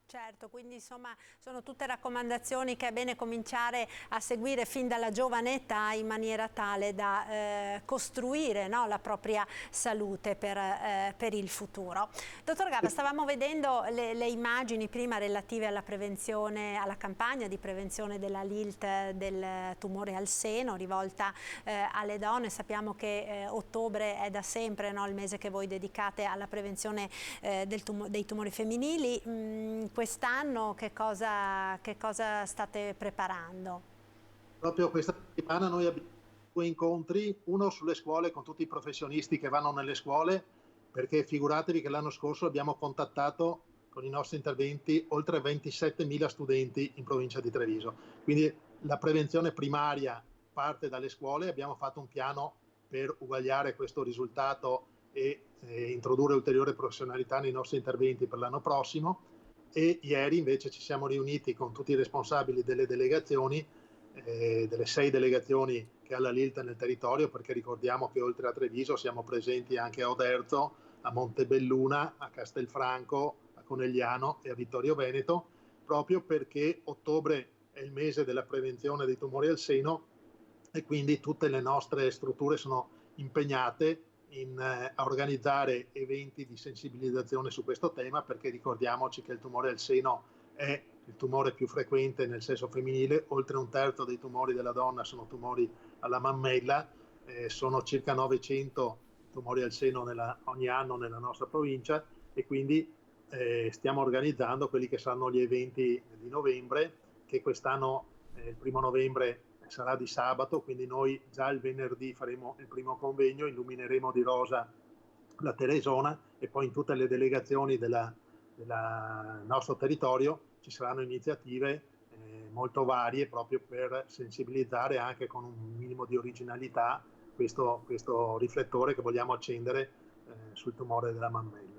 Certo, quindi insomma sono tutte raccomandazioni che è bene cominciare a seguire fin dalla giovane età, in maniera tale da costruire, no, la propria salute per il futuro. Dottor Gava, stavamo vedendo le immagini prima relative alla prevenzione, alla campagna di prevenzione della LILT del tumore al seno rivolta alle donne. Sappiamo che ottobre è da sempre, no, il mese che voi dedicate alla prevenzione dei tumori femminili. Quest'anno che cosa state preparando? Proprio questa settimana noi abbiamo 2 incontri, uno sulle scuole con tutti i professionisti che vanno nelle scuole, perché figuratevi che l'anno scorso abbiamo contattato con i nostri interventi oltre 27.000 studenti in provincia di Treviso. Quindi la prevenzione primaria parte dalle scuole, abbiamo fatto un piano per uguagliare questo risultato e introdurre ulteriore professionalità nei nostri interventi per l'anno prossimo. E ieri invece ci siamo riuniti con tutti i responsabili delle delegazioni, delle 6 delegazioni che ha la LILT nel territorio, perché ricordiamo che oltre a Treviso siamo presenti anche a Oderzo, a Montebelluna, a Castelfranco, a Conegliano e a Vittorio Veneto, proprio perché ottobre è il mese della prevenzione dei tumori al seno e quindi tutte le nostre strutture sono impegnate a organizzare eventi di sensibilizzazione su questo tema, perché ricordiamoci che il tumore al seno è il tumore più frequente nel sesso femminile, oltre un terzo dei tumori della donna sono tumori alla mammella, sono circa 900 tumori al seno ogni anno nella nostra provincia e quindi stiamo organizzando quelli che saranno gli eventi di novembre, che quest'anno il 1° novembre sarà di sabato, quindi noi già il venerdì faremo il primo convegno, illumineremo di rosa la Teresona e poi in tutte le delegazioni del nostro territorio ci saranno iniziative molto varie proprio per sensibilizzare anche con un minimo di originalità questo riflettore che vogliamo accendere sul tumore della mammella.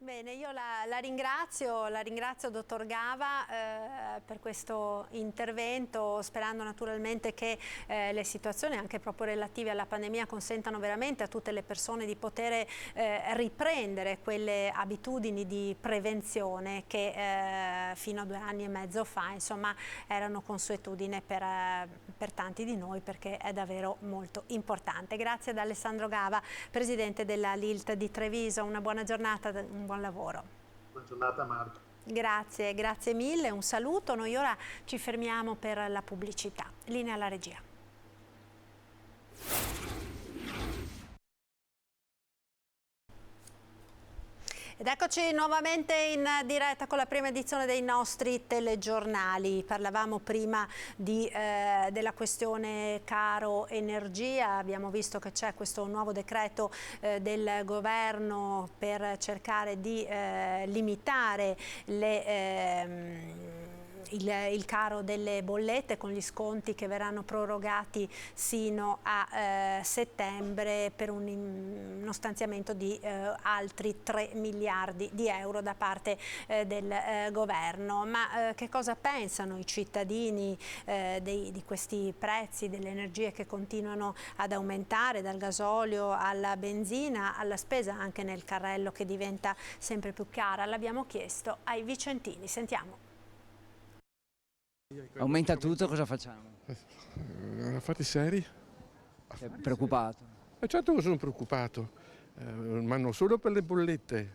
Bene, io la ringrazio dottor Gava per questo intervento, sperando naturalmente che le situazioni anche proprio relative alla pandemia consentano veramente a tutte le persone di poter riprendere quelle abitudini di prevenzione che fino a 2 anni e mezzo fa insomma erano consuetudine per tanti di noi, perché è davvero molto importante. Grazie ad Alessandro Gava, presidente della LILT di Treviso, una buona giornata, un buon lavoro. Buona giornata Marta. Grazie mille, un saluto. Noi ora ci fermiamo per la pubblicità. Linea alla regia. Ed eccoci nuovamente in diretta con la prima edizione dei nostri telegiornali. Parlavamo prima della questione caro energia, abbiamo visto che c'è questo nuovo decreto del governo per cercare di limitare il caro delle bollette, con gli sconti che verranno prorogati sino a settembre per uno stanziamento di altri 3 miliardi di euro da parte del governo. Ma che cosa pensano i cittadini di questi prezzi delle energie che continuano ad aumentare, dal gasolio alla benzina, alla spesa anche nel carrello che diventa sempre più cara? L'abbiamo chiesto ai vicentini, sentiamo. Aumenta tutto, cosa facciamo? Affari seri? Sei preoccupato? Certo che sono preoccupato, ma non solo per le bollette,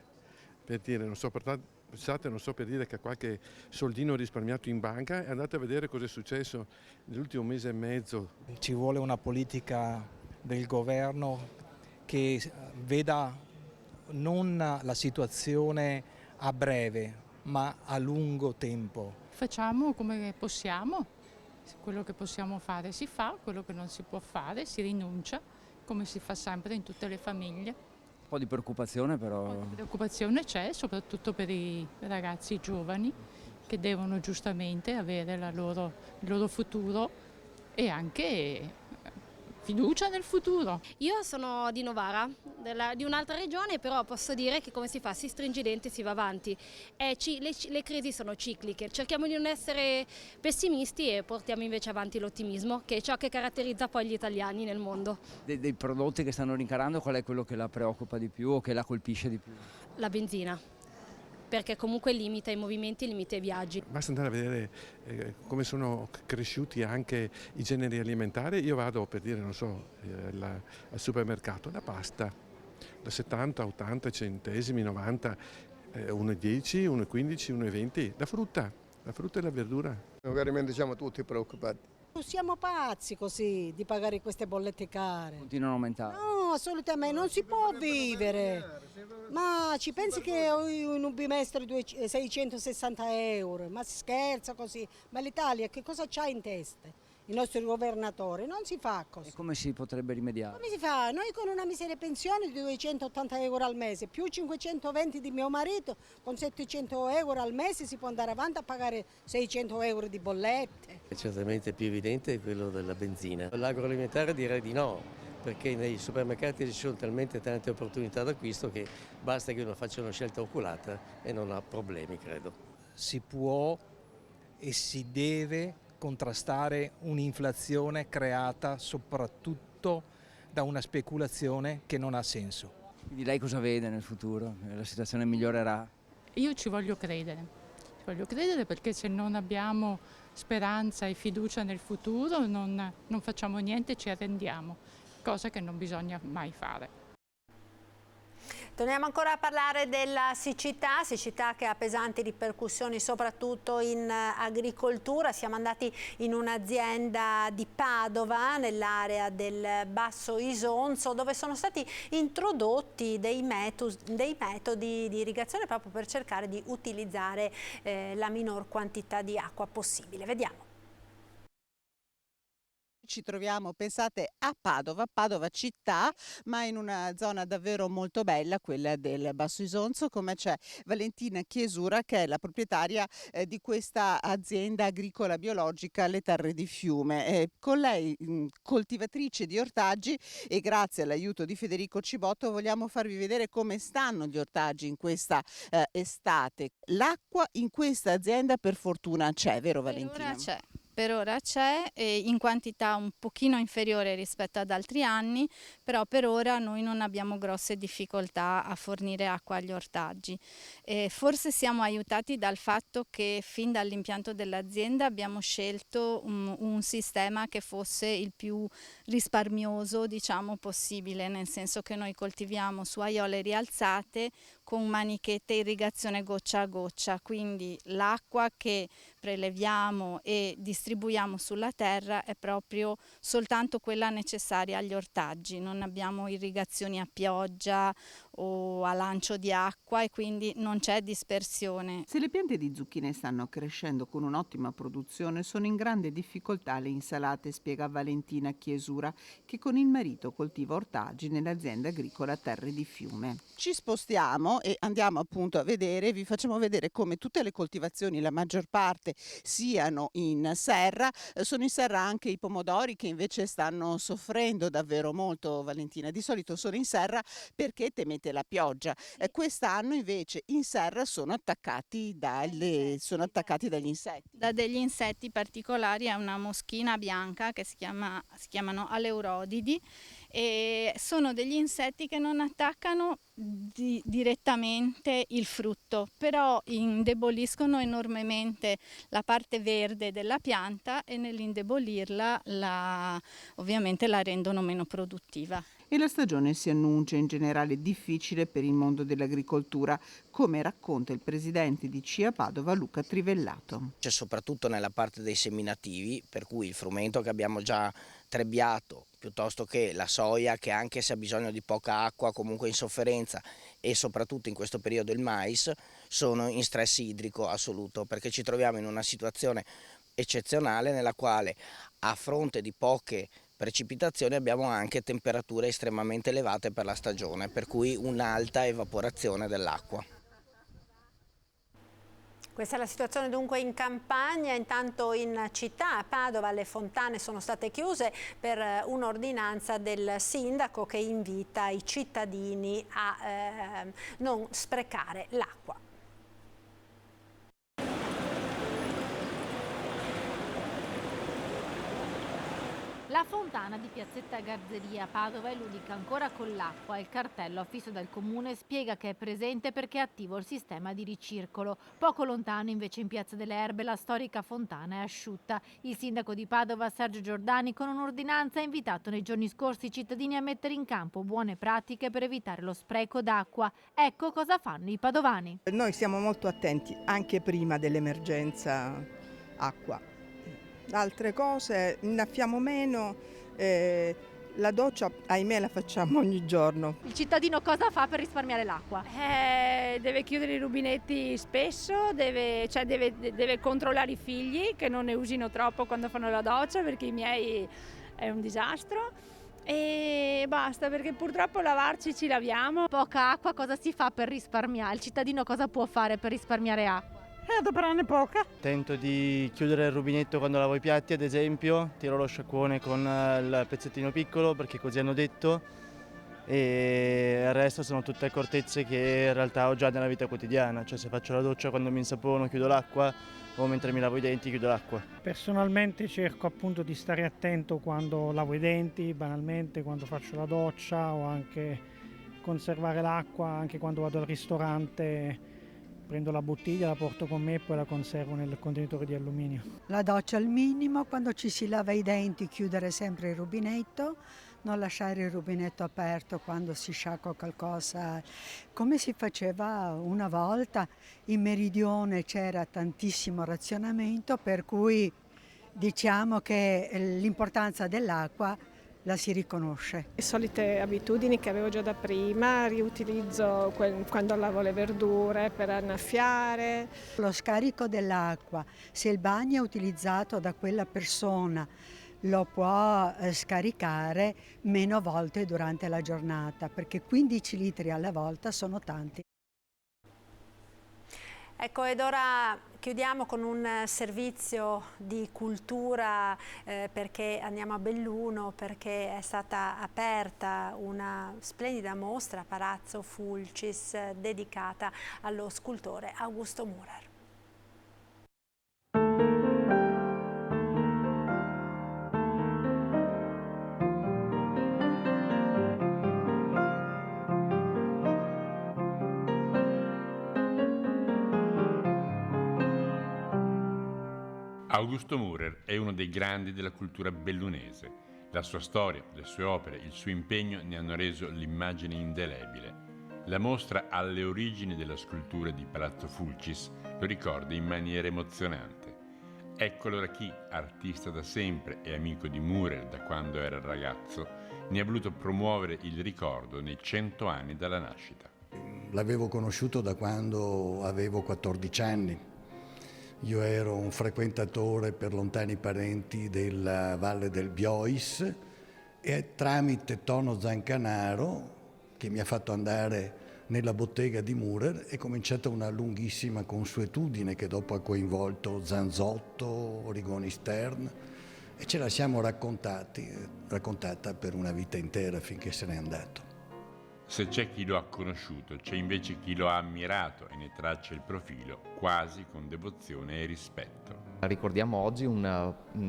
per dire, non so per dire che qualche soldino risparmiato in banca e andate a vedere cosa è successo nell'ultimo mese e mezzo. Ci vuole una politica del governo che veda non la situazione a breve, ma a lungo tempo. Facciamo come possiamo, quello che possiamo fare si fa, quello che non si può fare si rinuncia, come si fa sempre in tutte le famiglie. Un po' di preoccupazione però. Un po' di preoccupazione c'è, soprattutto per i ragazzi giovani che devono giustamente avere il loro futuro e anche fiducia nel futuro. Io sono di Novara, di un'altra regione, però posso dire che come si fa? Si stringe i denti e si va avanti. Le crisi sono cicliche, cerchiamo di non essere pessimisti e portiamo invece avanti l'ottimismo, che è ciò che caratterizza poi gli italiani nel mondo. Dei prodotti che stanno rincarando, qual è quello che la preoccupa di più o che la colpisce di più? La benzina, perché comunque limita i movimenti, limita i viaggi. Basta andare a vedere come sono cresciuti anche i generi alimentari. Io vado, per dire, non so, al supermercato, la pasta da 70, 80 centesimi, 90, 1,10, 1,15, 1,20, la frutta e la verdura. Veramente siamo tutti preoccupati. Siamo pazzi così di pagare queste bollette care. Continuano a aumentare? No, assolutamente, non si può vivere. Ma ci pensi che un bimestre 660 euro? Ma si scherza così? Ma l'Italia che cosa c'ha in testa? I nostri governatori, non si fa così. E come si potrebbe rimediare? Come si fa? Noi con una miseria pensione di 280 euro al mese, più 520 di mio marito, con 700 euro al mese si può andare avanti a pagare 600 euro di bollette. È certamente più evidente quello della benzina. L'agroalimentare direi di no, perché nei supermercati ci sono talmente tante opportunità d'acquisto che basta che uno faccia una scelta oculata e non ha problemi, credo. Si può e si deve contrastare un'inflazione creata soprattutto da una speculazione che non ha senso. Quindi lei cosa vede nel futuro? La situazione migliorerà? Io ci voglio credere perché se non abbiamo speranza e fiducia nel futuro non facciamo niente, ci arrendiamo, cosa che non bisogna mai fare. Torniamo ancora a parlare della siccità che ha pesanti ripercussioni soprattutto in agricoltura. Siamo andati in un'azienda di Padova, nell'area del Basso Isonzo, dove sono stati introdotti dei metodi di irrigazione proprio per cercare di utilizzare la minor quantità di acqua possibile. Vediamo. Ci troviamo, pensate, a Padova città, ma in una zona davvero molto bella, quella del Basso Isonzo, come c'è Valentina Chiesura, che è la proprietaria di questa azienda agricola biologica Le Terre di Fiume. Con lei, coltivatrice di ortaggi, e grazie all'aiuto di Federico Cibotto vogliamo farvi vedere come stanno gli ortaggi in questa estate. L'acqua in questa azienda per fortuna c'è, vero Valentina? Per ora c'è, in quantità un pochino inferiore rispetto ad altri anni, però per ora noi non abbiamo grosse difficoltà a fornire acqua agli ortaggi. Forse siamo aiutati dal fatto che fin dall'impianto dell'azienda abbiamo scelto un sistema che fosse il più risparmioso, diciamo, possibile, nel senso che noi coltiviamo su aiole rialzate con manichette irrigazione goccia a goccia, quindi l'acqua che preleviamo e distribuiamo sulla terra è proprio soltanto quella necessaria agli ortaggi, non abbiamo irrigazioni a pioggia o a lancio di acqua e quindi non c'è dispersione. Se le piante di zucchine stanno crescendo con un'ottima produzione, sono in grande difficoltà le insalate, spiega Valentina Chiesura, che con il marito coltiva ortaggi nell'azienda agricola Terre di Fiume. Ci spostiamo e andiamo appunto a vedere, vi facciamo vedere come tutte le coltivazioni, la maggior parte, siano in serra. Sono in serra anche i pomodori, che invece stanno soffrendo davvero molto, Valentina. Di solito sono in serra perché temete la pioggia. Quest'anno invece in serra sono attaccati dagli insetti. Da degli insetti particolari, è una moschina bianca che si chiamano aleurodidi, e sono degli insetti che non attaccano direttamente il frutto, però indeboliscono enormemente la parte verde della pianta e nell'indebolirla ovviamente la rendono meno produttiva. E la stagione si annuncia in generale difficile per il mondo dell'agricoltura, come racconta il presidente di CIA Padova Luca Trivellato. C'è soprattutto nella parte dei seminativi, per cui il frumento che abbiamo già trebbiato, piuttosto che la soia, che anche se ha bisogno di poca acqua comunque in sofferenza, e soprattutto in questo periodo il mais, sono in stress idrico assoluto, perché ci troviamo in una situazione eccezionale nella quale, a fronte di poche precipitazioni, abbiamo anche temperature estremamente elevate per la stagione, per cui un'alta evaporazione dell'acqua. Questa è la situazione dunque in Campania. Intanto in città, a Padova, le fontane sono state chiuse per un'ordinanza del sindaco che invita i cittadini a non sprecare l'acqua. La fontana di Piazzetta Garzeria a Padova è l'unica ancora con l'acqua. Il cartello affisso dal comune spiega che è presente perché è attivo il sistema di ricircolo. Poco lontano invece in Piazza delle Erbe la storica fontana è asciutta. Il sindaco di Padova Sergio Giordani con un'ordinanza ha invitato nei giorni scorsi i cittadini a mettere in campo buone pratiche per evitare lo spreco d'acqua. Ecco cosa fanno i padovani. Noi siamo molto attenti anche prima dell'emergenza acqua. Altre cose innaffiamo meno, la doccia ahimè la facciamo ogni giorno. Il cittadino cosa fa per risparmiare l'acqua? Deve chiudere i rubinetti spesso, deve controllare i figli che non ne usino troppo quando fanno la doccia, perché i miei è un disastro. E basta, perché purtroppo lavarci ci laviamo. Poca acqua, cosa si fa per risparmiare? Il cittadino cosa può fare per risparmiare acqua? Adoperarne poca. Tento di chiudere il rubinetto quando lavo i piatti, ad esempio, tiro lo sciacquone con il pezzettino piccolo perché così hanno detto, e il resto sono tutte accortezze che in realtà ho già nella vita quotidiana, cioè se faccio la doccia quando mi insapono chiudo l'acqua, o mentre mi lavo i denti chiudo l'acqua. Personalmente cerco appunto di stare attento quando lavo i denti, banalmente quando faccio la doccia o anche conservare l'acqua anche quando vado al ristorante, prendo la bottiglia, la porto con me e poi la conservo nel contenitore di alluminio. La doccia al minimo, quando ci si lava i denti chiudere sempre il rubinetto, non lasciare il rubinetto aperto quando si sciacqua qualcosa, come si faceva una volta. In Meridione c'era tantissimo razionamento, per cui diciamo che l'importanza dell'acqua la si riconosce. Le solite abitudini che avevo già da prima, riutilizzo quando lavo le verdure per annaffiare. Lo scarico dell'acqua, se il bagno è utilizzato da quella persona, lo può scaricare meno volte durante la giornata, perché 15 litri alla volta sono tanti. Ecco, ed ora chiudiamo con un servizio di cultura perché andiamo a Belluno, perché è stata aperta una splendida mostra a Palazzo Fulcis dedicata allo scultore Augusto Mürer. Augusto Mürer è uno dei grandi della cultura bellunese. La sua storia, le sue opere, il suo impegno ne hanno reso l'immagine indelebile. La mostra alle origini della scultura di Palazzo Fulcis lo ricorda in maniera emozionante. Ecco allora chi, artista da sempre e amico di Mürer da quando era ragazzo, ne ha voluto promuovere il ricordo nei 100 anni dalla nascita. L'avevo conosciuto da quando avevo 14 anni. Io ero un frequentatore per lontani parenti della Valle del Biois e tramite Tono Zancanaro, che mi ha fatto andare nella bottega di Mürer, è cominciata una lunghissima consuetudine che dopo ha coinvolto Zanzotto, Rigoni Stern, e ce la siamo raccontata per una vita intera finché se n'è andato. Se c'è chi lo ha conosciuto, c'è invece chi lo ha ammirato e ne traccia il profilo quasi con devozione e rispetto. Ricordiamo oggi un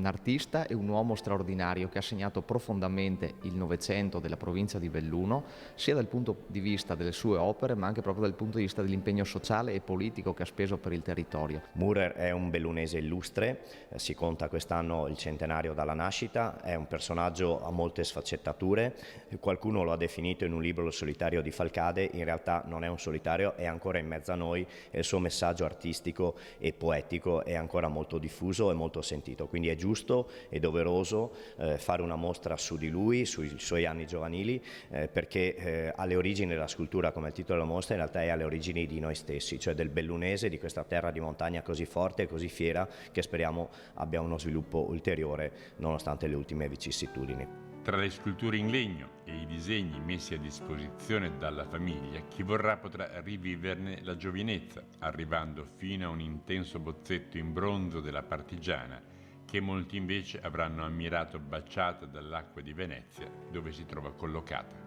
artista e un uomo straordinario che ha segnato profondamente il Novecento della provincia di Belluno, sia dal punto di vista delle sue opere, ma anche proprio dal punto di vista dell'impegno sociale e politico che ha speso per il territorio. Mürer è un bellunese illustre, si conta quest'anno il centenario dalla nascita, è un personaggio a molte sfaccettature, qualcuno lo ha definito in un libro solitario di Falcade, in realtà non è un solitario, è ancora in mezzo a noi e il suo messaggio artistico e poetico è ancora molto diffuso e molto sentito, quindi è giusto e doveroso fare una mostra su di lui, sui suoi anni giovanili, perché alle origini della scultura, come il titolo della mostra, in realtà è alle origini di noi stessi, cioè del bellunese, di questa terra di montagna così forte e così fiera che speriamo abbia uno sviluppo ulteriore nonostante le ultime vicissitudini. Tra le sculture in legno e i disegni messi a disposizione dalla famiglia, chi vorrà potrà riviverne la giovinezza, arrivando fino a un intenso bozzetto in bronzo della Partigiana, che molti invece avranno ammirato baciata dall'acqua di Venezia, dove si trova collocata.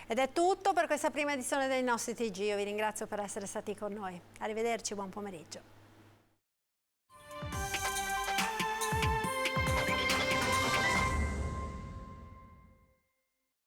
Ed è tutto per questa prima edizione dei nostri TG. Io vi ringrazio per essere stati con noi. Arrivederci, buon pomeriggio.